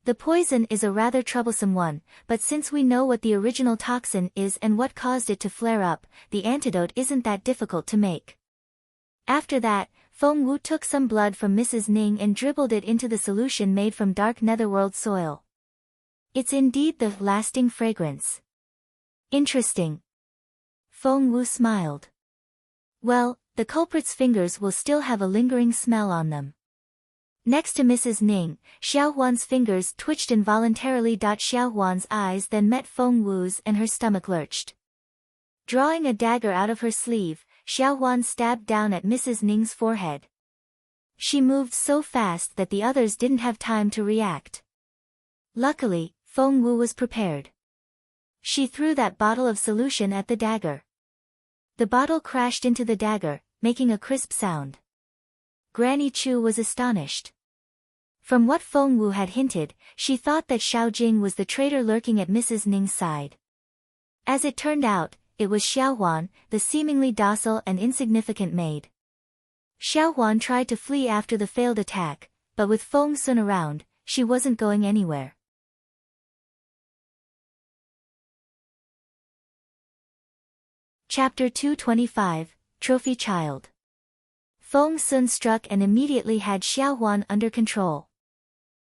"The poison is a rather troublesome one, but since we know what the original toxin is and what caused it to flare up, the antidote isn't that difficult to make." After that, Feng Wu took some blood from Mrs. Ning and dribbled it into the solution made from dark netherworld soil. "It's indeed the lasting fragrance." "Interesting." Feng Wu smiled. "Well, the culprit's fingers will still have a lingering smell on them." Next to Mrs. Ning, Xiao Huan's fingers twitched involuntarily. Xiao Huan's eyes then met Feng Wu's and her stomach lurched. Drawing a dagger out of her sleeve, Xiao Huan stabbed down at Mrs. Ning's forehead. She moved so fast that the others didn't have time to react. Luckily, Feng Wu was prepared. She threw that bottle of solution at the dagger. The bottle crashed into the dagger, making a crisp sound. Granny Chu was astonished. From what Feng Wu had hinted, she thought that Xiao Jing was the traitor lurking at Mrs. Ning's side. As it turned out, it was Xiao Huan, the seemingly docile and insignificant maid. Xiao Huan tried to flee after the failed attack, but with Feng Sun around, she wasn't going anywhere. Chapter 225, Trophy Child. Feng Sun struck and immediately had Xiao Huan under control.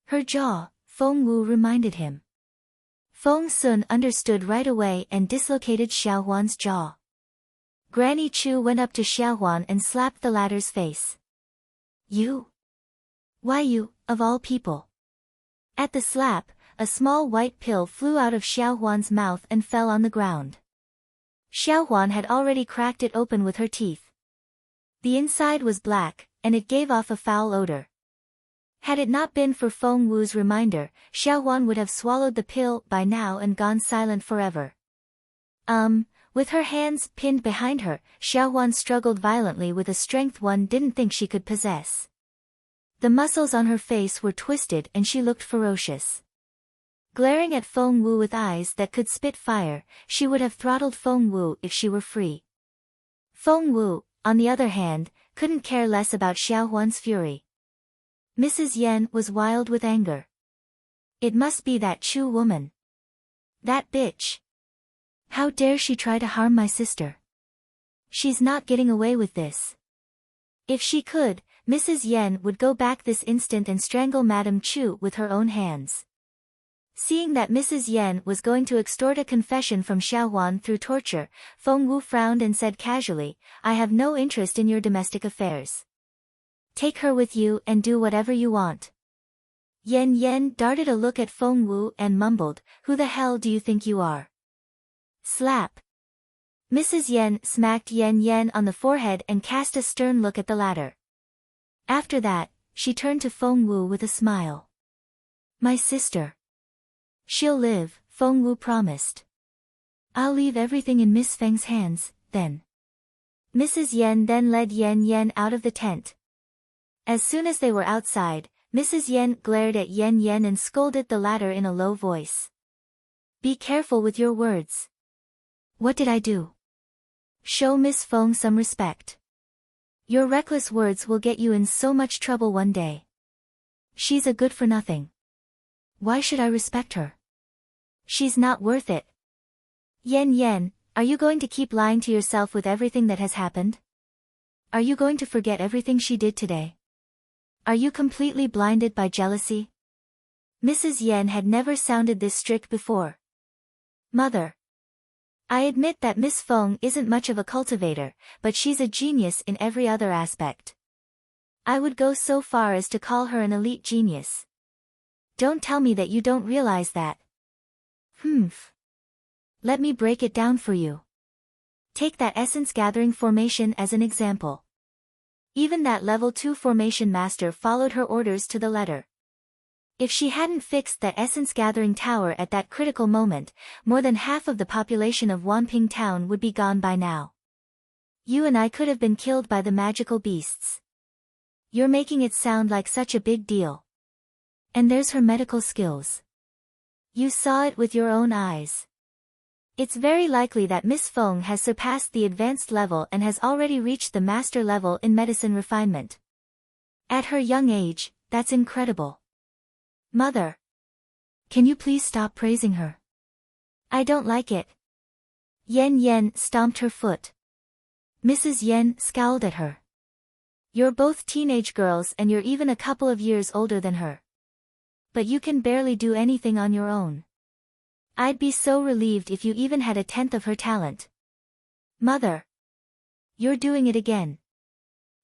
Her jaw, Feng Wu reminded him. Feng Sun understood right away and dislocated Xiao Huan's jaw. Granny Chu went up to Xiao Huan and slapped the latter's face. "You? Why you, of all people?" At the slap, a small white pill flew out of Xiao Huan's mouth and fell on the ground. Xiao Huan had already cracked it open with her teeth. The inside was black, and it gave off a foul odor. Had it not been for Feng Wu's reminder, Xiao Huan would have swallowed the pill by now and gone silent forever. With her hands pinned behind her, Xiao Huan struggled violently with a strength one didn't think she could possess. The muscles on her face were twisted and she looked ferocious. Glaring at Feng Wu with eyes that could spit fire, she would have throttled Feng Wu if she were free. Feng Wu, on the other hand, couldn't care less about Xiao Huan's fury. Mrs. Yan was wild with anger. "It must be that Chu woman. That bitch. How dare she try to harm my sister? She's not getting away with this." If she could, Mrs. Yan would go back this instant and strangle Madame Chu with her own hands. Seeing that Mrs. Yan was going to extort a confession from Xiao Huan through torture, Feng Wu frowned and said casually, "I have no interest in your domestic affairs. Take her with you and do whatever you want." Yan darted a look at Feng Wu and mumbled, "Who the hell do you think you are?" Slap. Mrs. Yan smacked Yan on the forehead and cast a stern look at the latter. After that, she turned to Feng Wu with a smile. "My sister. She'll live," Feng Wu promised. "I'll leave everything in Miss Feng's hands, then." Mrs. Yan then led Yan out of the tent. As soon as they were outside, Mrs. Yen glared at Yen Yen and scolded the latter in a low voice. Be careful with your words. What did I do? Show Miss Feng some respect. Your reckless words will get you in so much trouble one day. She's a good-for-nothing. Why should I respect her? She's not worth it. Yen Yen, are you going to keep lying to yourself with everything that has happened? Are you going to forget everything she did today? Are you completely blinded by jealousy? Mrs. Yen had never sounded this strict before. Mother. I admit that Miss Feng isn't much of a cultivator, but she's a genius in every other aspect. I would go so far as to call her an elite genius. Don't tell me that you don't realize that. Humph. Let me break it down for you. Take that essence gathering formation as an example. Even that level 2 formation master followed her orders to the letter. If she hadn't fixed that essence gathering tower at that critical moment, more than half of the population of Wanping town would be gone by now. You and I could have been killed by the magical beasts. You're making it sound like such a big deal. And there's her medical skills. You saw it with your own eyes. It's very likely that Miss Feng has surpassed the advanced level and has already reached the master level in medicine refinement. At her young age, that's incredible. Mother. Can you please stop praising her? I don't like it. Yen Yen stomped her foot. Mrs. Yen scowled at her. You're both teenage girls and you're even a couple of years older than her. But you can barely do anything on your own. I'd be so relieved if you even had a tenth of her talent. Mother. You're doing it again.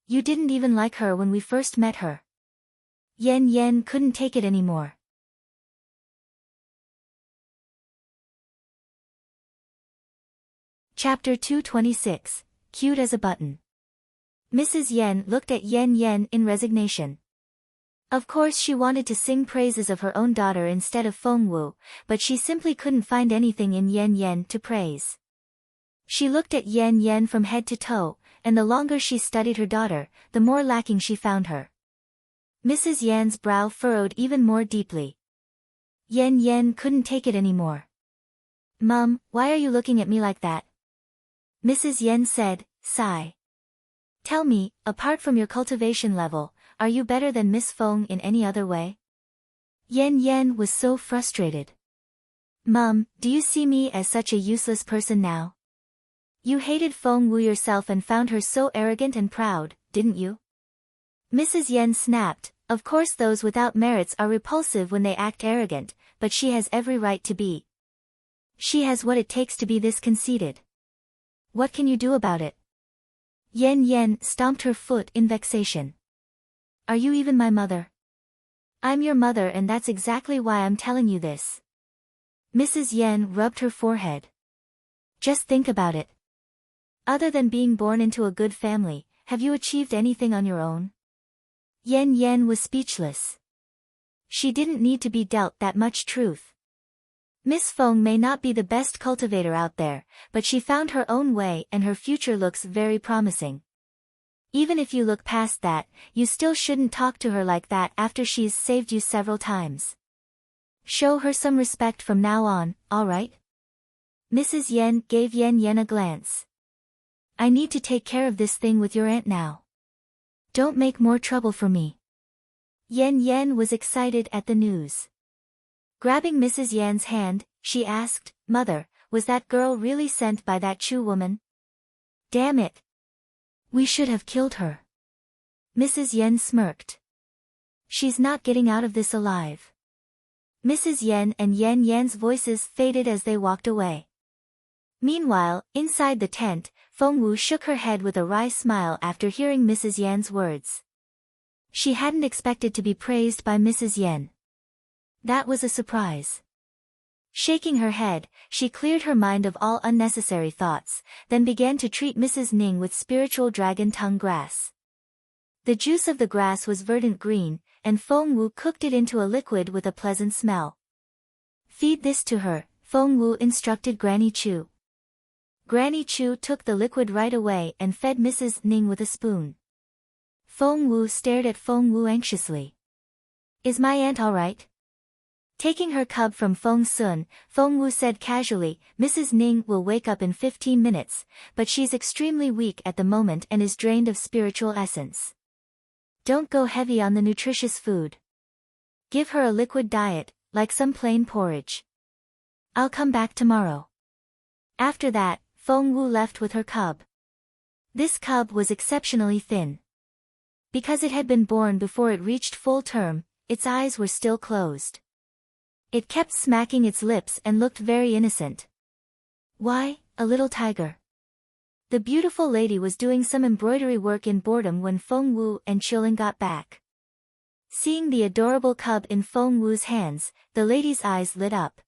You didn't even like her when we first met her. Yen Yen couldn't take it anymore. Chapter 226, Cute as a Button. Mrs. Yen looked at Yen Yen in resignation. Of course she wanted to sing praises of her own daughter instead of Feng Wu, but she simply couldn't find anything in Yen Yen to praise. She looked at Yen Yen from head to toe, and the longer she studied her daughter, the more lacking she found her. Mrs. Yan's brow furrowed even more deeply. Yen Yen couldn't take it anymore. Mum, why are you looking at me like that? Mrs. Yen said, sigh. Tell me, apart from your cultivation level, are you better than Miss Feng in any other way? Yen Yen was so frustrated. Mum, do you see me as such a useless person now? You hated Feng Wu yourself and found her so arrogant and proud, didn't you? Mrs. Yen snapped, of course those without merits are repulsive when they act arrogant, but she has every right to be. She has what it takes to be this conceited. What can you do about it? Yen Yen stomped her foot in vexation. Are you even my mother? I'm your mother and that's exactly why I'm telling you this. Mrs. Yen rubbed her forehead. Just think about it. Other than being born into a good family, have you achieved anything on your own? Yen Yen was speechless. She didn't need to be dealt that much truth. Miss Feng may not be the best cultivator out there, but she found her own way and her future looks very promising. Even if you look past that, you still shouldn't talk to her like that after she's saved you several times. Show her some respect from now on, alright? Mrs. Yen gave Yen Yen a glance. I need to take care of this thing with your aunt now. Don't make more trouble for me. Yen Yen was excited at the news. Grabbing Mrs. Yan's hand, she asked, Mother, was that girl really sent by that Chu woman? Damn it. We should have killed her. Mrs. Yen smirked. She's not getting out of this alive. Mrs. Yen and Yen Yen's voices faded as they walked away. Meanwhile, inside the tent, Feng Wu shook her head with a wry smile after hearing Mrs. Yan's words. She hadn't expected to be praised by Mrs. Yen. That was a surprise. Shaking her head, she cleared her mind of all unnecessary thoughts, then began to treat Mrs. Ning with spiritual dragon tongue grass. The juice of the grass was verdant green, and Feng Wu cooked it into a liquid with a pleasant smell. Feed this to her, Feng Wu instructed Granny Chu. Granny Chu took the liquid right away and fed Mrs. Ning with a spoon. Feng Wu stared at Feng Wu anxiously. Is my aunt all right? Taking her cub from Feng Sun, Feng Wu said casually, Mrs. Ning will wake up in 15 minutes, but she's extremely weak at the moment and is drained of spiritual essence. Don't go heavy on the nutritious food. Give her a liquid diet, like some plain porridge. I'll come back tomorrow. After that, Feng Wu left with her cub. This cub was exceptionally thin. Because it had been born before it reached full term, its eyes were still closed. It kept smacking its lips and looked very innocent. Why, a little tiger. The beautiful lady was doing some embroidery work in boredom when Feng Wu and Chilling got back. Seeing the adorable cub in Feng Wu's hands, the lady's eyes lit up.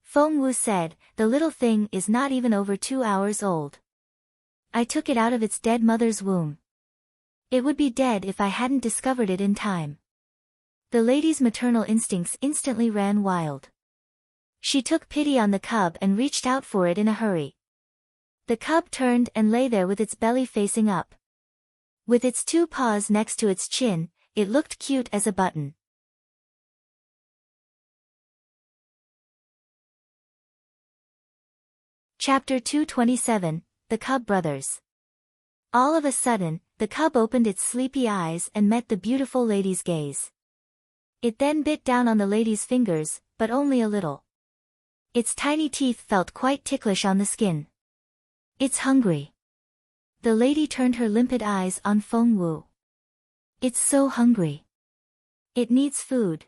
Feng Wu said, the little thing is not even over 2 hours old. I took it out of its dead mother's womb. It would be dead if I hadn't discovered it in time. The lady's maternal instincts instantly ran wild. She took pity on the cub and reached out for it in a hurry. The cub turned and lay there with its belly facing up. With its 2 paws next to its chin, it looked cute as a button. Chapter 227, The Cub Brothers. All of a sudden, the cub opened its sleepy eyes and met the beautiful lady's gaze. It then bit down on the lady's fingers, but only a little. Its tiny teeth felt quite ticklish on the skin. It's hungry. The lady turned her limpid eyes on Feng Wu. It's so hungry. It needs food.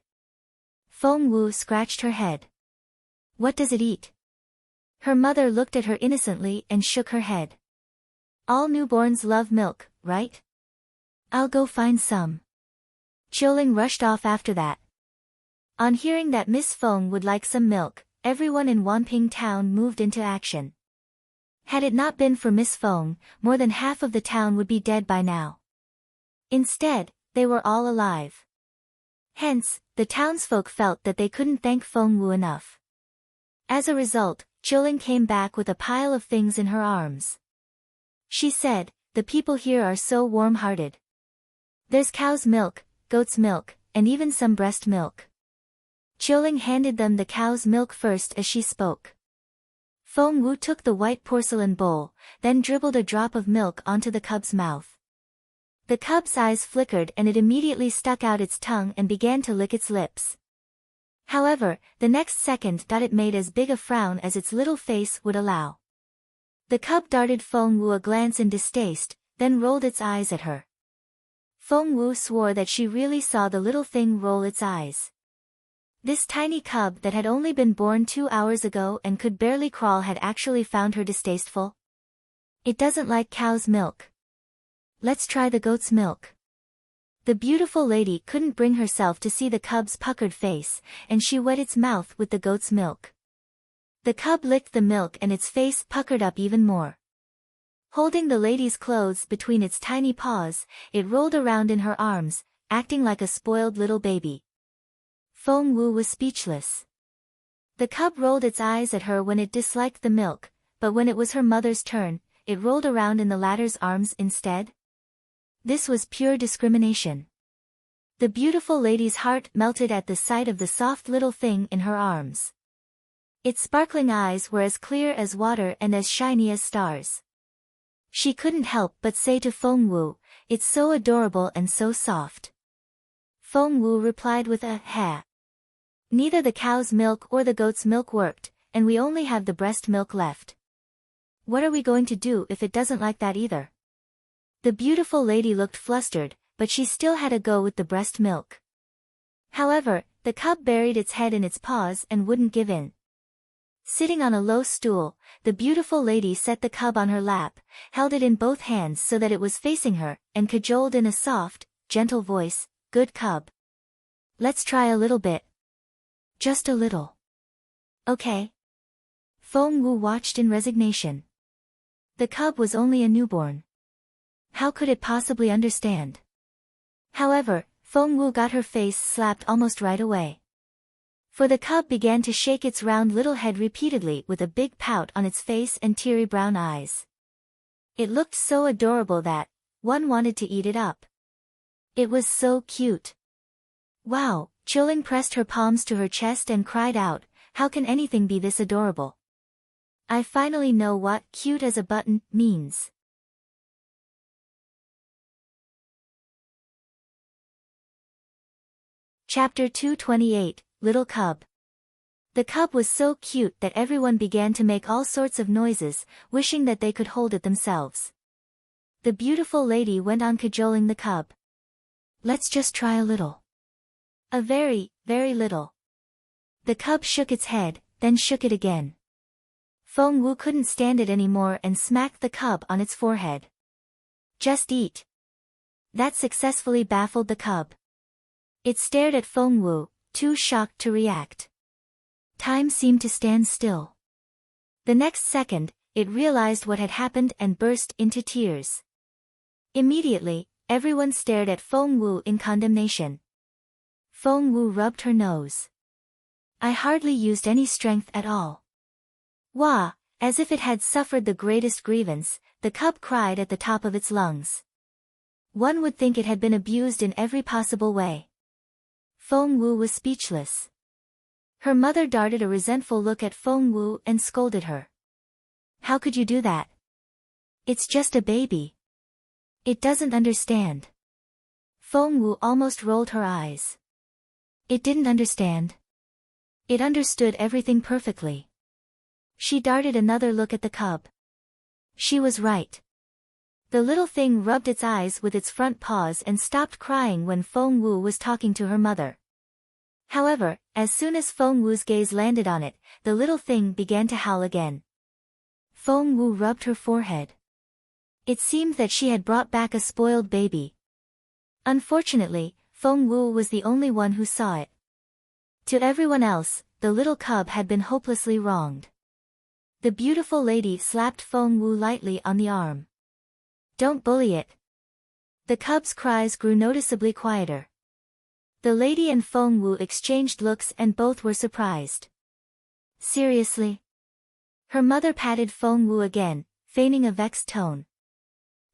Feng Wu scratched her head. What does it eat? Her mother looked at her innocently and shook her head. All newborns love milk, right? I'll go find some. Chilling rushed off after that. On hearing that Miss Feng would like some milk, everyone in Wanping town moved into action. Had it not been for Miss Feng, more than half of the town would be dead by now. Instead, they were all alive. Hence, the townsfolk felt that they couldn't thank Feng Wu enough. As a result, Chilling came back with a pile of things in her arms. She said, the people here are so warm-hearted. There's cow's milk, goat's milk, and even some breast milk. Chilling handed them the cow's milk first as she spoke. Feng Wu took the white porcelain bowl, then dribbled a drop of milk onto the cub's mouth. The cub's eyes flickered and it immediately stuck out its tongue and began to lick its lips. However, the next second it made as big a frown as its little face would allow. The cub darted Feng Wu a glance in distaste, then rolled its eyes at her. Feng Wu swore that she really saw the little thing roll its eyes. This tiny cub that had only been born 2 hours ago and could barely crawl had actually found her distasteful. It doesn't like cow's milk. Let's try the goat's milk. The beautiful lady couldn't bring herself to see the cub's puckered face, and she wet its mouth with the goat's milk. The cub licked the milk and its face puckered up even more. Holding the lady's clothes between its tiny paws, it rolled around in her arms, acting like a spoiled little baby. Feng Wu was speechless. The cub rolled its eyes at her when it disliked the milk, but when it was her mother's turn, it rolled around in the latter's arms instead. This was pure discrimination. The beautiful lady's heart melted at the sight of the soft little thing in her arms. Its sparkling eyes were as clear as water and as shiny as stars. She couldn't help but say to Feng Wu, "It's so adorable and so soft." Feng Wu replied with a "ha." Neither the cow's milk or the goat's milk worked, and we only have the breast milk left. What are we going to do if it doesn't like that either? The beautiful lady looked flustered, but she still had a go with the breast milk. However, the cub buried its head in its paws and wouldn't give in. Sitting on a low stool, the beautiful lady set the cub on her lap, held it in both hands so that it was facing her, and cajoled in a soft, gentle voice, "Good cub. Let's try a little bit. Just a little. Okay." Feng Wu watched in resignation. The cub was only a newborn. How could it possibly understand? However, Feng Wu got her face slapped almost right away. For the cub began to shake its round little head repeatedly with a big pout on its face and teary brown eyes. It looked so adorable that one wanted to eat it up. It was so cute. Wow, Chilling pressed her palms to her chest and cried out, how can anything be this adorable? I finally know what cute as a button means. Chapter 228, Little Cub. The cub was so cute that everyone began to make all sorts of noises, wishing that they could hold it themselves. The beautiful lady went on cajoling the cub. Let's just try a little. A very, very little. The cub shook its head, then shook it again. Feng Wu couldn't stand it anymore and smacked the cub on its forehead. Just eat. That successfully baffled the cub. It stared at Feng Wu, too shocked to react. Time seemed to stand still. The next second, it realized what had happened and burst into tears. Immediately, everyone stared at Feng Wu in condemnation. Feng Wu rubbed her nose. I hardly used any strength at all. Wah, as if it had suffered the greatest grievance, the cub cried at the top of its lungs. One would think it had been abused in every possible way. Feng Wu was speechless. Her mother darted a resentful look at Feng Wu and scolded her. How could you do that? It's just a baby. It doesn't understand. Feng Wu almost rolled her eyes. It didn't understand. It understood everything perfectly. She darted another look at the cub. She was right. The little thing rubbed its eyes with its front paws and stopped crying when Feng Wu was talking to her mother. However, as soon as Feng Wu's gaze landed on it, the little thing began to howl again. Feng Wu rubbed her forehead. It seemed that she had brought back a spoiled baby. Unfortunately, Feng Wu was the only one who saw it. To everyone else, the little cub had been hopelessly wronged. The beautiful lady slapped Feng Wu lightly on the arm. Don't bully it. The cub's cries grew noticeably quieter. The lady and Feng Wu exchanged looks and both were surprised. Seriously? Her mother patted Feng Wu again, feigning a vexed tone.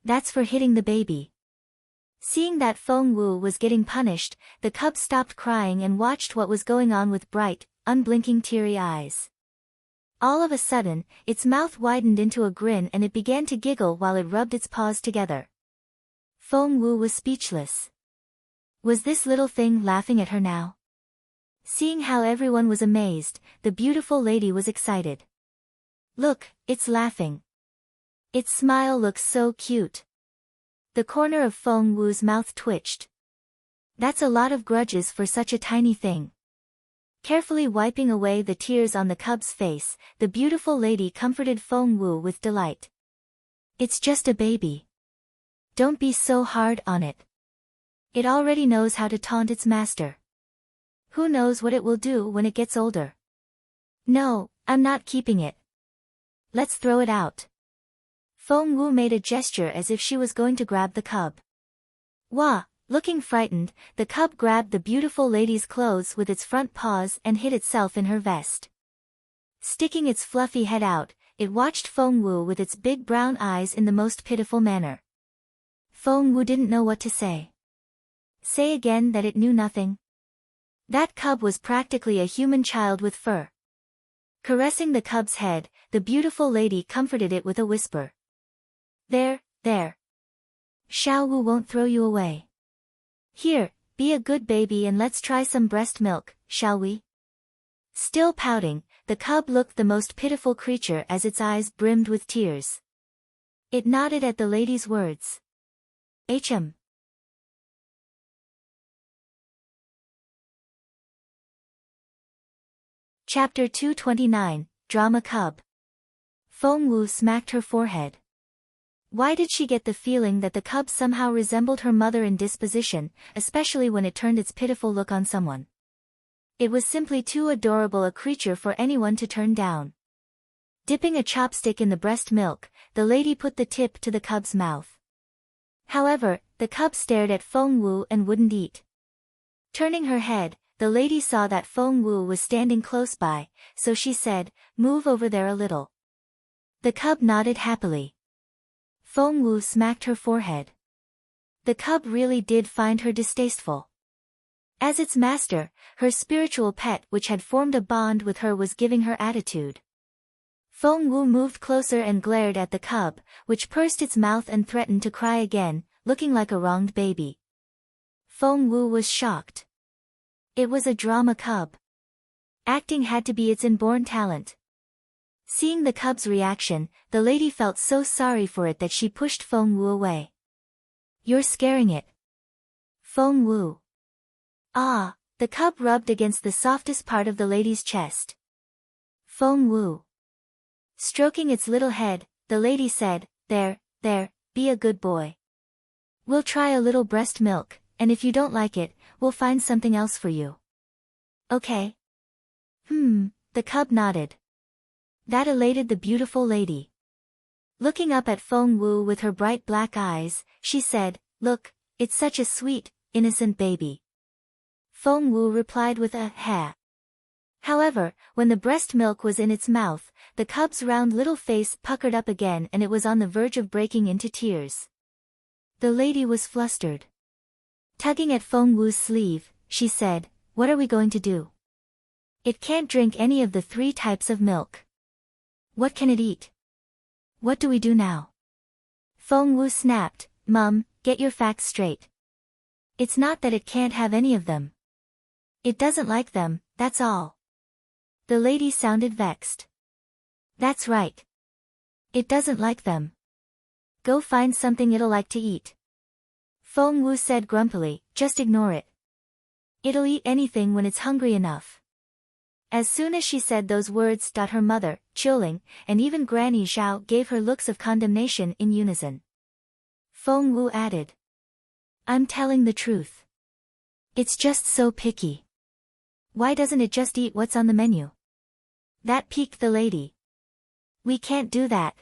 That's for hitting the baby. Seeing that Feng Wu was getting punished, the cub stopped crying and watched what was going on with bright, unblinking teary eyes. All of a sudden, its mouth widened into a grin and it began to giggle while it rubbed its paws together. Feng Wu was speechless. Was this little thing laughing at her now? Seeing how everyone was amazed, the beautiful lady was excited. Look, it's laughing. Its smile looks so cute. The corner of Feng Wu's mouth twitched. That's a lot of grudges for such a tiny thing. Carefully wiping away the tears on the cub's face, the beautiful lady comforted Feng Wu with delight. It's just a baby. Don't be so hard on it. It already knows how to taunt its master. Who knows what it will do when it gets older? No, I'm not keeping it. Let's throw it out. Feng Wu made a gesture as if she was going to grab the cub. Wah! Looking frightened, the cub grabbed the beautiful lady's clothes with its front paws and hid itself in her vest. Sticking its fluffy head out, it watched Feng Wu with its big brown eyes in the most pitiful manner. Feng Wu didn't know what to say. Say again that it knew nothing. That cub was practically a human child with fur. Caressing the cub's head, the beautiful lady comforted it with a whisper. There, there. Xiao Wu won't throw you away. Here, be a good baby and let's try some breast milk, shall we? Still pouting, the cub looked the most pitiful creature as its eyes brimmed with tears. It nodded at the lady's words. HM. Chapter 229, Drama Cub. Feng Wu smacked her forehead. Why did she get the feeling that the cub somehow resembled her mother in disposition, especially when it turned its pitiful look on someone? It was simply too adorable a creature for anyone to turn down. Dipping a chopstick in the breast milk, the lady put the tip to the cub's mouth. However, the cub stared at Feng Wu and wouldn't eat. Turning her head, the lady saw that Feng Wu was standing close by, so she said, "Move over there a little." The cub nodded happily. Feng Wu smacked her forehead. The cub really did find her distasteful. As its master, her spiritual pet which had formed a bond with her was giving her attitude. Feng Wu moved closer and glared at the cub, which pursed its mouth and threatened to cry again, looking like a wronged baby. Feng Wu was shocked. It was a drama cub. Acting had to be its inborn talent. Seeing the cub's reaction, the lady felt so sorry for it that she pushed Feng Wu away. "You're scaring it." Feng Wu. Ah, the cub rubbed against the softest part of the lady's chest. Feng Wu. Stroking its little head, the lady said, There, be a good boy. We'll try a little breast milk, and if you don't like it, we'll find something else for you. Okay. The cub nodded. That elated the beautiful lady. Looking up at Feng Wu with her bright black eyes, she said, Look, it's such a sweet, innocent baby. Feng Wu replied with a ha. However, when the breast milk was in its mouth, the cub's round little face puckered up again and it was on the verge of breaking into tears. The lady was flustered. Tugging at Feng Wu's sleeve, she said, What are we going to do? It can't drink any of the 3 types of milk. What can it eat? What do we do now? Feng Wu snapped, Mum, get your facts straight. It's not that it can't have any of them. It doesn't like them, that's all. The lady sounded vexed. That's right. It doesn't like them. Go find something it'll like to eat. Feng Wu said grumpily, Just ignore it. It'll eat anything when it's hungry enough. As soon as she said those words, her mother, Qiuling, and even Granny Zhao gave her looks of condemnation in unison. Feng Wu added. I'm telling the truth. It's just so picky. Why doesn't it just eat what's on the menu? That piqued the lady. We can't do that.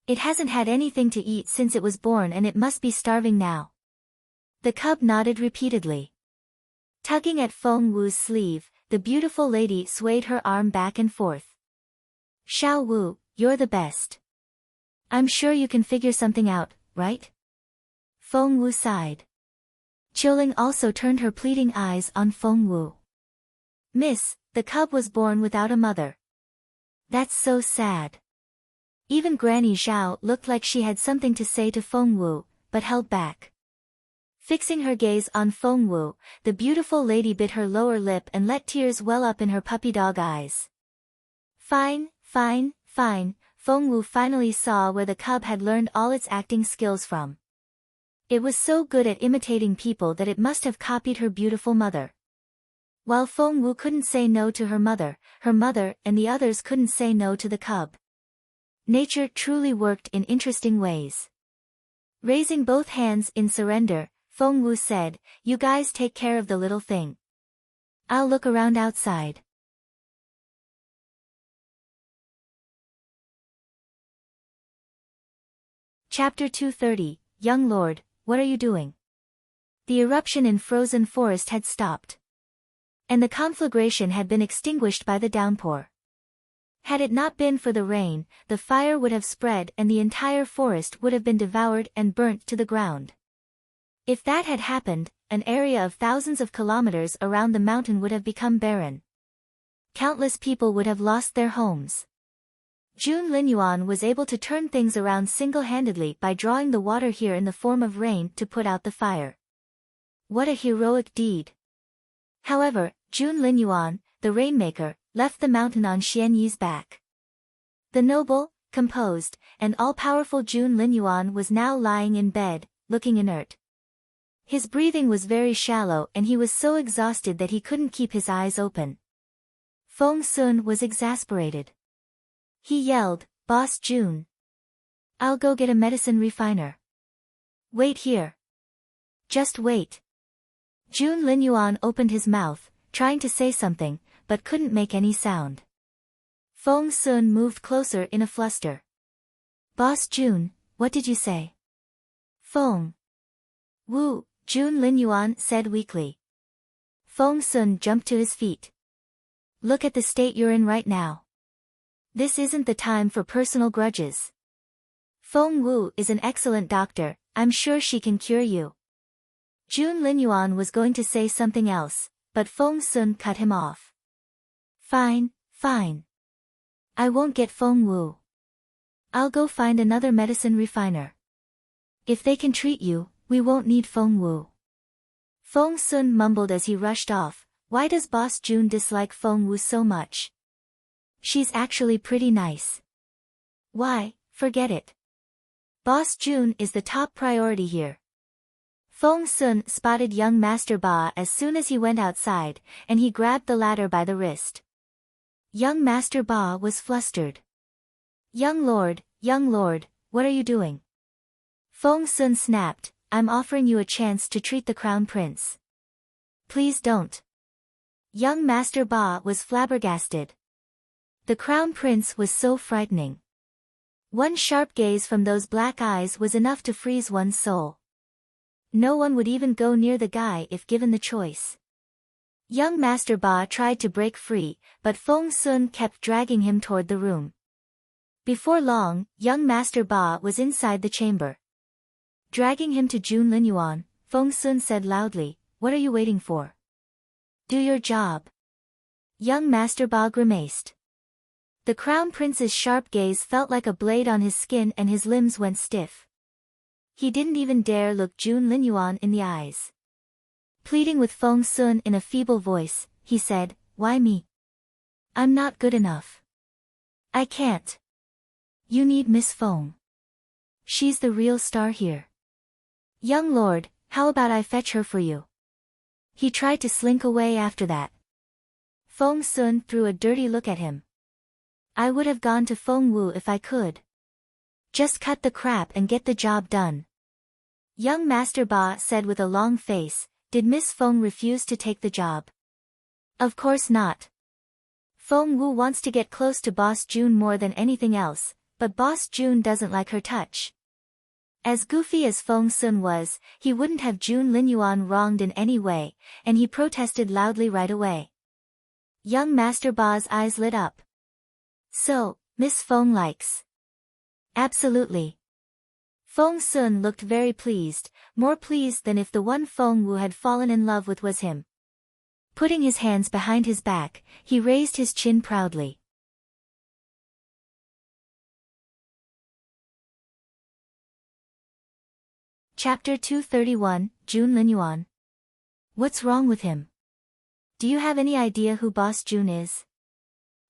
It hasn't had anything to eat since it was born and it must be starving now. The cub nodded repeatedly. Tugging at Feng Wu's sleeve, the beautiful lady swayed her arm back and forth. Xiao Wu, you're the best. I'm sure you can figure something out, right? Feng Wu sighed. Qiuling also turned her pleading eyes on Feng Wu. Miss, the cub was born without a mother. That's so sad. Even Granny Zhao looked like she had something to say to Feng Wu, but held back. Fixing her gaze on Feng Wu, the beautiful lady bit her lower lip and let tears well up in her puppy dog eyes. Fine. Feng Wu finally saw where the cub had learned all its acting skills from. It was so good at imitating people that it must have copied her beautiful mother. While Feng Wu couldn't say no to her mother and the others couldn't say no to the cub. Nature truly worked in interesting ways. Raising both hands in surrender, Feng Wu said, You guys take care of the little thing. I'll look around outside. Chapter 230, Young Lord, what are you doing? The eruption in frozen forest had stopped. And the conflagration had been extinguished by the downpour. Had it not been for the rain, the fire would have spread and the entire forest would have been devoured and burnt to the ground. If that had happened, an area of thousands of kilometers around the mountain would have become barren. Countless people would have lost their homes. Jun Linyuan was able to turn things around single-handedly by drawing the water here in the form of rain to put out the fire. What a heroic deed! However, Jun Linyuan, the rainmaker, left the mountain on Xian Yi's back. The noble, composed, and all-powerful Jun Linyuan was now lying in bed, looking inert. His breathing was very shallow and he was so exhausted that he couldn't keep his eyes open. Feng Sun was exasperated. He yelled, Boss Jun. I'll go get a medicine refiner. Wait here. Just wait. Jun Linyuan opened his mouth, trying to say something, but couldn't make any sound. Feng Sun moved closer in a fluster. Boss Jun, what did you say? Feng Wu, Jun Linyuan said weakly. Feng Sun jumped to his feet. Look at the state you're in right now. This isn't the time for personal grudges. Feng Wu is an excellent doctor, I'm sure she can cure you. Jun Linyuan was going to say something else, but Feng Sun cut him off. Fine, fine. I won't get Feng Wu. I'll go find another medicine refiner. If they can treat you, we won't need Feng Wu. Feng Sun mumbled as he rushed off. Why does Boss Jun dislike Feng Wu so much? She's actually pretty nice. Why, forget it. Boss Jun is the top priority here. Feng Sun spotted young Master Ba as soon as he went outside, and he grabbed the latter by the wrist. Young Master Ba was flustered. Young Lord, what are you doing? Feng Sun snapped, I'm offering you a chance to treat the Crown Prince. Please don't. Young Master Ba was flabbergasted. The Crown Prince was so frightening. One sharp gaze from those black eyes was enough to freeze one's soul. No one would even go near the guy if given the choice. Young Master Ba tried to break free, but Feng Sun kept dragging him toward the room. Before long, young Master Ba was inside the chamber. Dragging him to Jun Linyuan, Feng Sun said loudly, what are you waiting for? Do your job. Young Master Ba grimaced. The Crown Prince's sharp gaze felt like a blade on his skin and his limbs went stiff. He didn't even dare look Jun Linyuan in the eyes. Pleading with Feng Sun in a feeble voice, he said, why me? I'm not good enough. I can't. You need Miss Feng. She's the real star here. Young Lord, how about I fetch her for you? He tried to slink away after that. Feng Sun threw a dirty look at him. I would have gone to Feng Wu if I could. Just cut the crap and get the job done. Young Master Ba said with a long face, did Miss Feng refuse to take the job? Of course not. Feng Wu wants to get close to Boss Jun more than anything else, but Boss Jun doesn't like her touch. As goofy as Feng Sun was, he wouldn't have Jun Linyuan wronged in any way, and he protested loudly right away. Young Master Ba's eyes lit up. So, Miss Feng likes. Absolutely. Feng Sun looked very pleased, more pleased than if the one Feng Wu had fallen in love with was him. Putting his hands behind his back, he raised his chin proudly. Chapter 231, Jun Linyuan. What's wrong with him? Do you have any idea who Boss Jun is?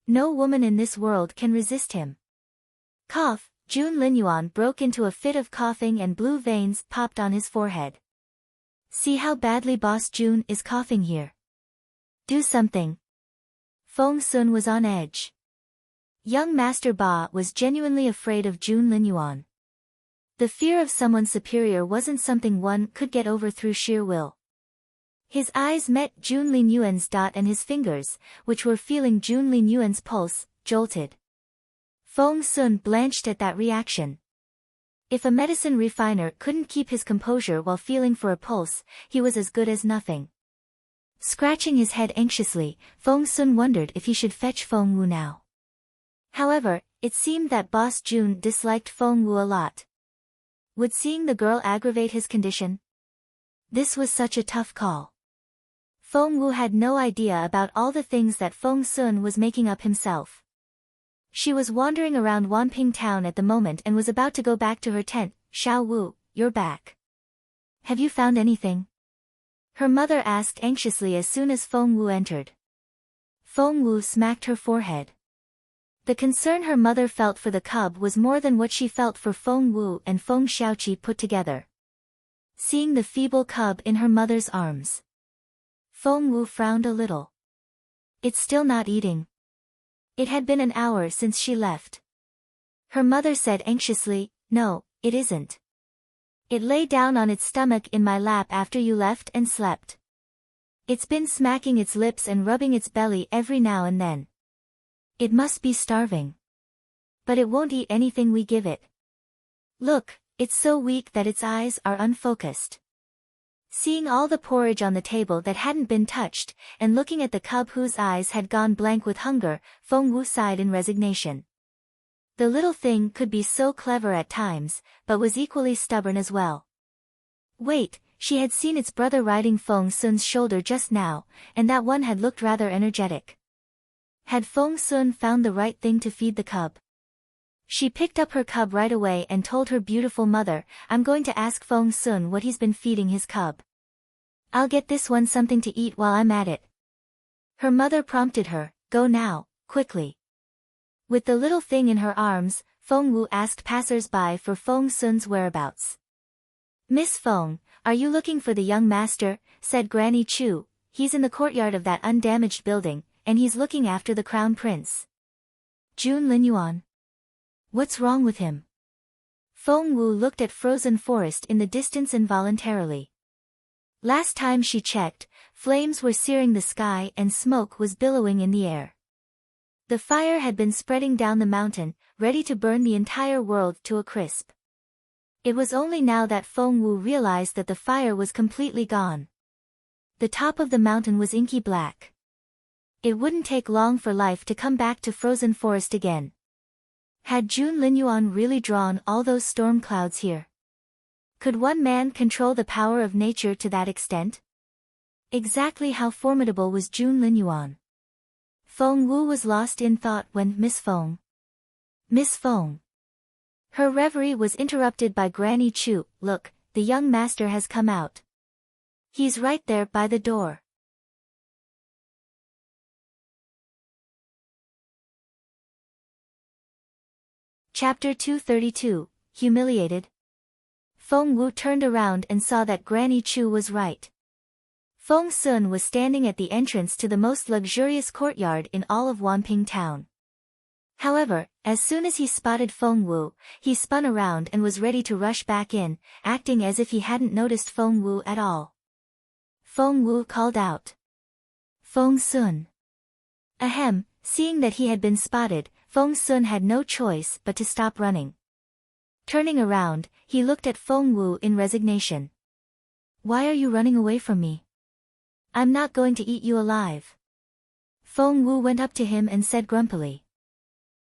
No woman in this world can resist him. Cough, Jun Linyuan broke into a fit of coughing and blue veins popped on his forehead. See how badly Boss Jun is coughing here. Do something. Feng Sun was on edge. Young Master Ba was genuinely afraid of Jun Linyuan. The fear of someone superior wasn't something one could get over through sheer will. His eyes met Jun Linyuan's dot and his fingers, which were feeling Jun Linyuan's pulse, jolted. Feng Sun blanched at that reaction. If a medicine refiner couldn't keep his composure while feeling for a pulse, he was as good as nothing. Scratching his head anxiously, Feng Sun wondered if he should fetch Feng Wu now. However, it seemed that Boss Jun disliked Feng Wu a lot. Would seeing the girl aggravate his condition? This was such a tough call. Feng Wu had no idea about all the things that Feng Sun was making up himself. She was wandering around Wanping town at the moment and was about to go back to her tent. Xiao Wu, you're back. Have you found anything? Her mother asked anxiously as soon as Feng Wu entered. Feng Wu smacked her forehead. The concern her mother felt for the cub was more than what she felt for Feng Wu and Feng Xiaoqi put together. Seeing the feeble cub in her mother's arms, Feng Wu frowned a little. It's still not eating. It had been an hour since she left. Her mother said anxiously, no, it isn't. It lay down on its stomach in my lap after you left and slept. It's been smacking its lips and rubbing its belly every now and then. It must be starving. But it won't eat anything we give it. Look, it's so weak that its eyes are unfocused. Seeing all the porridge on the table that hadn't been touched, and looking at the cub whose eyes had gone blank with hunger, Feng Wu sighed in resignation. The little thing could be so clever at times, but was equally stubborn as well. Wait, she had seen its brother riding Feng Sun's shoulder just now, and that one had looked rather energetic. Had Feng Sun found the right thing to feed the cub? She picked up her cub right away and told her beautiful mother, "I'm going to ask Feng Sun what he's been feeding his cub. I'll get this one something to eat while I'm at it." Her mother prompted her, "Go now, quickly." With the little thing in her arms, Feng Wu asked passers-by for Feng Sun's whereabouts. "Miss Feng, are you looking for the young master?" said Granny Chu. "He's in the courtyard of that undamaged building, and he's looking after the crown prince." Jun Linyuan. What's wrong with him? Feng Wu looked at frozen forest in the distance involuntarily. Last time she checked, flames were searing the sky and smoke was billowing in the air. The fire had been spreading down the mountain, ready to burn the entire world to a crisp. It was only now that Feng Wu realized that the fire was completely gone. The top of the mountain was inky black. It wouldn't take long for life to come back to frozen forest again. Had Jun Linyuan really drawn all those storm clouds here? Could one man control the power of nature to that extent? Exactly how formidable was Jun Linyuan? Feng Wu was lost in thought when Miss Feng. Miss Feng. Her reverie was interrupted by Granny Chu. "Look, the young master has come out. He's right there by the door." Chapter 232, Humiliated. Feng Wu turned around and saw that Granny Chu was right. Feng Sun was standing at the entrance to the most luxurious courtyard in all of Wanping town. However, as soon as he spotted Feng Wu, he spun around and was ready to rush back in, acting as if he hadn't noticed Feng Wu at all. Feng Wu called out, "Feng Sun." Ahem, seeing that he had been spotted, Feng Sun had no choice but to stop running. Turning around, he looked at Feng Wu in resignation. "Why are you running away from me? I'm not going to eat you alive." Feng Wu went up to him and said grumpily,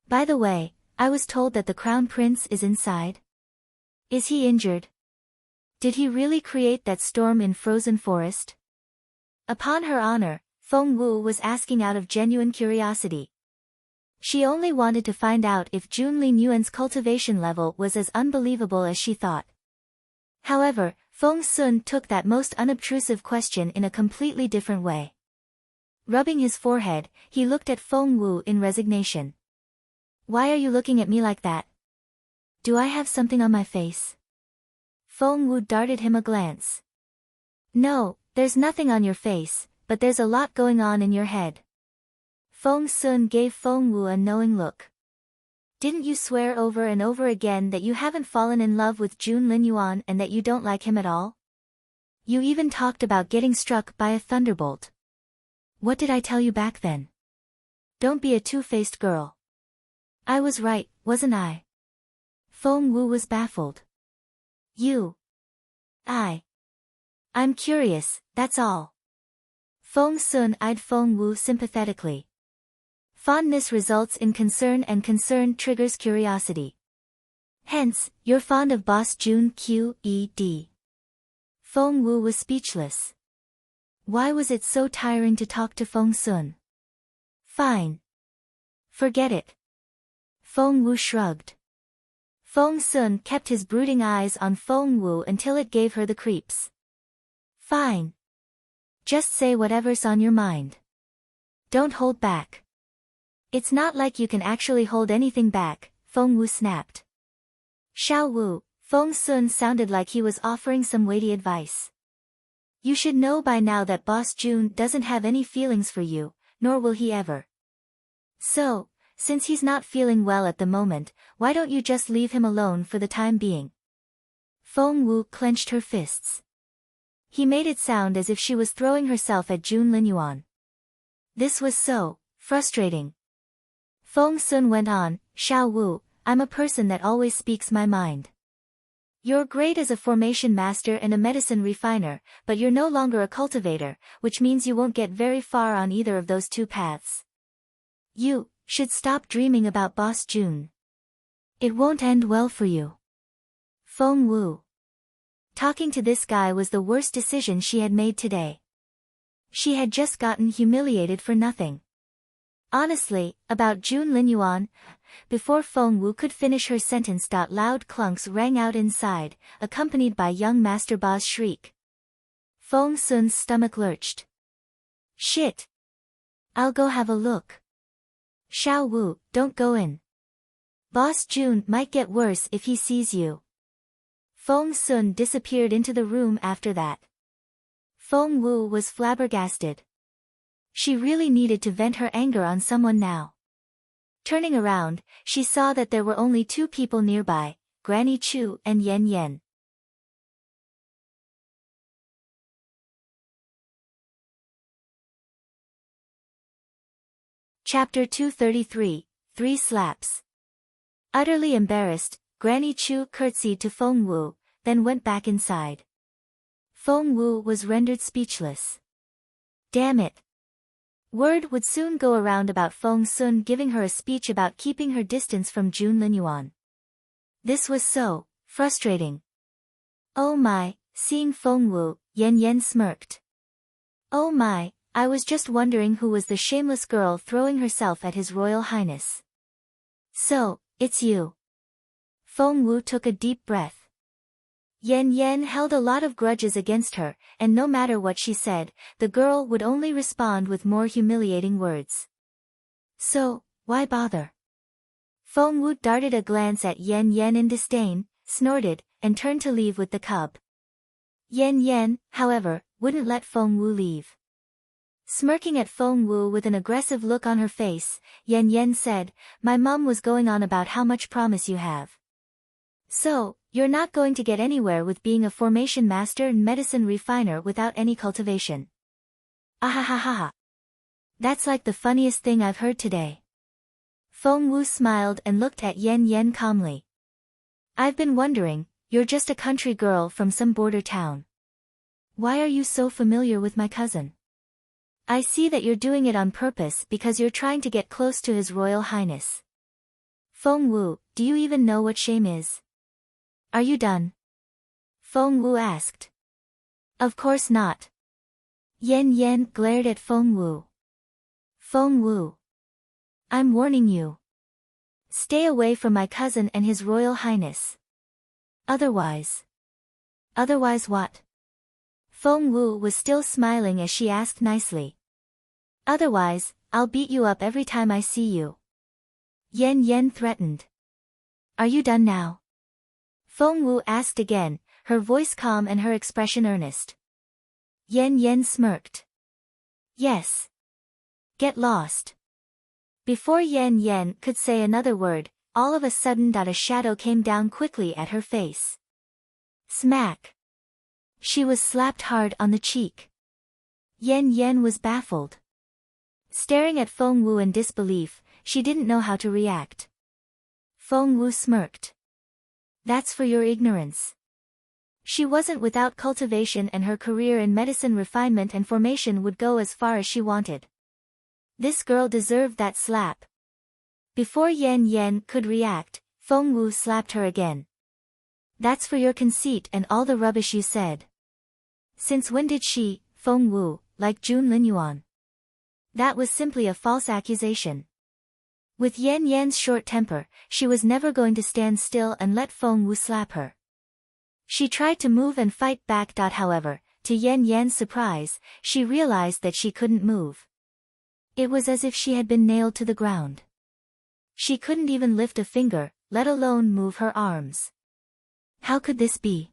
"By the way, I was told that the crown prince is inside. Is he injured? Did he really create that storm in frozen forest?" Upon her honor, Feng Wu was asking out of genuine curiosity. She only wanted to find out if Jun Linyuan's cultivation level was as unbelievable as she thought. However, Feng Sun took that most unobtrusive question in a completely different way. Rubbing his forehead, he looked at Feng Wu in resignation. "Why are you looking at me like that? Do I have something on my face?" Feng Wu darted him a glance. "No, there's nothing on your face, but there's a lot going on in your head." Feng Sun gave Feng Wu a knowing look. "Didn't you swear over and over again that you haven't fallen in love with Jun Linyuan and that you don't like him at all? You even talked about getting struck by a thunderbolt. What did I tell you back then? Don't be a two-faced girl." "I was right, wasn't I?" Feng Wu was baffled. I'm curious, that's all." Feng Sun eyed Feng Wu sympathetically. Fondness results in concern and concern triggers curiosity. Hence, you're fond of Boss Jun Qed. Feng Wu was speechless. Why was it so tiring to talk to Feng Sun? "Fine. Forget it." Feng Wu shrugged. Feng Sun kept his brooding eyes on Feng Wu until it gave her the creeps. "Fine. Just say whatever's on your mind. Don't hold back." "It's not like you can actually hold anything back," Feng Wu snapped. "Xiao Wu," Feng Sun sounded like he was offering some weighty advice. "You should know by now that Boss Jun doesn't have any feelings for you, nor will he ever. So, since he's not feeling well at the moment, why don't you just leave him alone for the time being?" Feng Wu clenched her fists. He made it sound as if she was throwing herself at Jun Linyuan. This was so frustrating. Feng Sun went on, "Xiao Wu, I'm a person that always speaks my mind. You're great as a formation master and a medicine refiner, but you're no longer a cultivator, which means you won't get very far on either of those two paths. You should stop dreaming about Boss Jun. It won't end well for you." Feng Wu. Talking to this guy was the worst decision she had made today. She had just gotten humiliated for nothing. Honestly, about June Linyuan. Before Feng Wu could finish her sentence, loud clunks rang out inside, accompanied by young Master Ba's shriek. Feng Sun's stomach lurched. Shit! I'll go have a look. Xiao Wu, don't go in. Boss June might get worse if he sees you. Feng Sun disappeared into the room after that. Feng Wu was flabbergasted. She really needed to vent her anger on someone now. Turning around, she saw that there were only two people nearby, Granny Chu and Yan Yan. Chapter 233, 3 Slaps. Utterly embarrassed, Granny Chu curtsied to Feng Wu, then went back inside. Feng Wu was rendered speechless. Damn it. Word would soon go around about Feng Sun giving her a speech about keeping her distance from June Linyuan. This was so frustrating. Oh my, seeing Feng Wu, Yan Yan smirked. Oh my, I was just wondering who was the shameless girl throwing herself at His Royal Highness. So, it's you. Feng Wu took a deep breath. Yan Yan held a lot of grudges against her, and no matter what she said, the girl would only respond with more humiliating words. So, why bother? Feng Wu darted a glance at Yan Yan in disdain, snorted, and turned to leave with the cub. Yan Yan, however, wouldn't let Feng Wu leave. Smirking at Feng Wu with an aggressive look on her face, Yan Yan said, My mum was going on about how much promise you have. So, you're not going to get anywhere with being a formation master and medicine refiner without any cultivation. Ahahaha. That's like the funniest thing I've heard today. Feng Wu smiled and looked at Yan Yan calmly. I've been wondering, you're just a country girl from some border town. Why are you so familiar with my cousin? I see that you're doing it on purpose because you're trying to get close to His Royal Highness. Feng Wu, do you even know what shame is? Are you done? Feng Wu asked. Of course not. Yan Yan glared at Feng Wu. Feng Wu. I'm warning you. Stay away from my cousin and His Royal Highness. Otherwise. Otherwise what? Feng Wu was still smiling as she asked nicely. Otherwise, I'll beat you up every time I see you. Yan Yan threatened. Are you done now? Feng Wu asked again, her voice calm and her expression earnest. Yan Yan smirked. Yes. Get lost. Before Yan Yan could say another word, all of a sudden a shadow came down quickly at her face. Smack. She was slapped hard on the cheek. Yan Yan was baffled. Staring at Feng Wu in disbelief, she didn't know how to react. Feng Wu smirked. That's for your ignorance. She wasn't without cultivation and her career in medicine refinement and formation would go as far as she wanted. This girl deserved that slap. Before Yan Yan could react, Feng Wu slapped her again. That's for your conceit and all the rubbish you said. Since when did she, Feng Wu, like June Linyuan? That was simply a false accusation. With Yan Yan's short temper, she was never going to stand still and let Feng Wu slap her. She tried to move and fight back. However, to Yan Yan's surprise, she realized that she couldn't move. It was as if she had been nailed to the ground. She couldn't even lift a finger, let alone move her arms. How could this be?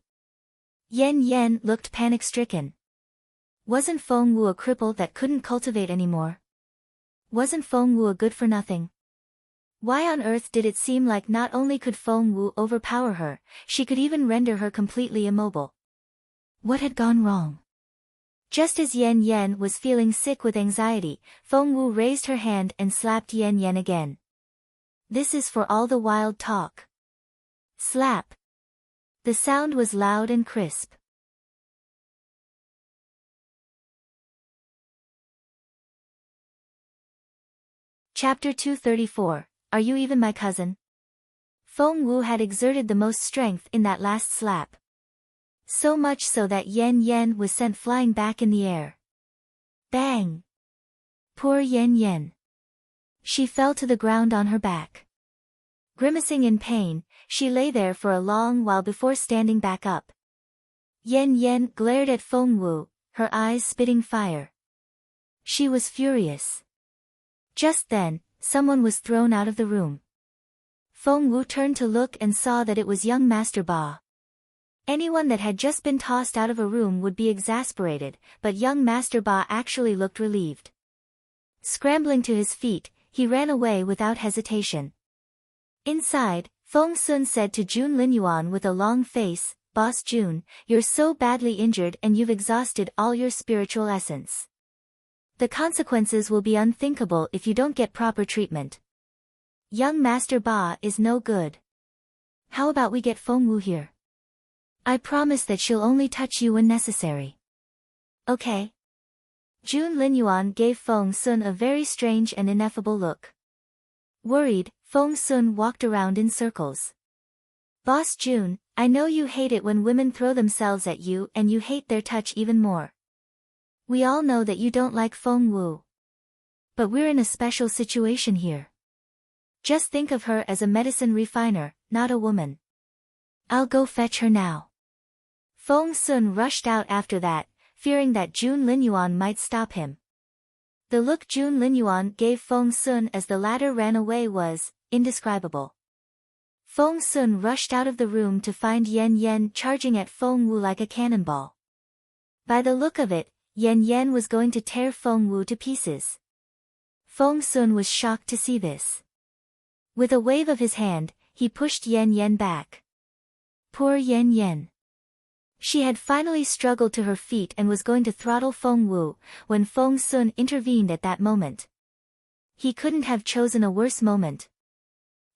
Yan Yan looked panic-stricken. Wasn't Feng Wu a cripple that couldn't cultivate anymore? Wasn't Feng Wu a good-for-nothing? Why on earth did it seem like not only could Feng Wu overpower her, she could even render her completely immobile? What had gone wrong? Just as Yan Yan was feeling sick with anxiety, Feng Wu raised her hand and slapped Yan Yan again. This is for all the wild talk. Slap. The sound was loud and crisp. Chapter 234, Are you even my cousin? Feng Wu had exerted the most strength in that last slap. So much so that Yan Yan was sent flying back in the air. Bang! Poor Yan Yan. She fell to the ground on her back. Grimacing in pain, she lay there for a long while before standing back up. Yan Yan glared at Feng Wu, her eyes spitting fire. She was furious. Just then, someone was thrown out of the room. Feng Wu turned to look and saw that it was young Master Ba. Anyone that had just been tossed out of a room would be exasperated, but young Master Ba actually looked relieved. Scrambling to his feet, he ran away without hesitation. Inside, Feng Sun said to Jun Linyuan with a long face, "Boss Jun, you're so badly injured and you've exhausted all your spiritual essence. The consequences will be unthinkable if you don't get proper treatment. Young Master Ba is no good. How about we get Feng Wu here? I promise that she'll only touch you when necessary." "Okay." Jun Linyuan gave Feng Sun a very strange and ineffable look. Worried, Feng Sun walked around in circles. "Boss Jun, I know you hate it when women throw themselves at you and you hate their touch even more. We all know that you don't like Feng Wu. But we're in a special situation here. Just think of her as a medicine refiner, not a woman. I'll go fetch her now." Feng Sun rushed out after that, fearing that Jun Linyuan might stop him. The look Jun Linyuan gave Feng Sun as the latter ran away was indescribable. Feng Sun rushed out of the room to find Yan Yan charging at Feng Wu like a cannonball. By the look of it, Yan Yan was going to tear Feng Wu to pieces. Feng Sun was shocked to see this. With a wave of his hand, he pushed Yan Yan back. Poor Yan Yan. She had finally struggled to her feet and was going to throttle Feng Wu, when Feng Sun intervened at that moment. He couldn't have chosen a worse moment.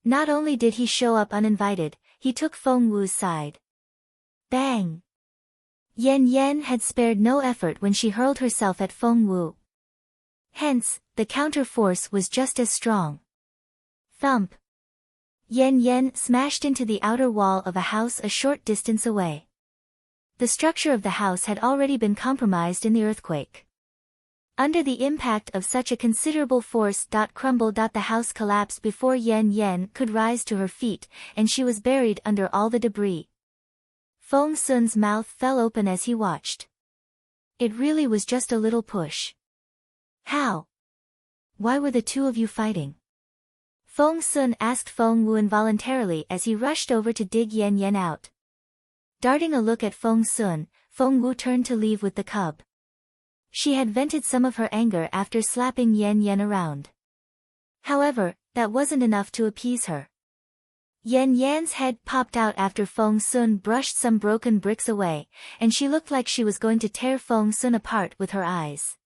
Not only did he show up uninvited, he took Feng Wu's side. Bang! Yan Yan had spared no effort when she hurled herself at Feng Wu. Hence, the counter force was just as strong. Thump! Yan Yan smashed into the outer wall of a house a short distance away. The structure of the house had already been compromised in the earthquake. Under the impact of such a considerable force, crumble. The house collapsed before Yan Yan could rise to her feet, and she was buried under all the debris. Feng Sun's mouth fell open as he watched. It really was just a little push. How? Why were the two of you fighting? Feng Sun asked Feng Wu involuntarily as he rushed over to dig Yan Yan out. Darting a look at Feng Sun, Feng Wu turned to leave with the cub. She had vented some of her anger after slapping Yan Yan around. However, that wasn't enough to appease her. Yan Yan's head popped out after Feng Sun brushed some broken bricks away, and she looked like she was going to tear Feng Sun apart with her eyes.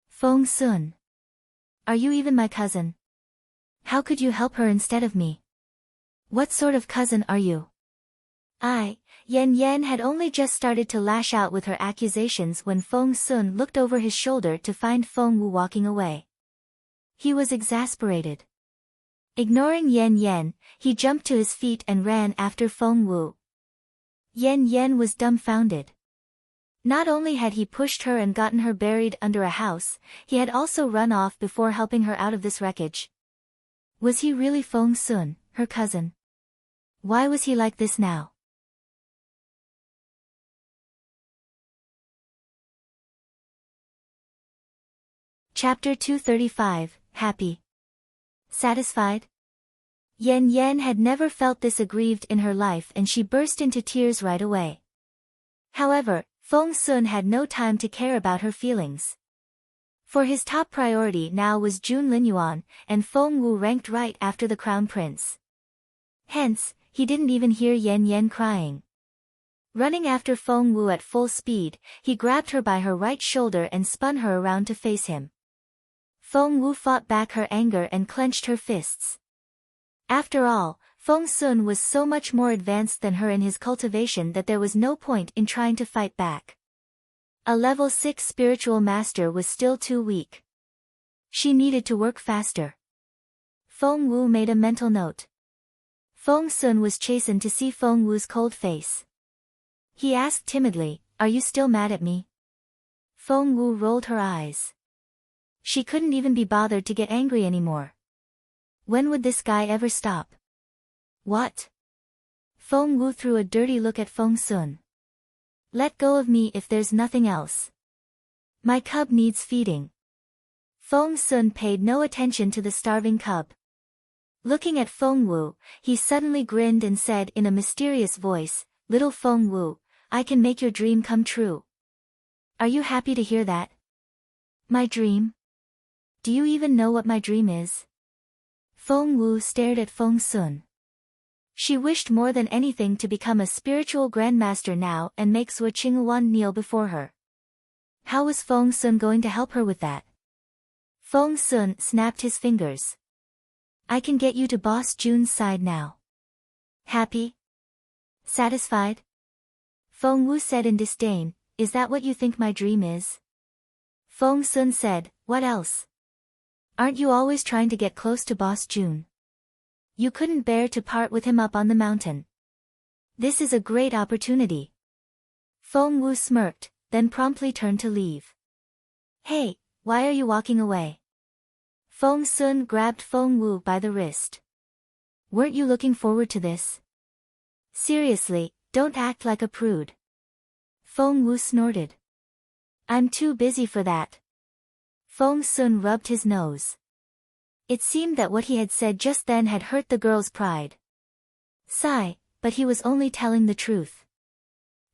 Feng Sun. Are you even my cousin? How could you help her instead of me? What sort of cousin are you? Yan Yan had only just started to lash out with her accusations when Feng Sun looked over his shoulder to find Feng Wu walking away. He was exasperated. Ignoring Yan Yan, he jumped to his feet and ran after Feng Wu. Yan Yan was dumbfounded. Not only had he pushed her and gotten her buried under a house, he had also run off before helping her out of this wreckage. Was he really Feng Sun, her cousin? Why was he like this now? Chapter 235, Happy. Satisfied? Yan Yan had never felt this aggrieved in her life and she burst into tears right away. However, Feng Sun had no time to care about her feelings. For his top priority now was Jun Linyuan, and Feng Wu ranked right after the crown prince. Hence, he didn't even hear Yan Yan crying. Running after Feng Wu at full speed, he grabbed her by her right shoulder and spun her around to face him. Feng Wu fought back her anger and clenched her fists. After all, Feng Sun was so much more advanced than her in his cultivation that there was no point in trying to fight back. A level 6 spiritual master was still too weak. She needed to work faster. Feng Wu made a mental note. Feng Sun was chastened to see Feng Wu's cold face. He asked timidly, "Are you still mad at me?" Feng Wu rolled her eyes. She couldn't even be bothered to get angry anymore. When would this guy ever stop? What? Feng Wu threw a dirty look at Feng Sun. Let go of me if there's nothing else. My cub needs feeding. Feng Sun paid no attention to the starving cub. Looking at Feng Wu, he suddenly grinned and said in a mysterious voice, "Little Feng Wu, I can make your dream come true." Are you happy to hear that? My dream? Do you even know what my dream is? Feng Wu stared at Feng Sun. She wished more than anything to become a spiritual grandmaster now and make Zhuo Qingyuan kneel before her. How was Feng Sun going to help her with that? Feng Sun snapped his fingers. I can get you to Boss Jun's side now. Happy? Satisfied? Feng Wu said in disdain, Is that what you think my dream is? Feng Sun said, What else? Aren't you always trying to get close to Boss Jun? You couldn't bear to part with him up on the mountain. This is a great opportunity. Feng Wu smirked, then promptly turned to leave. Hey, why are you walking away? Feng Sun grabbed Feng Wu by the wrist. Weren't you looking forward to this? Seriously, don't act like a prude. Feng Wu snorted. I'm too busy for that. Feng Sun rubbed his nose. It seemed that what he had said just then had hurt the girl's pride. Sigh, but he was only telling the truth.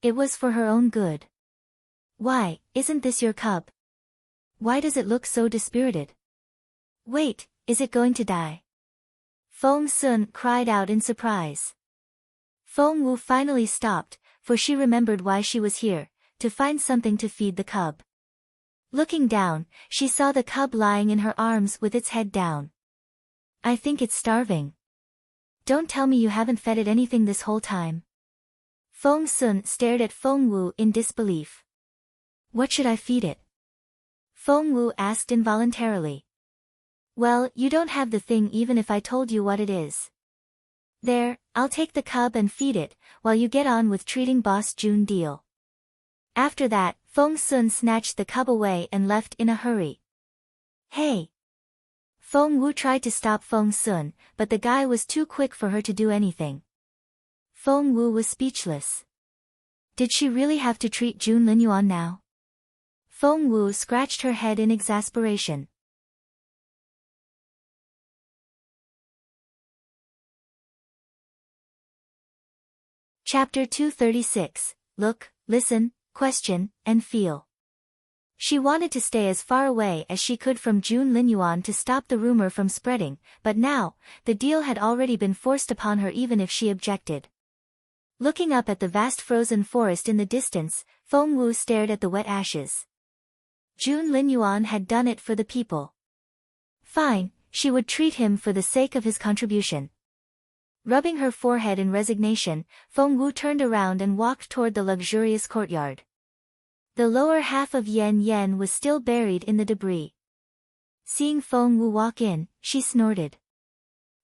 It was for her own good. Why, isn't this your cub? Why does it look so dispirited? Wait, is it going to die? Feng Sun cried out in surprise. Feng Wu finally stopped, for she remembered why she was here, to find something to feed the cub. Looking down, she saw the cub lying in her arms with its head down. I think it's starving. Don't tell me you haven't fed it anything this whole time. Feng Sun stared at Feng Wu in disbelief. What should I feed it? Feng Wu asked involuntarily. Well, you don't have the thing even if I told you what it is. There, I'll take the cub and feed it, while you get on with treating Boss Jun deal. After that, Feng Sun snatched the cub away and left in a hurry. Hey! Feng Wu tried to stop Feng Sun, but the guy was too quick for her to do anything. Feng Wu was speechless. Did she really have to treat Jun Linyuan now? Feng Wu scratched her head in exasperation. Chapter 236, Look, Listen, Question, and Feel. She wanted to stay as far away as she could from Jun Linyuan to stop the rumor from spreading, but now, the deal had already been forced upon her even if she objected. Looking up at the vast frozen forest in the distance, Feng Wu stared at the wet ashes. Jun Linyuan had done it for the people. Fine, she would treat him for the sake of his contribution. Rubbing her forehead in resignation, Feng Wu turned around and walked toward the luxurious courtyard. The lower half of Yan Yan was still buried in the debris. Seeing Feng Wu walk in, she snorted.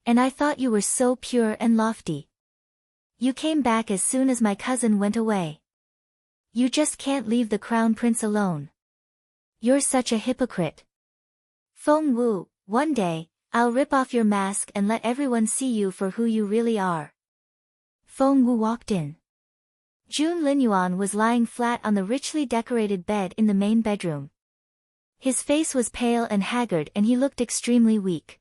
And I thought you were so pure and lofty. You came back as soon as my cousin went away. You just can't leave the crown prince alone. You're such a hypocrite. Feng Wu, one day, I'll rip off your mask and let everyone see you for who you really are. Feng Wu walked in. Jun Linyuan was lying flat on the richly decorated bed in the main bedroom. His face was pale and haggard and he looked extremely weak.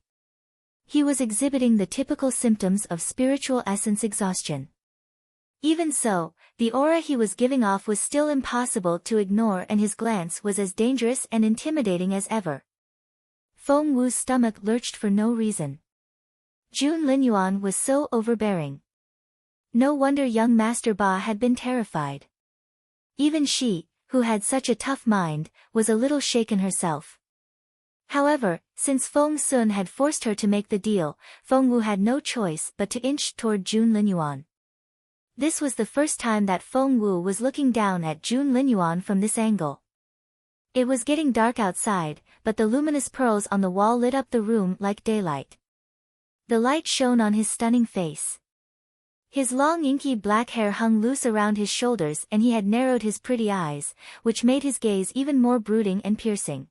He was exhibiting the typical symptoms of spiritual essence exhaustion. Even so, the aura he was giving off was still impossible to ignore and his glance was as dangerous and intimidating as ever. Feng Wu's stomach lurched for no reason. Jun Linyuan was so overbearing. No wonder young Master Ba had been terrified. Even she, who had such a tough mind, was a little shaken herself. However, since Feng Sun had forced her to make the deal, Feng Wu had no choice but to inch toward Jun Linyuan. This was the first time that Feng Wu was looking down at Jun Linyuan from this angle. It was getting dark outside, but the luminous pearls on the wall lit up the room like daylight. The light shone on his stunning face. His long inky black hair hung loose around his shoulders and he had narrowed his pretty eyes, which made his gaze even more brooding and piercing.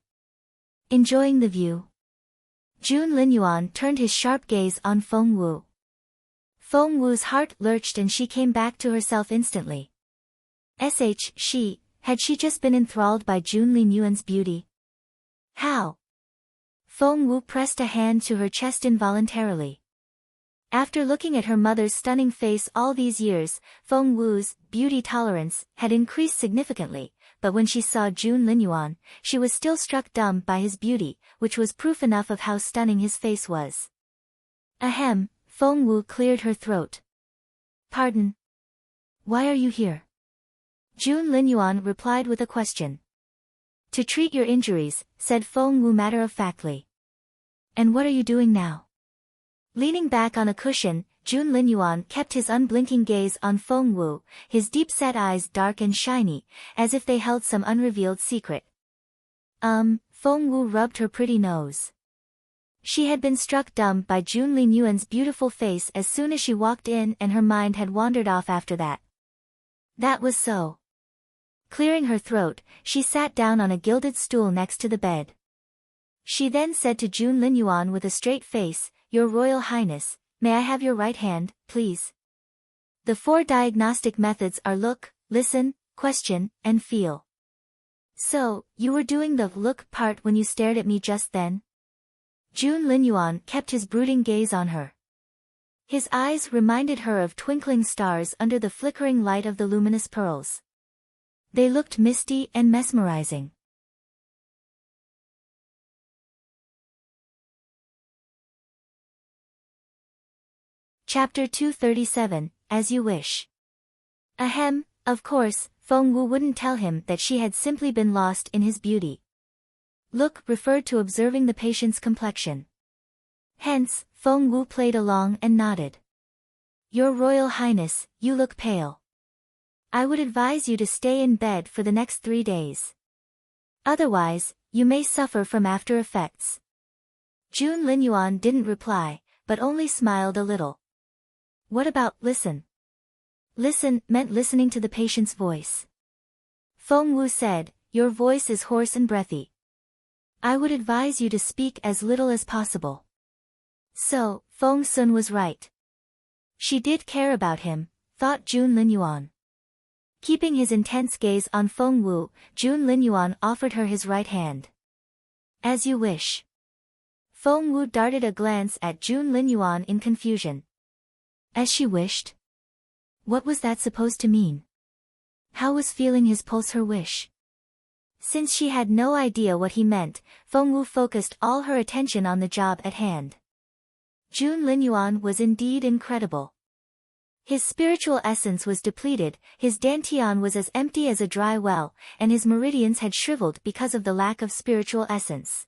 Enjoying the view? Jun Linyuan turned his sharp gaze on Feng Wu. Feng Wu's heart lurched and she came back to herself instantly. Had she just been enthralled by Jun Linyuan's beauty? How? Feng Wu pressed a hand to her chest involuntarily. After looking at her mother's stunning face all these years, Feng Wu's beauty tolerance had increased significantly, but when she saw Jun Linyuan, she was still struck dumb by his beauty, which was proof enough of how stunning his face was. Ahem, Feng Wu cleared her throat. Pardon? Why are you here? Jun Linyuan replied with a question. To treat your injuries, said Feng Wu matter-of-factly. And what are you doing now? Leaning back on a cushion, Jun Linyuan kept his unblinking gaze on Feng Wu, his deep-set eyes dark and shiny, as if they held some unrevealed secret. Feng Wu rubbed her pretty nose. She had been struck dumb by Jun Linyuan's beautiful face as soon as she walked in and her mind had wandered off after that. That was so. Clearing her throat, she sat down on a gilded stool next to the bed. She then said to Jun Linyuan with a straight face, Your Royal Highness, may I have your right hand, please? The 4 diagnostic methods are look, listen, question, and feel. So, you were doing the look part when you stared at me just then? Jun Linyuan kept his brooding gaze on her. His eyes reminded her of twinkling stars under the flickering light of the luminous pearls. They looked misty and mesmerizing. Chapter 237, As You Wish. Ahem, of course, Feng Wu wouldn't tell him that she had simply been lost in his beauty. Look referred to observing the patient's complexion. Hence, Feng Wu played along and nodded. Your Royal Highness, you look pale. I would advise you to stay in bed for the next 3 days. Otherwise, you may suffer from after effects. Jun Linyuan didn't reply, but only smiled a little. What about listen? Listen meant listening to the patient's voice. Feng Wu said, Your voice is hoarse and breathy. I would advise you to speak as little as possible. So, Feng Sun was right. She did care about him, thought Jun Linyuan. Keeping his intense gaze on Feng Wu, Jun Linyuan offered her his right hand. As you wish. Feng Wu darted a glance at Jun Linyuan in confusion. As she wished? What was that supposed to mean? How was feeling his pulse her wish? Since she had no idea what he meant, Feng Wu focused all her attention on the job at hand. Jun Linyuan was indeed incredible. His spiritual essence was depleted, his dantian was as empty as a dry well, and his meridians had shriveled because of the lack of spiritual essence.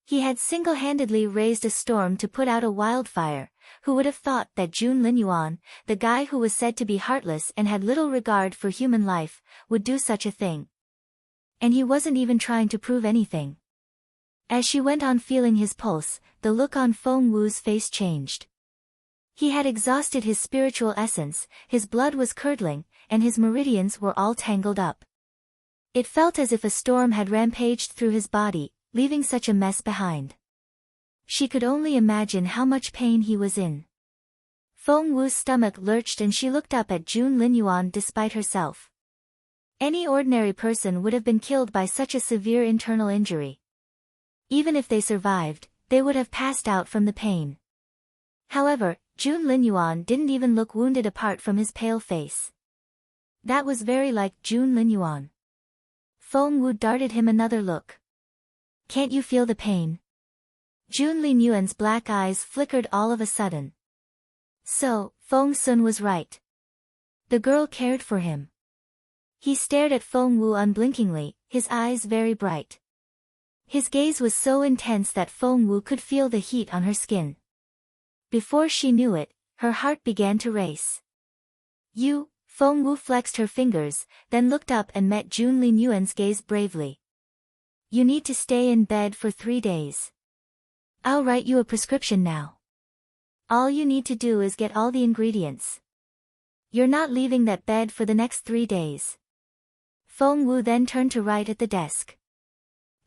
He had single-handedly raised a storm to put out a wildfire. Who would have thought that Jun Linyuan, the guy who was said to be heartless and had little regard for human life, would do such a thing? And he wasn't even trying to prove anything. As she went on feeling his pulse, the look on Feng Wu's face changed. He had exhausted his spiritual essence, his blood was curdling, and his meridians were all tangled up. It felt as if a storm had rampaged through his body, leaving such a mess behind. She could only imagine how much pain he was in. Feng Wu's stomach lurched and she looked up at Jun Linyuan despite herself. Any ordinary person would have been killed by such a severe internal injury. Even if they survived, they would have passed out from the pain. However, Jun Linyuan didn't even look wounded apart from his pale face. That was very like Jun Linyuan. Feng Wu darted him another look. Can't you feel the pain? Jun Linyuan's black eyes flickered all of a sudden. So, Feng Sun was right. The girl cared for him. He stared at Feng Wu unblinkingly, his eyes very bright. His gaze was so intense that Feng Wu could feel the heat on her skin. Before she knew it, her heart began to race. You, Feng Wu flexed her fingers, then looked up and met Jun Linyuan's gaze bravely. You need to stay in bed for 3 days. I'll write you a prescription now. All you need to do is get all the ingredients. You're not leaving that bed for the next 3 days. Feng Wu then turned to write at the desk.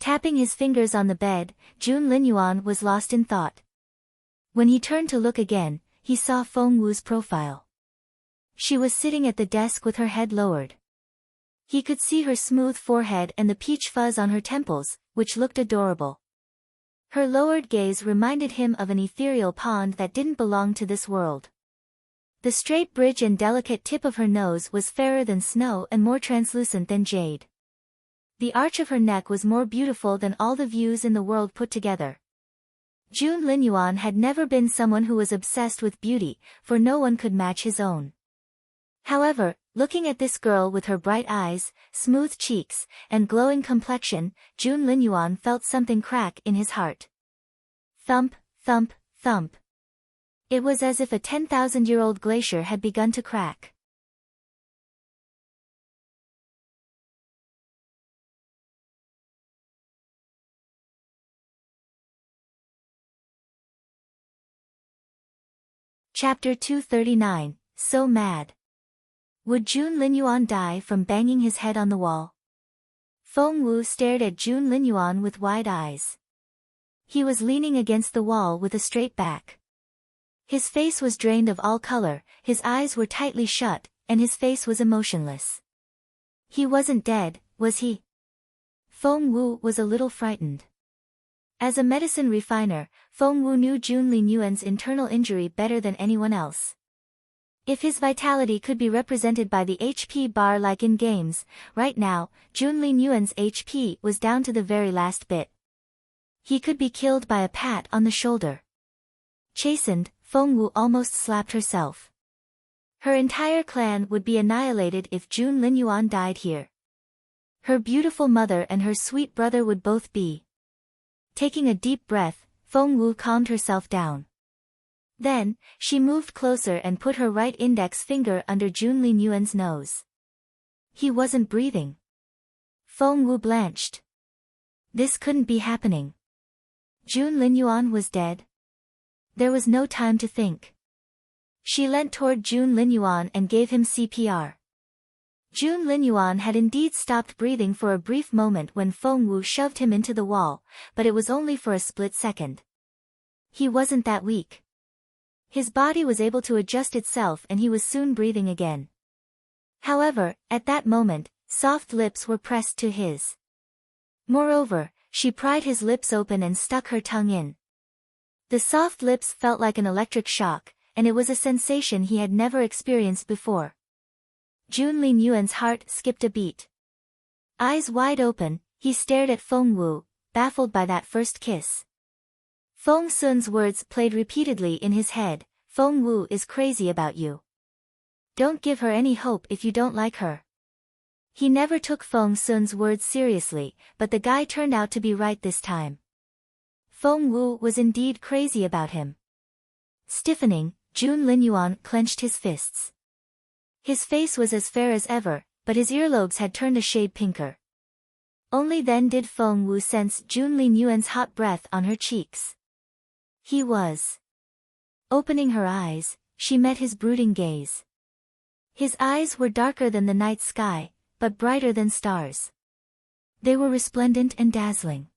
Tapping his fingers on the bed, Linyuan was lost in thought. When he turned to look again, he saw Feng Wu's profile. She was sitting at the desk with her head lowered. He could see her smooth forehead and the peach fuzz on her temples, which looked adorable. Her lowered gaze reminded him of an ethereal pond that didn't belong to this world. The straight bridge and delicate tip of her nose was fairer than snow and more translucent than jade. The arch of her neck was more beautiful than all the views in the world put together. Linyuan had never been someone who was obsessed with beauty, for no one could match his own. However, looking at this girl with her bright eyes, smooth cheeks, and glowing complexion, Linyuan felt something crack in his heart. Thump, thump, thump. It was as if a 10,000-year-old glacier had begun to crack. Chapter 239, So Mad. Would Linyuan die from banging his head on the wall? Feng Wu stared at Linyuan with wide eyes. He was leaning against the wall with a straight back. His face was drained of all color, his eyes were tightly shut, and his face was emotionless. He wasn't dead, was he? Feng Wu was a little frightened. As a medicine refiner, Feng Wu knew Linyuan's internal injury better than anyone else. If his vitality could be represented by the HP bar like in games, right now, Linyuan's HP was down to the very last bit. He could be killed by a pat on the shoulder. Chastened, Feng Wu almost slapped herself. Her entire clan would be annihilated if Linyuan died here. Her beautiful mother and her sweet brother would both be. Taking a deep breath, Feng Wu calmed herself down. Then, she moved closer and put her right index finger under Linyuan's nose. He wasn't breathing. Feng Wu blanched. This couldn't be happening. Linyuan was dead. There was no time to think. She leant toward Linyuan and gave him CPR. Linyuan had indeed stopped breathing for a brief moment when Feng Wu shoved him into the wall, but it was only for a split second. He wasn't that weak. His body was able to adjust itself and he was soon breathing again. However, at that moment, soft lips were pressed to his. Moreover, she pried his lips open and stuck her tongue in. The soft lips felt like an electric shock, and it was a sensation he had never experienced before. Linyuan's heart skipped a beat. Eyes wide open, he stared at Feng Wu, baffled by that first kiss. Feng Sun's words played repeatedly in his head, Feng Wu is crazy about you. Don't give her any hope if you don't like her. He never took Feng Sun's words seriously, but the guy turned out to be right this time. Feng Wu was indeed crazy about him. Stiffening, Linyuan clenched his fists. His face was as fair as ever, but his earlobes had turned a shade pinker. Only then did Feng Wu sense Linyuan's hot breath on her cheeks. He was. Opening her eyes, she met his brooding gaze. His eyes were darker than the night sky, but brighter than stars. They were resplendent and dazzling.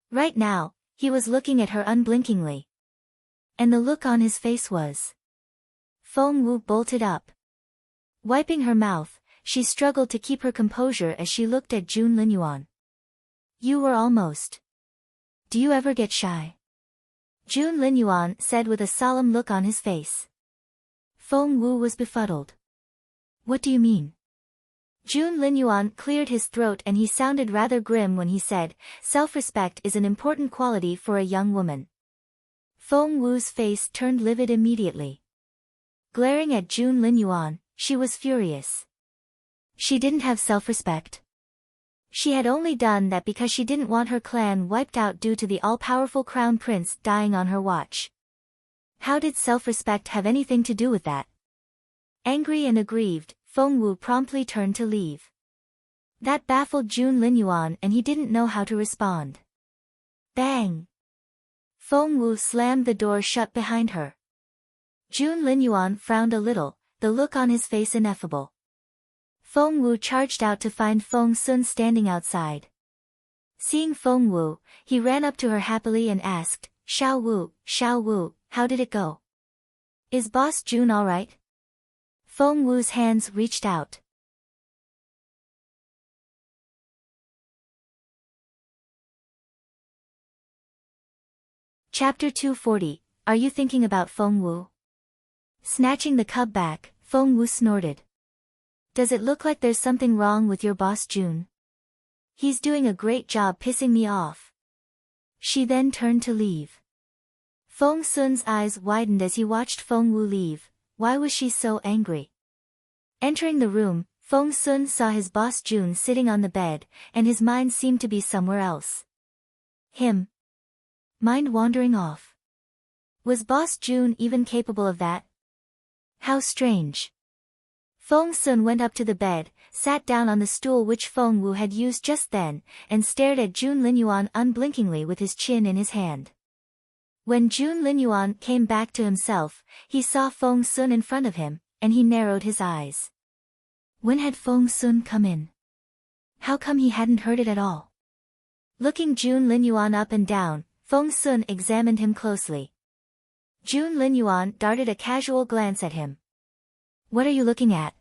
Right now, he was looking at her unblinkingly. And the look on his face was. Feng Wu bolted up. Wiping her mouth, she struggled to keep her composure as she looked at Linyuan. You were almost. Do you ever get shy? Linyuan said with a solemn look on his face. Feng Wu was befuddled. What do you mean? Linyuan cleared his throat and he sounded rather grim when he said, self-respect is an important quality for a young woman. Feng Wu's face turned livid immediately. Glaring at Linyuan, she was furious. She didn't have self-respect. She had only done that because she didn't want her clan wiped out due to the all-powerful crown prince dying on her watch. How did self-respect have anything to do with that? Angry and aggrieved, Feng Wu promptly turned to leave. That baffled Linyuan and he didn't know how to respond. Bang! Feng Wu slammed the door shut behind her. Linyuan frowned a little, the look on his face ineffable. Feng Wu charged out to find Feng Sun standing outside. Seeing Feng Wu, he ran up to her happily and asked, Xiao Wu, how did it go? Is Boss Jun alright? Feng Wu's hands reached out. Chapter 240, Are you thinking about Feng Wu? Snatching the cub back, Feng Wu snorted. Does it look like there's something wrong with your boss Jun? He's doing a great job pissing me off. She then turned to leave. Feng Sun's eyes widened as he watched Feng Wu leave. Why was she so angry? Entering the room, Feng Sun saw his boss Jun sitting on the bed, and his mind seemed to be somewhere else. Him. Mind wandering off. Was boss Jun even capable of that? How strange. Feng Sun went up to the bed, sat down on the stool which Feng Wu had used just then, and stared at Jun Linyuan unblinkingly with his chin in his hand. When Jun Linyuan came back to himself, he saw Feng Sun in front of him, and he narrowed his eyes. When had Feng Sun come in? How come he hadn't heard it at all? Looking Jun Linyuan up and down, Feng Sun examined him closely. Jun Linyuan darted a casual glance at him. What are you looking at?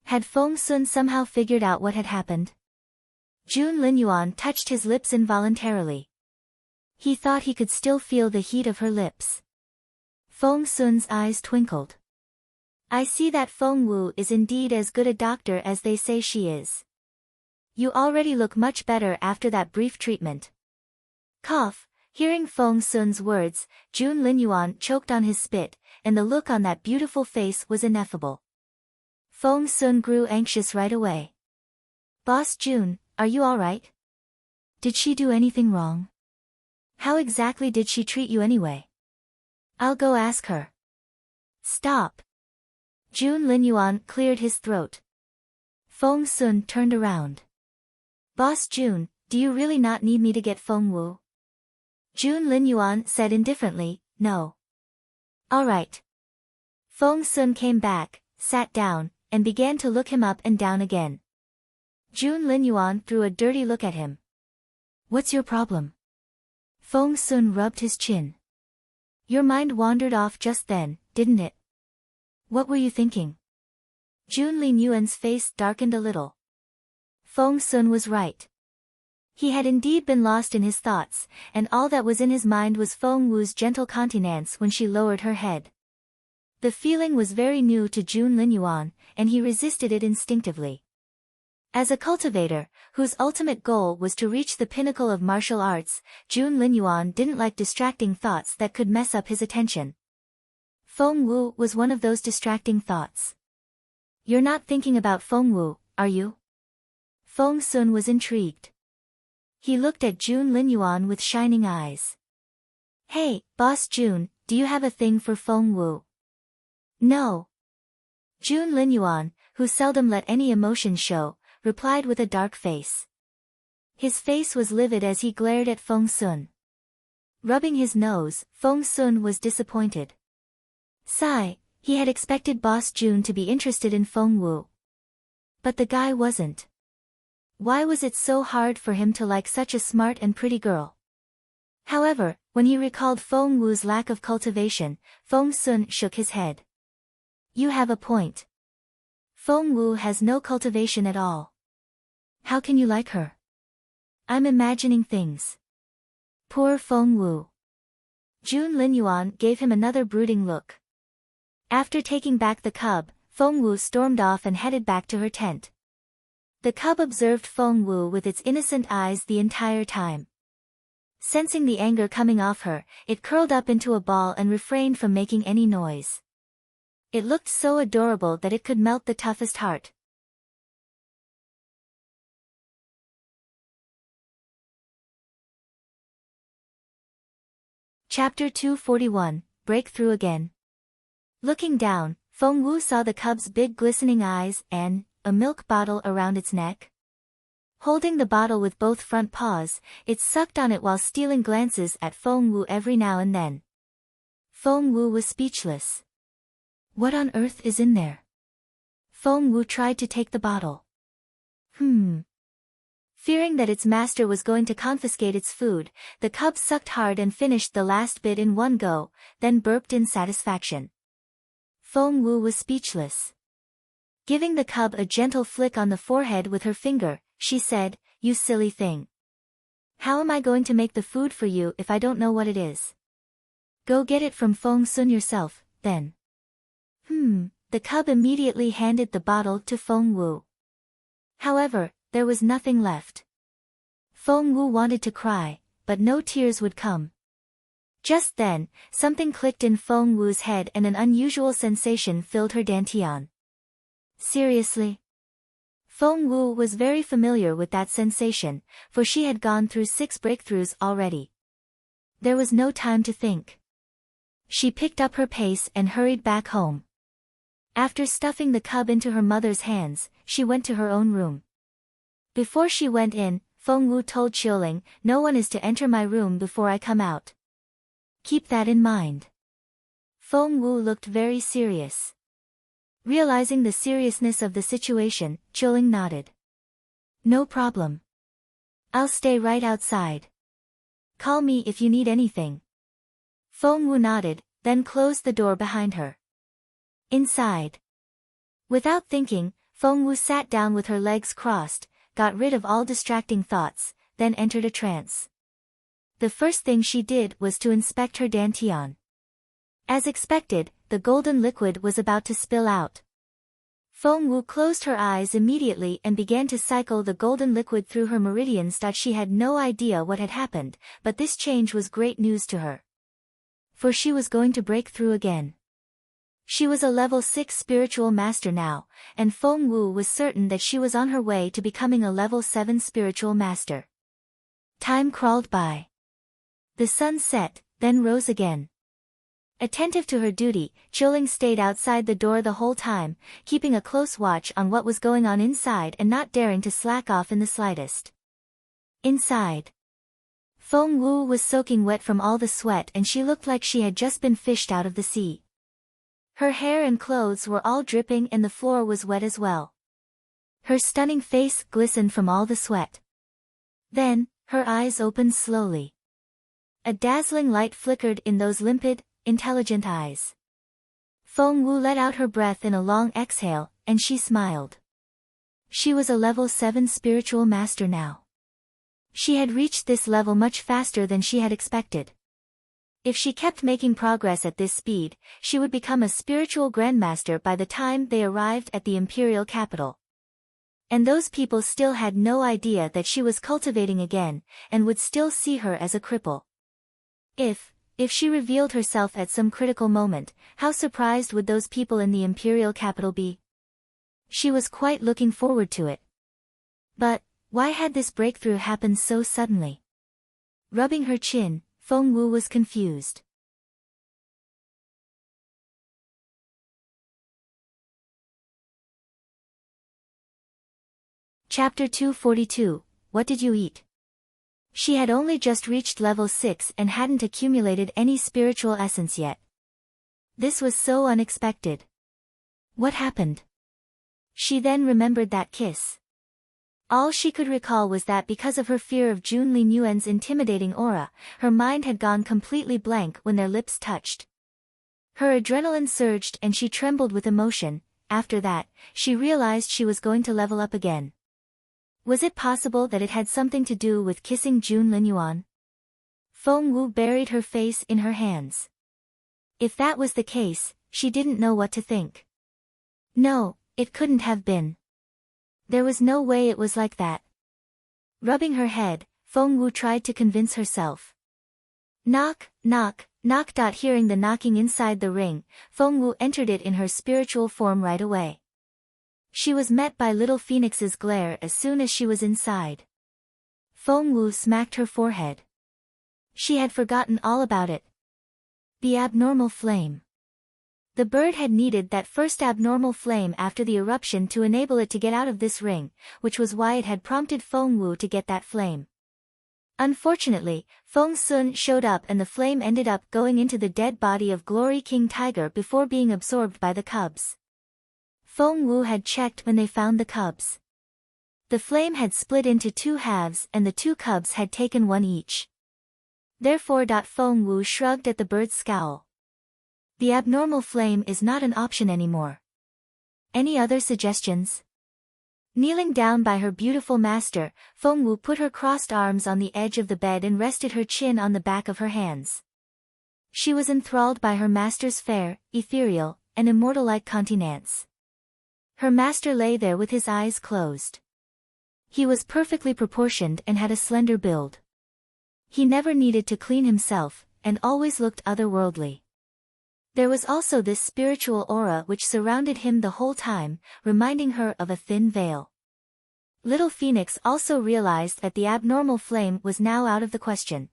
Had Feng Sun somehow figured out what had happened? Jun Linyuan touched his lips involuntarily. He thought he could still feel the heat of her lips. Feng Sun's eyes twinkled. I see that Feng Wu is indeed as good a doctor as they say she is. You already look much better after that brief treatment. Cough. Hearing Feng Sun's words, Jun Linyuan choked on his spit, and the look on that beautiful face was ineffable. Feng Sun grew anxious right away. Boss Jun, are you alright? Did she do anything wrong? How exactly did she treat you anyway? I'll go ask her. Stop. Jun Linyuan cleared his throat. Feng Sun turned around. Boss Jun, do you really not need me to get Feng Wu? Jun Linyuan said indifferently, no. Alright. Feng Sun came back, sat down, and began to look him up and down again. Jun Linyuan threw a dirty look at him. What's your problem? Feng Sun rubbed his chin. Your mind wandered off just then, didn't it? What were you thinking? Jun Linyuan's face darkened a little. Feng Sun was right. He had indeed been lost in his thoughts, and all that was in his mind was Feng Wu's gentle countenance when she lowered her head. The feeling was very new to Jun Linyuan, and he resisted it instinctively. As a cultivator, whose ultimate goal was to reach the pinnacle of martial arts, Jun Linyuan didn't like distracting thoughts that could mess up his attention. Feng Wu was one of those distracting thoughts. You're not thinking about Feng Wu, are you? Feng Sun was intrigued. He looked at Jun Linyuan with shining eyes. Hey, Boss Jun, do you have a thing for Feng Wu? No. Jun Linyuan, who seldom let any emotion show, replied with a dark face. His face was livid as he glared at Feng Sun. Rubbing his nose, Feng Sun was disappointed. Sigh, he had expected Boss Jun to be interested in Feng Wu. But the guy wasn't. Why was it so hard for him to like such a smart and pretty girl? However, when he recalled Feng Wu's lack of cultivation, Feng Sun shook his head. You have a point. Feng Wu has no cultivation at all. How can you like her? I'm imagining things. Poor Feng Wu. Jun Linyuan gave him another brooding look. After taking back the cub, Feng Wu stormed off and headed back to her tent. The cub observed Feng Wu with its innocent eyes the entire time. Sensing the anger coming off her, it curled up into a ball and refrained from making any noise. It looked so adorable that it could melt the toughest heart. Chapter 241, Breakthrough Again. Looking down, Feng Wu saw the cub's big glistening eyes and a milk bottle around its neck. Holding the bottle with both front paws, it sucked on it while stealing glances at Feng Wu every now and then. Feng Wu was speechless. What on earth is in there? Feng Wu tried to take the bottle. Fearing that its master was going to confiscate its food, the cub sucked hard and finished the last bit in one go, then burped in satisfaction. Feng Wu was speechless. Giving the cub a gentle flick on the forehead with her finger, she said, "You silly thing. How am I going to make the food for you if I don't know what it is? Go get it from Feng Sun yourself, then." The cub immediately handed the bottle to Feng Wu. However, there was nothing left. Feng Wu wanted to cry, but no tears would come. Just then, something clicked in Feng Wu's head and an unusual sensation filled her dantian. Seriously? Feng Wu was very familiar with that sensation, for she had gone through 6 breakthroughs already. There was no time to think. She picked up her pace and hurried back home. After stuffing the cub into her mother's hands, she went to her own room. Before she went in, Feng Wu told Qiuling, "No one is to enter my room before I come out. Keep that in mind." Feng Wu looked very serious. Realizing the seriousness of the situation, Qiuling nodded. "No problem. I'll stay right outside. Call me if you need anything." Feng Wu nodded, then closed the door behind her. Inside. Without thinking, Feng Wu sat down with her legs crossed, got rid of all distracting thoughts, then entered a trance. The first thing she did was to inspect her dantian. As expected, the golden liquid was about to spill out. Feng Wu closed her eyes immediately and began to cycle the golden liquid through her meridians. She had no idea what had happened, but this change was great news to her. For she was going to break through again. She was a level 6 spiritual master now, and Feng Wu was certain that she was on her way to becoming a level 7 spiritual master. Time crawled by. The sun set, then rose again. Attentive to her duty, Qiuling stayed outside the door the whole time, keeping a close watch on what was going on inside and not daring to slack off in the slightest. Inside. Feng Wu was soaking wet from all the sweat and she looked like she had just been fished out of the sea. Her hair and clothes were all dripping and the floor was wet as well. Her stunning face glistened from all the sweat. Then, her eyes opened slowly. A dazzling light flickered in those limpid, intelligent eyes. Feng Wu let out her breath in a long exhale, and she smiled. She was a level 7 spiritual master now. She had reached this level much faster than she had expected. If she kept making progress at this speed, she would become a spiritual grandmaster by the time they arrived at the imperial capital. And those people still had no idea that she was cultivating again, and would still see her as a cripple. If she revealed herself at some critical moment, how surprised would those people in the imperial capital be? She was quite looking forward to it. But, why had this breakthrough happened so suddenly? Rubbing her chin, Feng Wu was confused. Chapter 242, What did you eat? She had only just reached level 6 and hadn't accumulated any spiritual essence yet. This was so unexpected. What happened? She then remembered that kiss. All she could recall was that because of her fear of Jun Linyuan's intimidating aura, her mind had gone completely blank when their lips touched. Her adrenaline surged and she trembled with emotion. After that, she realized she was going to level up again. Was it possible that it had something to do with kissing Jun Linyuan? Feng Wu buried her face in her hands. If that was the case, she didn't know what to think. No, it couldn't have been. There was no way it was like that. Rubbing her head, Feng Wu tried to convince herself. Knock, knock, knock. Hearing the knocking inside the ring, Feng Wu entered it in her spiritual form right away. She was met by little Phoenix's glare as soon as she was inside. Feng Wu smacked her forehead. She had forgotten all about it. The abnormal flame. The bird had needed that first abnormal flame after the eruption to enable it to get out of this ring, which was why it had prompted Feng Wu to get that flame. Unfortunately, Feng Sun showed up and the flame ended up going into the dead body of Glory King Tiger before being absorbed by the cubs. Feng Wu had checked when they found the cubs. The flame had split into two halves and the two cubs had taken one each. Therefore. Feng Wu shrugged at the bird's scowl. The abnormal flame is not an option anymore. Any other suggestions? Kneeling down by her beautiful master, Feng Wu put her crossed arms on the edge of the bed and rested her chin on the back of her hands. She was enthralled by her master's fair, ethereal, and immortal-like countenance. Her master lay there with his eyes closed. He was perfectly proportioned and had a slender build. He never needed to clean himself, and always looked otherworldly. There was also this spiritual aura which surrounded him the whole time, reminding her of a thin veil. Little Phoenix also realized that the abnormal flame was now out of the question.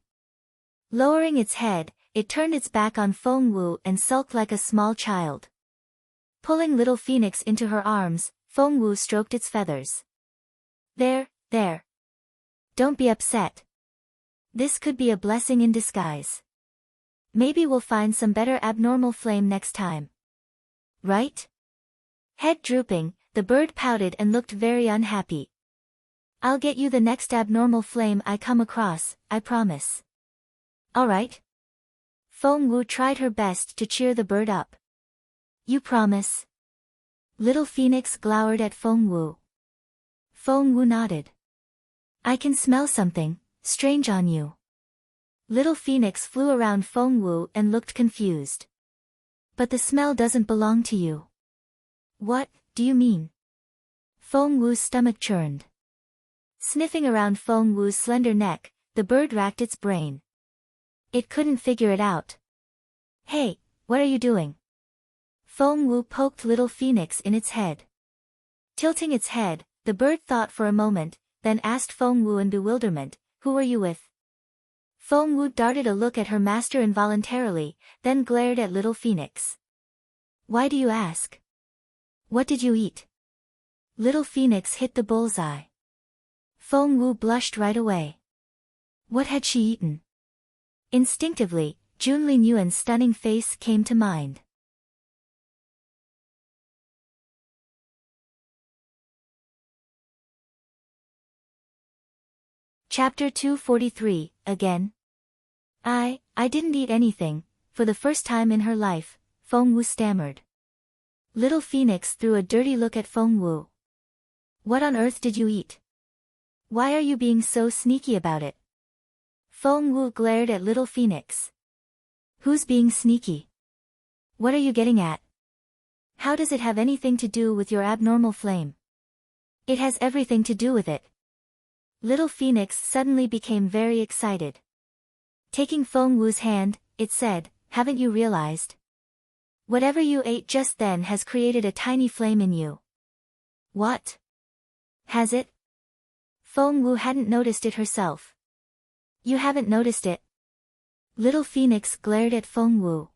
Lowering its head, it turned its back on Feng Wu and sulked like a small child. Pulling Little Phoenix into her arms, Feng Wu stroked its feathers. There. Don't be upset. This could be a blessing in disguise. Maybe we'll find some better abnormal flame next time. Right? Head drooping, the bird pouted and looked very unhappy. I'll get you the next abnormal flame I come across, I promise. Alright. Feng Wu tried her best to cheer the bird up. You promise? Little Phoenix glowered at Feng Wu. Feng Wu nodded. I can smell something strange on you. Little Phoenix flew around Feng Wu and looked confused. But the smell doesn't belong to you. What do you mean? Feng Wu's stomach churned. Sniffing around Feng Wu's slender neck, the bird racked its brain. It couldn't figure it out. Hey, what are you doing? Feng Wu poked Little Phoenix in its head. Tilting its head, the bird thought for a moment, then asked Feng Wu in bewilderment, who are you with? Feng Wu darted a look at her master involuntarily, then glared at Little Phoenix. Why do you ask? What did you eat? Little Phoenix hit the bullseye. Feng Wu blushed right away. What had she eaten? Instinctively, Linyuan's stunning face came to mind. Chapter 243, Again. I didn't eat anything. For the first time in her life, Feng Wu stammered. Little Phoenix threw a dirty look at Feng Wu. What on earth did you eat? Why are you being so sneaky about it? Feng Wu glared at Little Phoenix. Who's being sneaky? What are you getting at? How does it have anything to do with your abnormal flame? It has everything to do with it. Little Phoenix suddenly became very excited. Taking Feng Wu's hand, it said, haven't you realized? Whatever you ate just then has created a tiny flame in you. What? Has it? Feng Wu hadn't noticed it herself. You haven't noticed it? Little Phoenix glared at Feng Wu.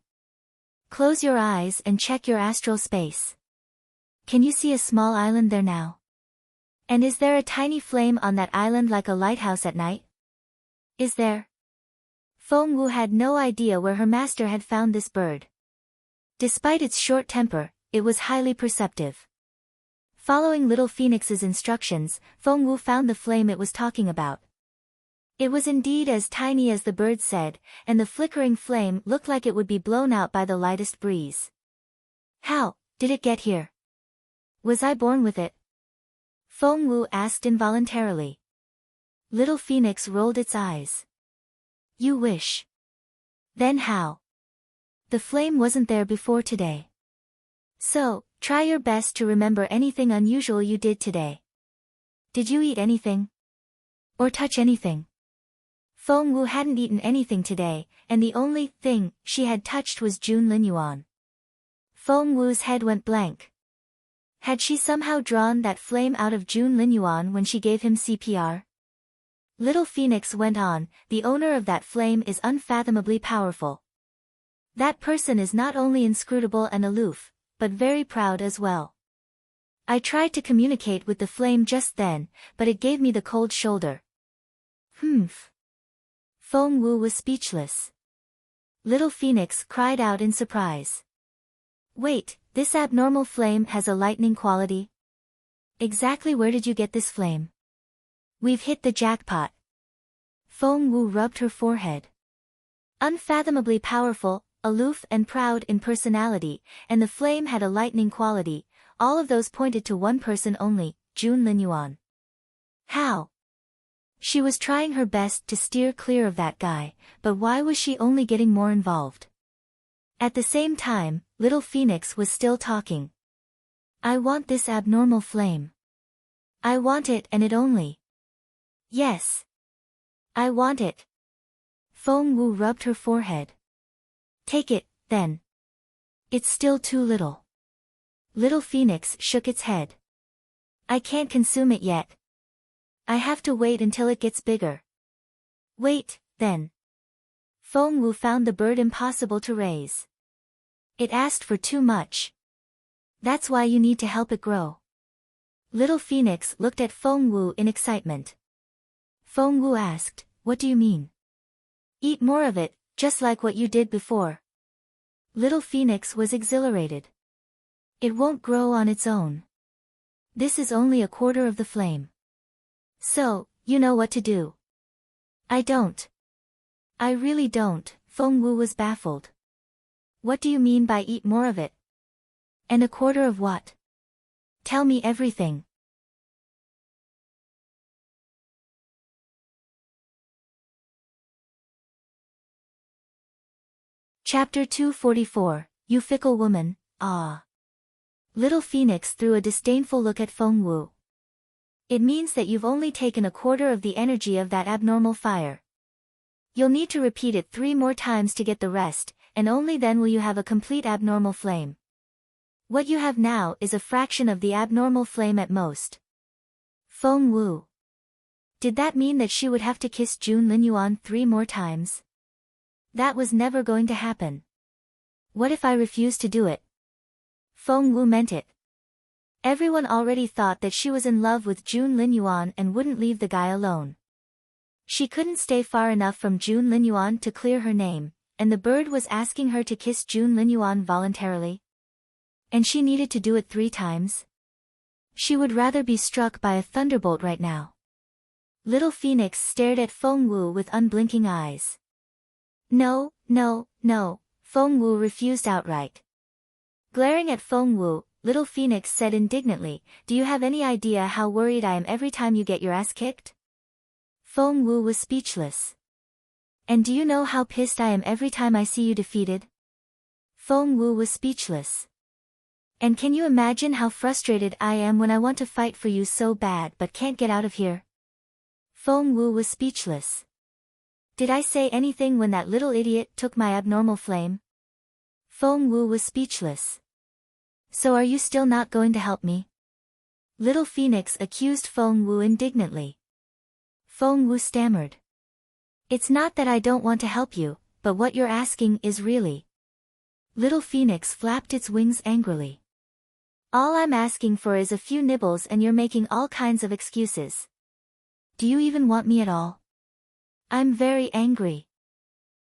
Close your eyes and check your astral space. Can you see a small island there now? And is there a tiny flame on that island like a lighthouse at night? Is there? Feng Wu had no idea where her master had found this bird. Despite its short temper, it was highly perceptive. Following Little Phoenix's instructions, Feng Wu found the flame it was talking about. It was indeed as tiny as the bird said, and the flickering flame looked like it would be blown out by the lightest breeze. How did it get here? Was I born with it? Feng Wu asked involuntarily. Little Phoenix rolled its eyes. You wish. Then how? The flame wasn't there before today. So, try your best to remember anything unusual you did today. Did you eat anything? Or touch anything? Feng Wu hadn't eaten anything today, and the only thing she had touched was Linyuan. Feng Wu's head went blank. Had she somehow drawn that flame out of Linyuan when she gave him CPR? Little Phoenix went on, the owner of that flame is unfathomably powerful. That person is not only inscrutable and aloof, but very proud as well. I tried to communicate with the flame just then, but it gave me the cold shoulder. Humph. Feng Wu was speechless. Little Phoenix cried out in surprise. Wait, this abnormal flame has a lightning quality? Exactly where did you get this flame? We've hit the jackpot. Feng Wu rubbed her forehead. Unfathomably powerful, aloof and proud in personality, and the flame had a lightning quality, all of those pointed to one person only, Linyuan. How? She was trying her best to steer clear of that guy, but why was she only getting more involved? At the same time, Little Phoenix was still talking. I want this abnormal flame. I want it and it only. Yes. I want it. Feng Wu rubbed her forehead. Take it, then. It's still too little. Little Phoenix shook its head. I can't consume it yet. I have to wait until it gets bigger. Wait, then. Feng Wu found the bird impossible to raise. It asked for too much. That's why you need to help it grow. Little Phoenix looked at Feng Wu in excitement. Feng Wu asked, what do you mean? Eat more of it, just like what you did before. Little Phoenix was exhilarated. It won't grow on its own. This is only a quarter of the flame. So, you know what to do. I don't. I really don't, Feng Wu was baffled. What do you mean by eat more of it? And a quarter of what? Tell me everything. Chapter 244, You Fickle Woman, Ah. Little Phoenix threw a disdainful look at Feng Wu. It means that you've only taken a quarter of the energy of that abnormal fire. You'll need to repeat it 3 more times to get the rest, and only then will you have a complete abnormal flame. What you have now is a fraction of the abnormal flame at most. Feng Wu. Did that mean that she would have to kiss Linyuan 3 more times? That was never going to happen. What if I refused to do it? Feng Wu meant it. Everyone already thought that she was in love with Linyuan and wouldn't leave the guy alone. She couldn't stay far enough from Linyuan to clear her name, and the bird was asking her to kiss Linyuan voluntarily. And she needed to do it 3 times? She would rather be struck by a thunderbolt right now. Little Phoenix stared at Feng Wu with unblinking eyes. No, no, no, Feng Wu refused outright. Glaring at Feng Wu, Little Phoenix said indignantly, do you have any idea how worried I am every time you get your ass kicked? Feng Wu was speechless. And do you know how pissed I am every time I see you defeated? Feng Wu was speechless. And can you imagine how frustrated I am when I want to fight for you so bad but can't get out of here? Feng Wu was speechless. Did I say anything when that little idiot took my abnormal flame? Feng Wu was speechless. So are you still not going to help me? Little Phoenix accused Feng Wu indignantly. Feng Wu stammered. It's not that I don't want to help you, but what you're asking is really. Little Phoenix flapped its wings angrily. All I'm asking for is a few nibbles and you're making all kinds of excuses. Do you even want me at all? I'm very angry.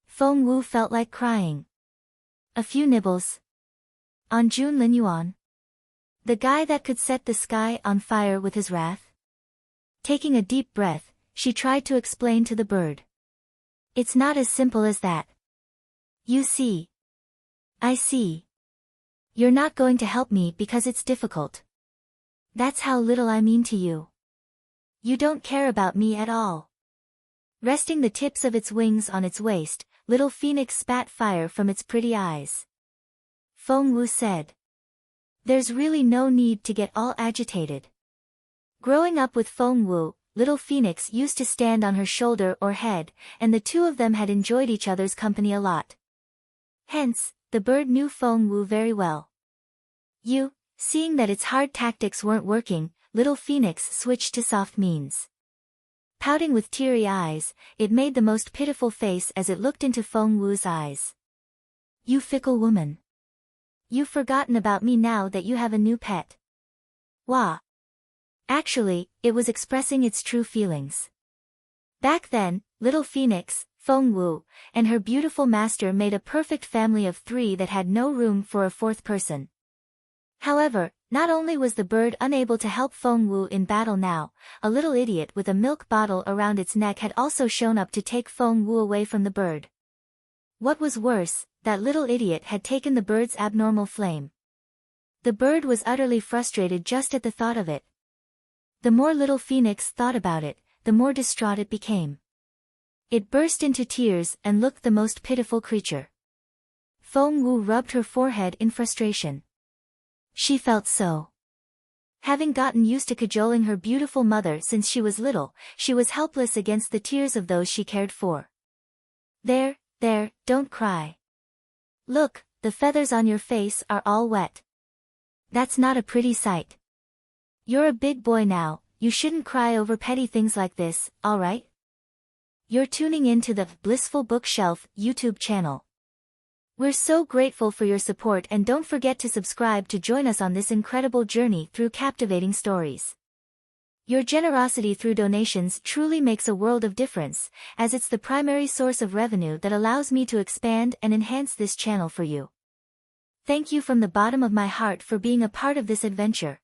Feng Wu felt like crying. A few nibbles. On Linyuan? The guy that could set the sky on fire with his wrath? Taking a deep breath, she tried to explain to the bird. It's not as simple as that. You see. I see. You're not going to help me because it's difficult. That's how little I mean to you. You don't care about me at all. Resting the tips of its wings on its waist, Little Phoenix spat fire from its pretty eyes. Feng Wu said. There's really no need to get all agitated. Growing up with Feng Wu, Little Phoenix used to stand on her shoulder or head, and the two of them had enjoyed each other's company a lot. Hence, the bird knew Feng Wu very well. Seeing that its hard tactics weren't working, Little Phoenix switched to soft means. Pouting with teary eyes, it made the most pitiful face as it looked into Feng Wu's eyes. You fickle woman. You've forgotten about me now that you have a new pet. Wah. Actually, it was expressing its true feelings. Back then, Little Phoenix, Feng Wu, and her beautiful master made a perfect family of three that had no room for a fourth person. However, not only was the bird unable to help Feng Wu in battle now, a little idiot with a milk bottle around its neck had also shown up to take Feng Wu away from the bird. What was worse, that little idiot had taken the bird's abnormal flame. The bird was utterly frustrated just at the thought of it. The more little Phoenix thought about it, the more distraught it became. It burst into tears and looked the most pitiful creature. Feng Wu rubbed her forehead in frustration. She felt so. Having gotten used to cajoling her beautiful mother since she was little, she was helpless against the tears of those she cared for. There, don't cry. Look, the feathers on your face are all wet. That's not a pretty sight. You're a big boy now, you shouldn't cry over petty things like this, alright? You're tuning in to the Blissful Bookshelf YouTube channel. We're so grateful for your support, and don't forget to subscribe to join us on this incredible journey through captivating stories. Your generosity through donations truly makes a world of difference, as it's the primary source of revenue that allows me to expand and enhance this channel for you. Thank you from the bottom of my heart for being a part of this adventure.